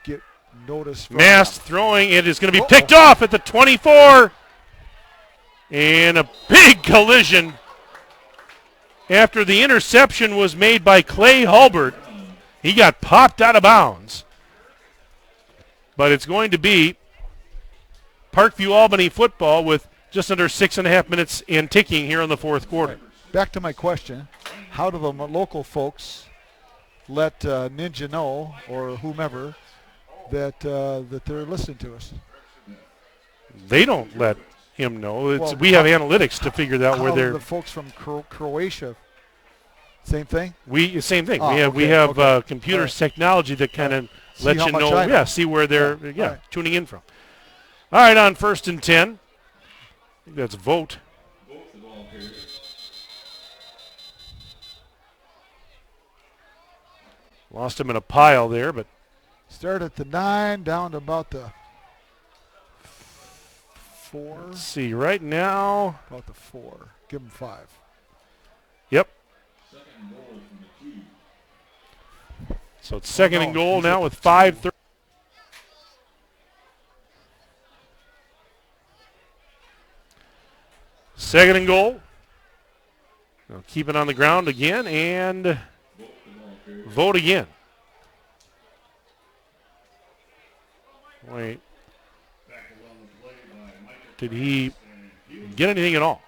get notice from Mast them? Throwing, it is going to be picked off at the 24. And a big collision after the interception was made by Clay Hulbert. He got popped out of bounds. But it's going to be Parkview Albany football with just under 6.5 minutes and ticking here in the 4th quarter. Back to my question, how do the local folks let Ninja know, or whomever, that they're listening to us? They don't let him know. We have analytics to figure out where they're. The folks from Croatia, same thing? Same thing. Oh, we have computers technology that kind of let how you much know. I know. Yeah, see where they're Right. tuning in from. All right, on 1st and 10. I think that's Vogt. Lost him in a pile there, but Start at the 9, down to about the 4. let's see. Right now, About the 4. Give him 5. yep. So it's second and goal now with 5:30. Second and goal. They'll keep it on the ground again and vote again. Wait. Did he get anything at all?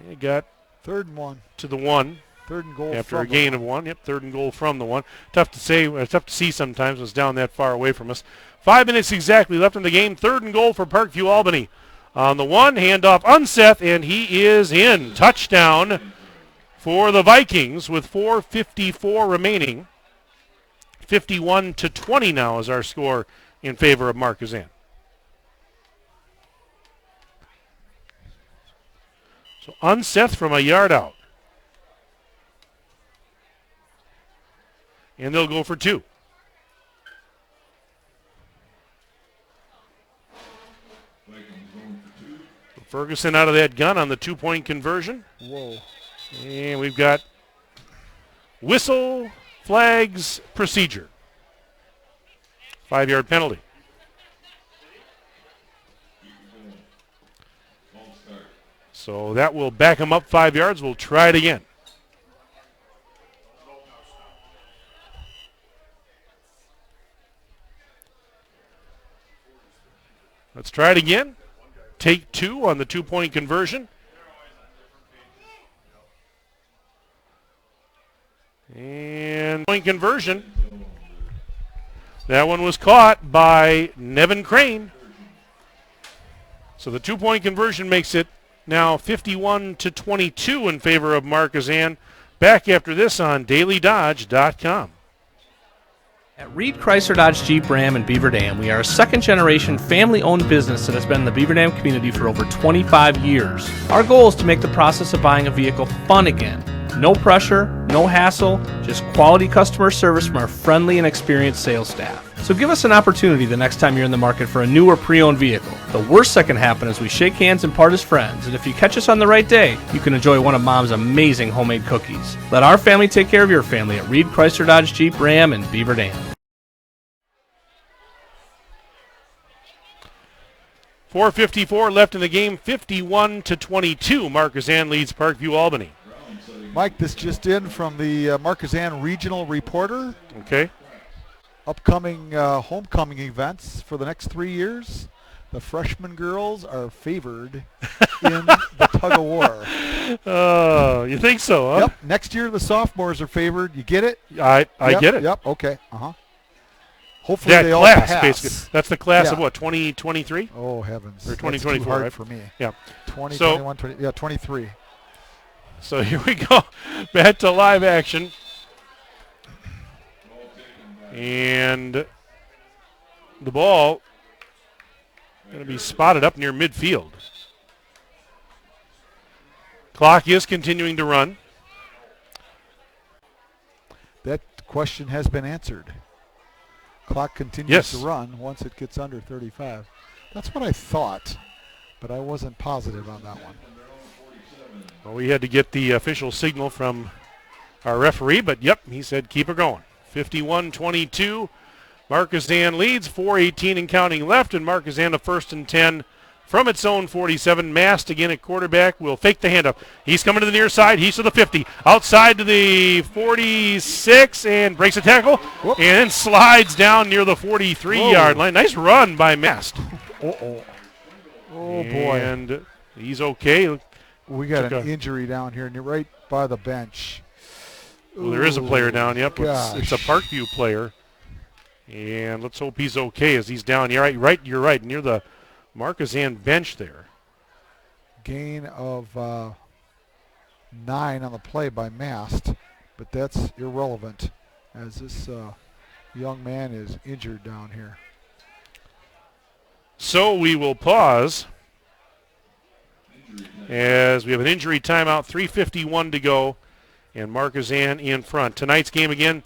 He got 3rd and 1. to the 1. 3rd and goal After from a gain of 1. Yep, 3rd and goal from the 1. Tough to say, tough to see sometimes. It was down that far away from us. 5 minutes exactly left in the game. 3rd and goal for Parkview Albany. On the 1, handoff Unseth, and he is in. Touchdown for the Vikings with 4:54 remaining. 51-20 now is our score in favor of Markisan. So Unseth from a yard out. And they'll go for 2. Ferguson out of that gun on the 2-point conversion. Whoa. And we've got whistle, flags, procedure. 5-yard penalty. So that will back him up 5 yards. We'll try it again. Let's try it again. Take 2 on the 2-point conversion. And point conversion. That one was caught by Nevin Crane. So the 2-point conversion makes it now 51-22 in favor of Markisan. Back after this on dailydodge.com. At Reed Chrysler Dodge Jeep Ram in Beaver Dam, we are a second-generation family-owned business that has been in the Beaver Dam community for over 25 years. Our goal is to make the process of buying a vehicle fun again. No pressure, no hassle, just quality customer service from our friendly and experienced sales staff. So give us an opportunity the next time you're in the market for a new or pre-owned vehicle. The worst that can happen is we shake hands and part as friends, and if you catch us on the right day, you can enjoy one of Mom's amazing homemade cookies. Let our family take care of your family at Reed Chrysler Dodge Jeep Ram in Beaver Dam. 4:54 left in the game, 51-22. Markisan leads Parkview Albany. Mike, this just in from the Markesan Regional Reporter. Okay. Upcoming homecoming events for the next 3 years. The freshman girls are favored in the tug of war. Oh, you think so, huh? Yep. Next year the sophomores are favored. You get it? I get it. Yep. Okay. Hopefully that they all class, pass. basically. That's the class of what, 2023? Oh, heavens. Or 2024, That's too hard right? for me. Yeah. 20, so, 21, 20, yeah, 23. So here we go. Back to live action. And the ball going to be spotted up near midfield. Clock is continuing to run. That question has been answered. Clock continues to run once it gets under 35. That's what I thought, but I wasn't positive on that one. Well, we had to get the official signal from our referee, but yep, he said keep it going. 51-22. Markisan leads, 4:18 and counting left, and Markisan a 1st and 10 from its own 47. Mast again at quarterback will fake the handoff. He's coming to the near side. He's to the 50. Outside to the 46 and breaks a tackle. Whoop. And then slides down near the 43-yard line. Nice run by Mast. Oh, boy. And he's okay. We got an injury down here right by the bench. Well, there is a player down. Yep, it's a Parkview player. And let's hope he's okay as he's down. You're right, near the Markisan bench there. Gain of 9 on the play by Mast, but that's irrelevant as this young man is injured down here. So we will pause as we have an injury timeout, 3:51 to go, and Markisan in front. Tonight's game again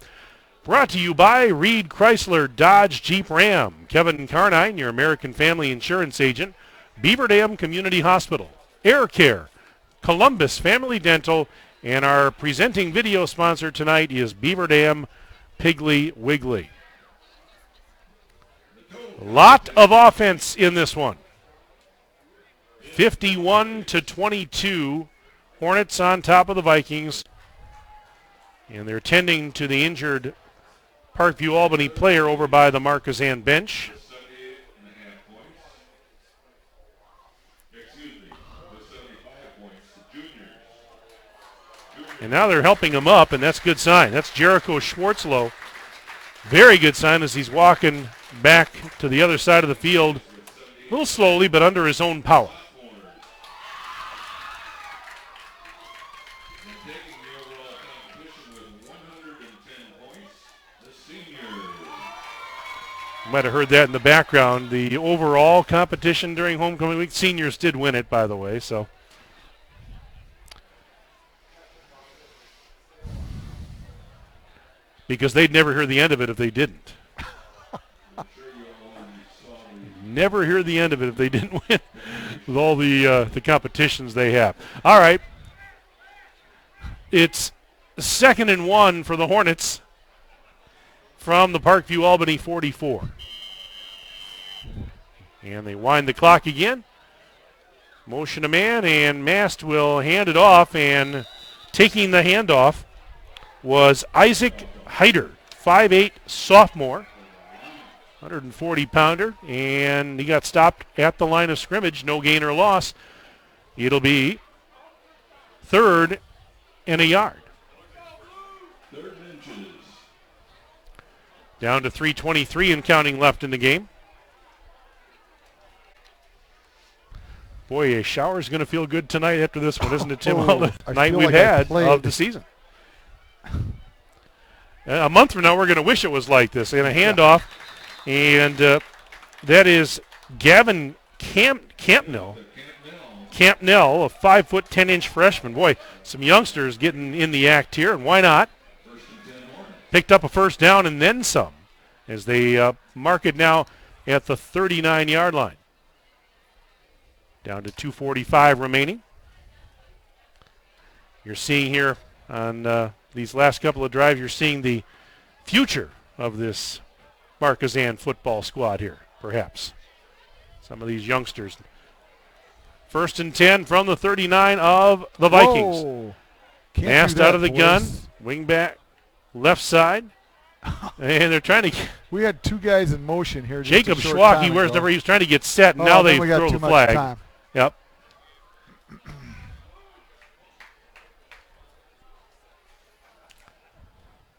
brought to you by Reed Chrysler Dodge Jeep Ram, Kevin Carnine, your American Family Insurance agent, Beaver Dam Community Hospital, Air Care, Columbus Family Dental, and our presenting video sponsor tonight is Beaver Dam Piggly Wiggly. A lot of offense in this one. 51-22, Hornets on top of the Vikings. And they're tending to the injured Parkview Albany player over by the Markisan bench. And now they're helping him up, and that's a good sign. That's Jericho Schwartzlow. Very good sign as he's walking back to the other side of the field, a little slowly, but under his own power. You might have heard that in the background. The overall competition during homecoming week, seniors did win it, by the way, so. Because they'd never hear the end of it if they didn't. Never hear the end of it if they didn't win with all the competitions they have. All right. It's 2nd and 1 for the Hornets from the Parkview Albany 44. And they wind the clock again. Motion a man, and Mast will hand it off, and taking the handoff was Isaac Heider, 5'8", sophomore, 140-pounder, and he got stopped at the line of scrimmage, no gain or loss. It'll be 3rd and a yard. Down to 3:23 and counting left in the game. Boy, a shower's going to feel good tonight after this one, isn't it, Tim? All the night we've had of the season. A month from now, we're going to wish it was like this. And a handoff, and that is Gavin Campnell, a 5', 10-inch freshman. Boy, some youngsters getting in the act here, and why not? Picked up a first down and then some as they mark it now at the 39-yard line. Down to 2:45 remaining. You're seeing here on these last couple of drives, you're seeing the future of this Markisan football squad here, perhaps. Some of these youngsters. 1st and 10 from the 39 of the Vikings. Mast out of the gun, wing back, left side. And they're trying to. We had two guys in motion here. Jacob Schwacke, where's number? He was trying to get set, and now they throw the flag. Time. Yep.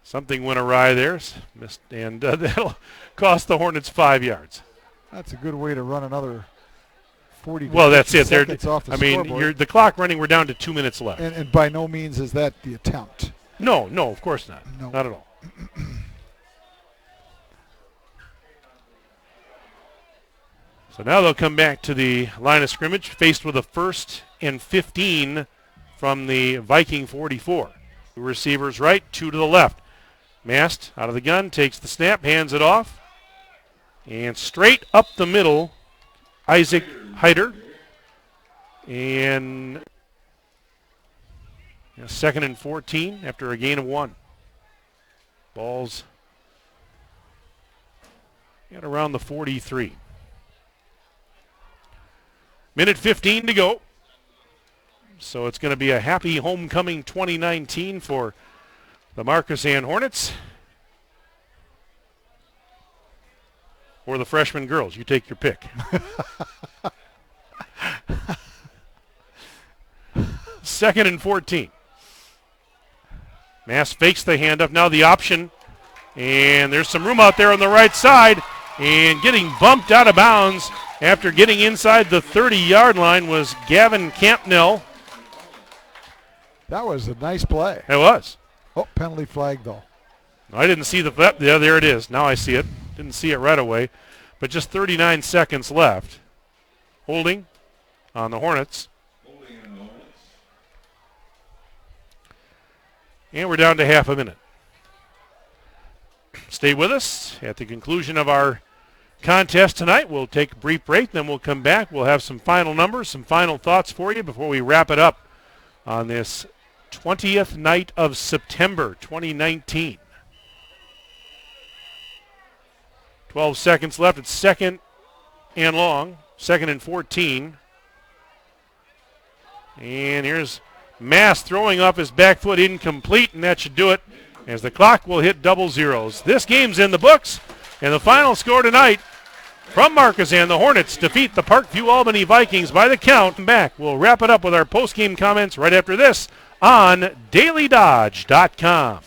Something went awry there, and that'll cost the Hornets 5 yards. That's a good way to run another 40 well, that's it. Seconds off the scoreboard. The clock running, we're down to 2 minutes left. And by no means is that the attempt. No, of course not. No. Not at all. So now they'll come back to the line of scrimmage, faced with a 1st and 15 from the Viking 44. 2 receivers right, 2 to the left. Mast out of the gun, takes the snap, hands it off. And straight up the middle, Isaac Heider. And 2nd and 14 after a gain of 1. Ball's at around the 43. Minute 15 to go. So it's going to be a happy homecoming 2019 for the Markisan Hornets. Or the freshman girls. You take your pick. 2nd and 14. Mast fakes the handoff. Now the option. And there's some room out there on the right side. And getting bumped out of bounds after getting inside the 30-yard line was Gavin Campnell. That was a nice play. It was. Oh, penalty flag, though. I didn't see the, yeah, there it is. Now I see it. Didn't see it right away. But just 39 seconds left. Holding on the Hornets. And we're down to half a minute. Stay with us. At the conclusion of our contest tonight, we'll take a brief break, then we'll come back. We'll have some final numbers, some final thoughts for you before we wrap it up on this 20th night of September 2019. 12 seconds left. It's second and long. Second and 14. And here's Mass throwing off his back foot, incomplete, and that should do it as the clock will hit double zeros. This game's in the books, and the final score tonight from Markisan, the Hornets defeat the Parkview Albany Vikings by the count. Back, we'll wrap it up with our post-game comments right after this on DailyDodge.com.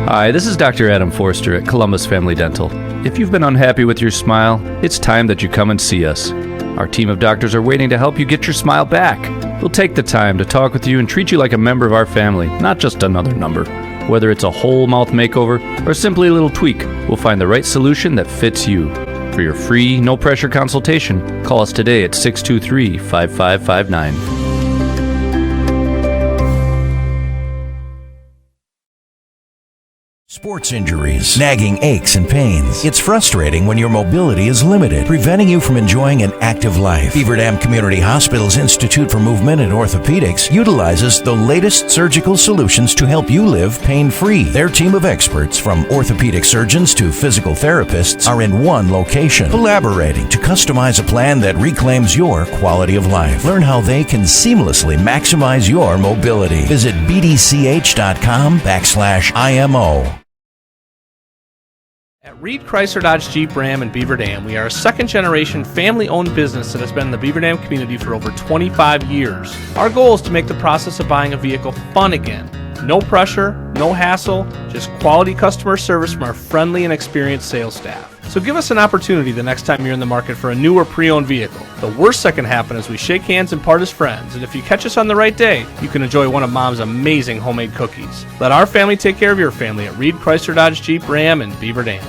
Hi, this is Dr. Adam Forster at Columbus Family Dental. If you've been unhappy with your smile, it's time that you come and see us. Our team of doctors are waiting to help you get your smile back. We'll take the time to talk with you and treat you like a member of our family, not just another number. Whether it's a whole mouth makeover or simply a little tweak, we'll find the right solution that fits you. For your free, no-pressure consultation, call us today at 623-5559. Sports injuries, nagging aches and pains. It's frustrating when your mobility is limited, preventing you from enjoying an active life. Beaver Dam Community Hospital's Institute for Movement and Orthopedics utilizes the latest surgical solutions to help you live pain-free. Their team of experts, from orthopedic surgeons to physical therapists, are in one location, collaborating to customize a plan that reclaims your quality of life. Learn how they can seamlessly maximize your mobility. Visit bdch.com/IMO. At Reed Chrysler Dodge Jeep Ram in Beaver Dam, we are a second-generation family-owned business that has been in the Beaver Dam community for over 25 years. Our goal is to make the process of buying a vehicle fun again. No pressure, no hassle, just quality customer service from our friendly and experienced sales staff. So give us an opportunity the next time you're in the market for a new or pre-owned vehicle. The worst that can happen is we shake hands and part as friends, and if you catch us on the right day, you can enjoy one of Mom's amazing homemade cookies. Let our family take care of your family at Reed Chrysler Dodge Jeep Ram in Beaver Dam.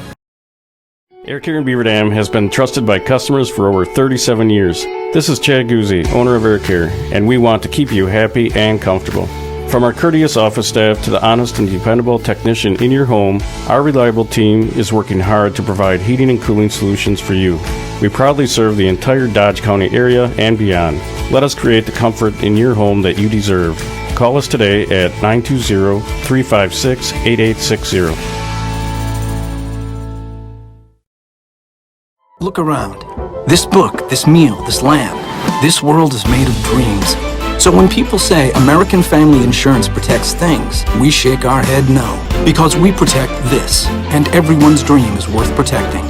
Air Care in Beaver Dam has been trusted by customers for over 37 years. This is Chad Guzzi, owner of Air Care, and we want to keep you happy and comfortable. From our courteous office staff to the honest and dependable technician in your home, our reliable team is working hard to provide heating and cooling solutions for you. We proudly serve the entire Dodge County area and beyond. Let us create the comfort in your home that you deserve. Call us today at 920-356-8860. Look around. This book, this meal, this lamp, this world is made of dreams. So when people say American Family Insurance protects things, we shake our head no. Because we protect this, and everyone's dream is worth protecting.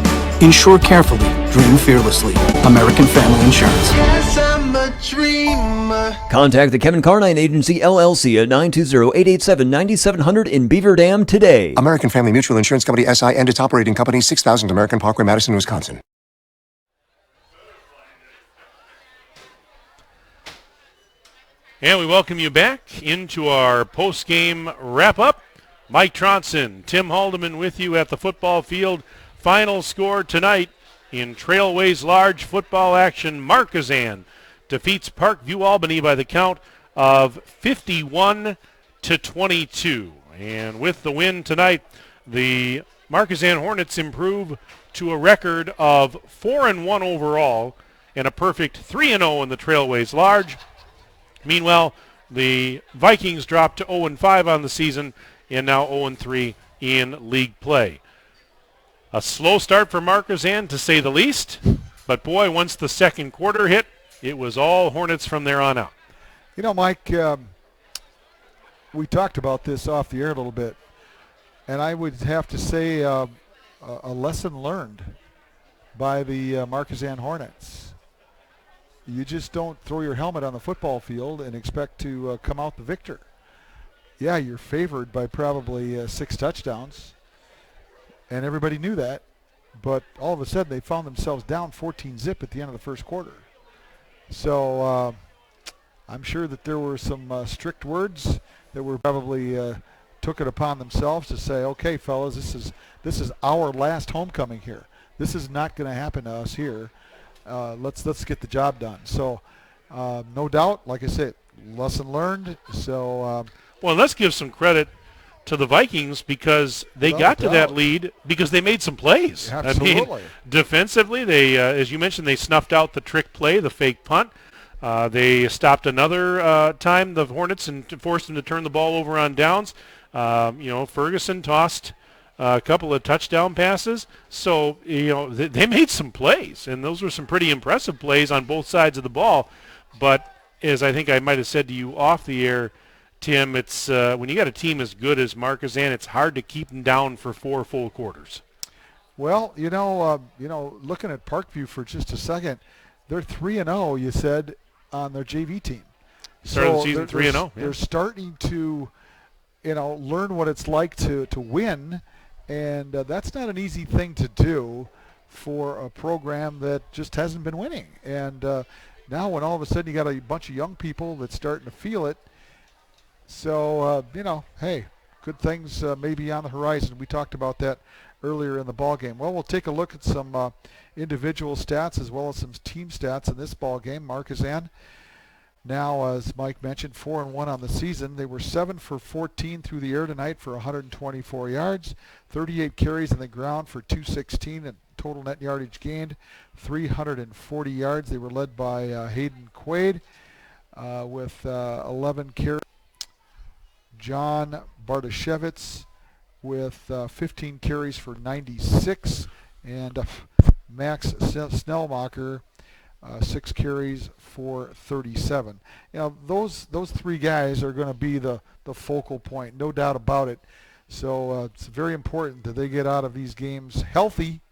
Insure carefully, dream fearlessly. American Family Insurance. Yes, I'm a dreamer. Contact the Kevin Carnine Agency, LLC at 920-887-9700 in Beaver Dam today. American Family Mutual Insurance Company, SI, and its operating company, 6000 American Parkway, Madison, Wisconsin. And we welcome you back into our post-game wrap-up. Mike Tronson, Tim Haldeman with you at the football field. Final score tonight in Trailways Large football action. Markesan defeats Parkview Albany by the count of 51-22. And with the win tonight, the Markisan Hornets improve to a record of 4-1 overall and a perfect 3-0 in the Trailways Large. Meanwhile, the Vikings dropped to 0-5 on the season and now 0-3 in league play. A slow start for Markisan, to say the least, but boy, once the second quarter hit, it was all Hornets from there on out. You know, Mike, we talked about this off the air a little bit, and I would have to say a lesson learned by the Markisan Hornets. You just don't throw your helmet on the football field and expect to come out the victor. Yeah, you're favored by probably 6 touchdowns, and everybody knew that, but all of a sudden they found themselves down 14-0 at the end of the first quarter. So I'm sure that there were some strict words that were probably took it upon themselves to say, okay, fellas, this is our last homecoming here. This is not going to happen to us here. Let's get the job done. So no doubt, like I said, lesson learned. So well, let's give some credit to the Vikings because they got to that lead because they made some plays. Absolutely. I mean, defensively, they, as you mentioned, they snuffed out the trick play, the fake punt. They stopped another time the Hornets and forced them to turn the ball over on downs. Ferguson tossed a couple of touchdown passes. So, they made some plays, and those were some pretty impressive plays on both sides of the ball. But as I think I might have said to you off the air, Tim, it's when you got a team as good as Markisan, it's hard to keep them down for 4 full quarters. Well, looking at Parkview for just a second, they're 3-0. You said on their JV team. Started the season 3-0. They're starting to, learn what it's like to win, and that's not an easy thing to do for a program that just hasn't been winning. And now, when all of a sudden you got a bunch of young people that's starting to feel it. So, hey, good things maybe on the horizon. We talked about that earlier in the ball game. Well, we'll take a look at some individual stats as well as some team stats in this ball game. Markisan, now, as Mike mentioned, 4-1 on the season. They were 7 for 14 through the air tonight for 124 yards, 38 carries on the ground for 216, and total net yardage gained 340 yards. They were led by Hayden Quaid with 11 carries. John Bartashevitz with 15 carries for 96, and Max Snellmacher 6 carries for 37. Those 3 guys are going to be the focal point, no doubt about it. So it's very important that they get out of these games healthy,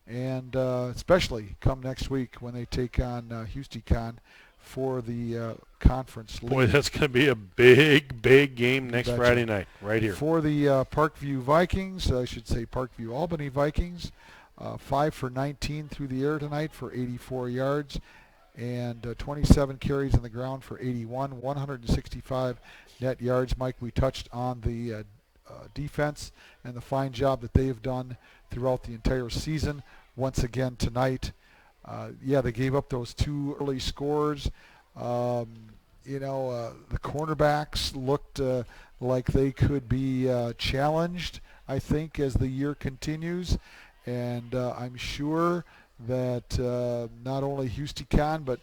and especially come next week when they take on Houston for the conference league. Boy, that's going to be a big, big game next Friday night, right here. For the Parkview Vikings, I should say Parkview Albany Vikings, 5 for 19 through the air tonight for 84 yards, and 27 carries on the ground for 81, 165 net yards. Mike, we touched on the defense and the fine job that they have done throughout the entire season. Once again tonight, they gave up those 2 early scores. The cornerbacks looked like they could be challenged, I think, as the year continues. And I'm sure that not only Houston, but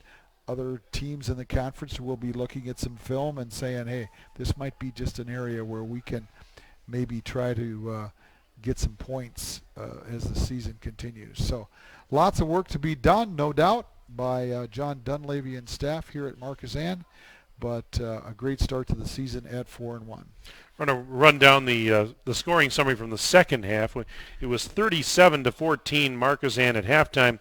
other teams in the conference will be looking at some film and saying, hey, this might be just an area where we can maybe try to get some points as the season continues. So lots of work to be done, no doubt, by John Dunleavy and staff here at Markisan, but a great start to the season at 4-1. We're going to run down the scoring summary from the second half. It was 37-14 Markisan at halftime.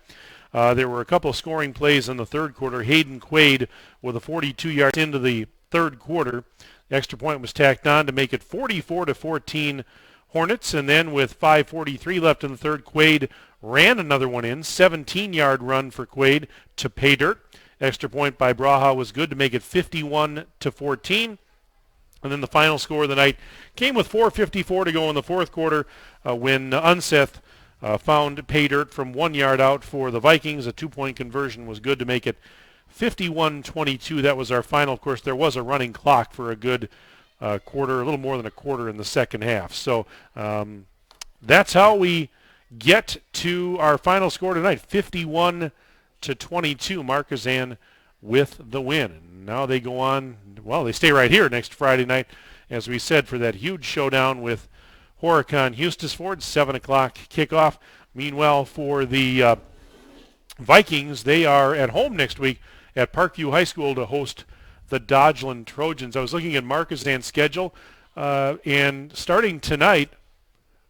There were a couple of scoring plays in the third quarter. Hayden Quaid with a 42-yard into the third quarter. The extra point was tacked on to make it 44-14 Hornets, and then with 5:43 left in the third, Quaid ran another one in, 17-yard run for Quaid to pay dirt. Extra point by Braha was good to make it 51-14. And then the final score of the night came with 4:54 to go in the fourth quarter when Unseth found pay dirt from 1 yard out for the Vikings. A 2-point conversion was good to make it 51-22. That was our final. Of course, there was a running clock for a good quarter, a little more than a quarter in the second half. So that's how we get to our final score tonight, 51-22, Markisan with the win. And now they go on, well, they stay right here next Friday night, as we said, for that huge showdown with Horicon Eustisford, 7 o'clock kickoff. Meanwhile, for the Vikings, they are at home next week at Parkview High School to host the Dodgeland Trojans. I was looking at Markisan's schedule, and starting tonight,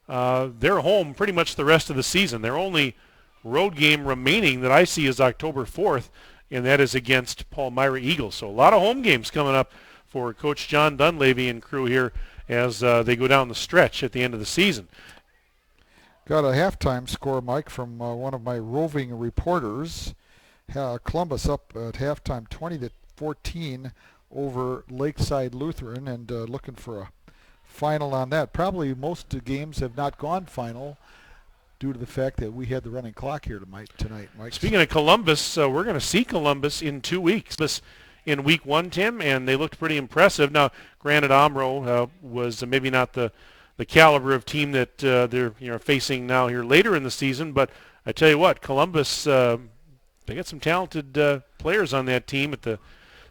they're home pretty much the rest of the season. Their only road game remaining that I see is October 4th, and that is against Palmyra Eagles. So a lot of home games coming up for Coach John Dunleavy and crew here as they go down the stretch at the end of the season. Got a halftime score, Mike, from one of my roving reporters. Columbus up at halftime 14 over Lakeside Lutheran, and looking for a final on that. Probably most of the games have not gone final due to the fact that we had the running clock here tonight, Mike. Speaking of Columbus, we're going to see Columbus in 2 weeks. This in week 1, Tim, and they looked pretty impressive. Now, granted, Omro was maybe not the caliber of team that they're facing now here later in the season, but I tell you what, Columbus, they got some talented players on that team at the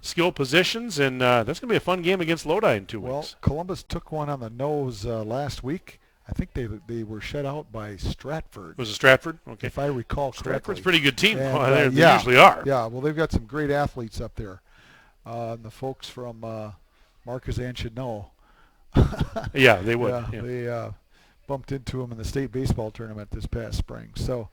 skill positions, and that's going to be a fun game against Lodi in 2 weeks. Well, Columbus took one on the nose last week. I think they were shut out by Stratford. Was it Stratford? Okay. If I recall correctly. Stratford's a pretty good team. And, they usually are. Yeah, well, they've got some great athletes up there. And the folks from Markisan should know. Yeah, they would. Yeah. They bumped into them in the state baseball tournament this past spring. So,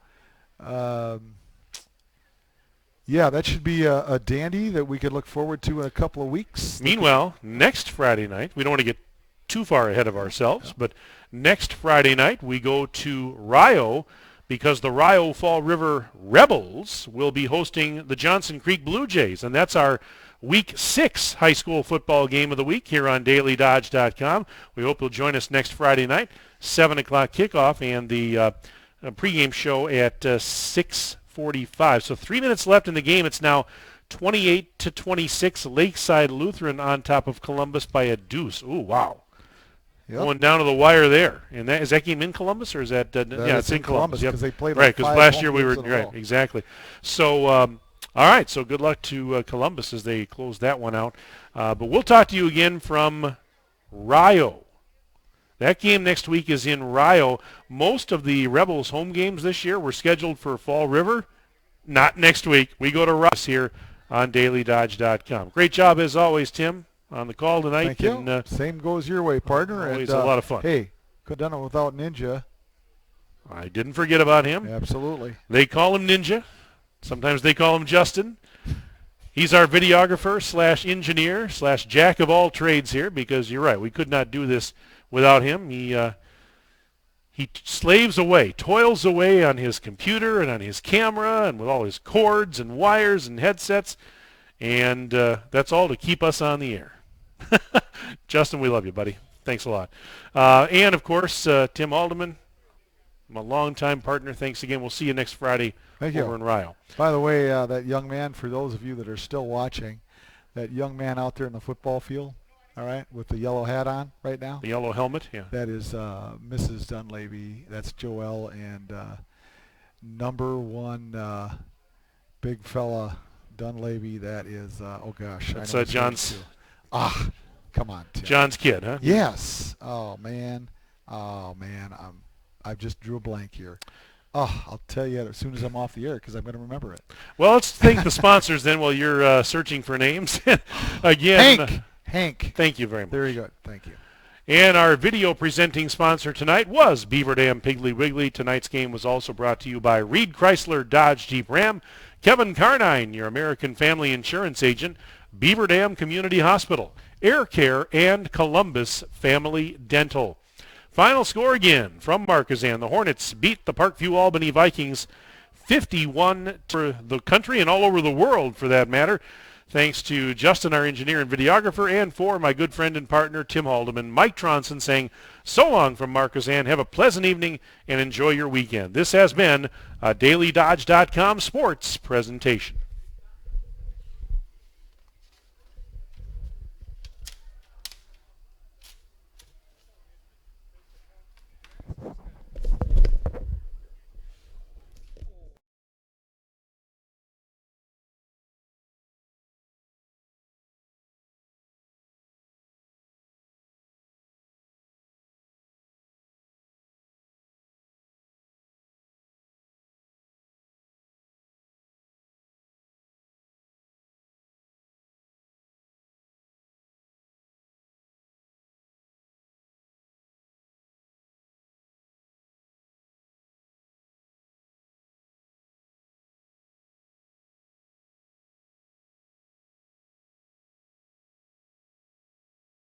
yeah, that should be a dandy that we could look forward to in a couple of weeks. Meanwhile, next Friday night, we don't want to get too far ahead of ourselves, but next Friday night we go to Rio because the Rio Fall River Rebels will be hosting the Johnson Creek Blue Jays, and that's our Week 6 high school football game of the week here on DailyDodge.com. We hope you'll join us next Friday night, 7 o'clock kickoff, and the pregame show at 6:45. So 3 minutes left in the game. It's now 28-26, Lakeside Lutheran on top of Columbus by a deuce. Ooh, wow. Yep. Going down to the wire there. And is that game in Columbus, or is that yeah, it's in Columbus because they played right, because last year we were right, exactly. So all right, so good luck to Columbus as they close that one out. But we'll talk to you again from Rio. That game next week is in Rio. Most of the Rebels home games this year were scheduled for Fall River. Not next week. We go to Russ here on DailyDodge.com. Great job as always, Tim, on the call tonight. Thank you. And, same goes your way, partner. Always and, a lot of fun. Hey, could have done it without Ninja. I didn't forget about him. Absolutely. They call him Ninja. Sometimes they call him Justin. He's our videographer / engineer / jack of all trades here, because you're right, we could not do this without him. He slaves away, toils away on his computer and on his camera and with all his cords and wires and headsets, and that's all to keep us on the air. Justin, we love you, buddy. Thanks a lot. And, of course, Tim Alderman, my longtime partner, thanks again. We'll see you next Friday over in Rio. By the way, that young man, for those of you that are still watching, that young man out there in the football field, all right, with the yellow hat on right now. The yellow helmet, yeah. That is Mrs. Dunleavy. That's Joelle, and number one big fella Dunleavy. That is, oh gosh. That's John's. Come on, Tim. John's kid, huh? Yes. Oh man. I just drew a blank here. Oh, I'll tell you as soon as I'm off the air because I'm going to remember it. Well, let's thank the sponsors then while you're searching for names. Again, Hank. Thank you very much. Very good. Thank you. And our video presenting sponsor tonight was Beaver Dam Piggly Wiggly. Tonight's game was also brought to you by Reed Chrysler Dodge Jeep Ram, Kevin Carnine, your American Family Insurance agent, Beaver Dam Community Hospital, Air Care, and Columbus Family Dental. Final score again from Markesan. The Hornets beat the Parkview Albany Vikings 51 for the country and all over the world for that matter. Thanks to Justin, our engineer and videographer, and for my good friend and partner, Tim Haldeman. Mike Tronson saying so long from Markesan. Have a pleasant evening and enjoy your weekend. This has been a DailyDodge.com sports presentation.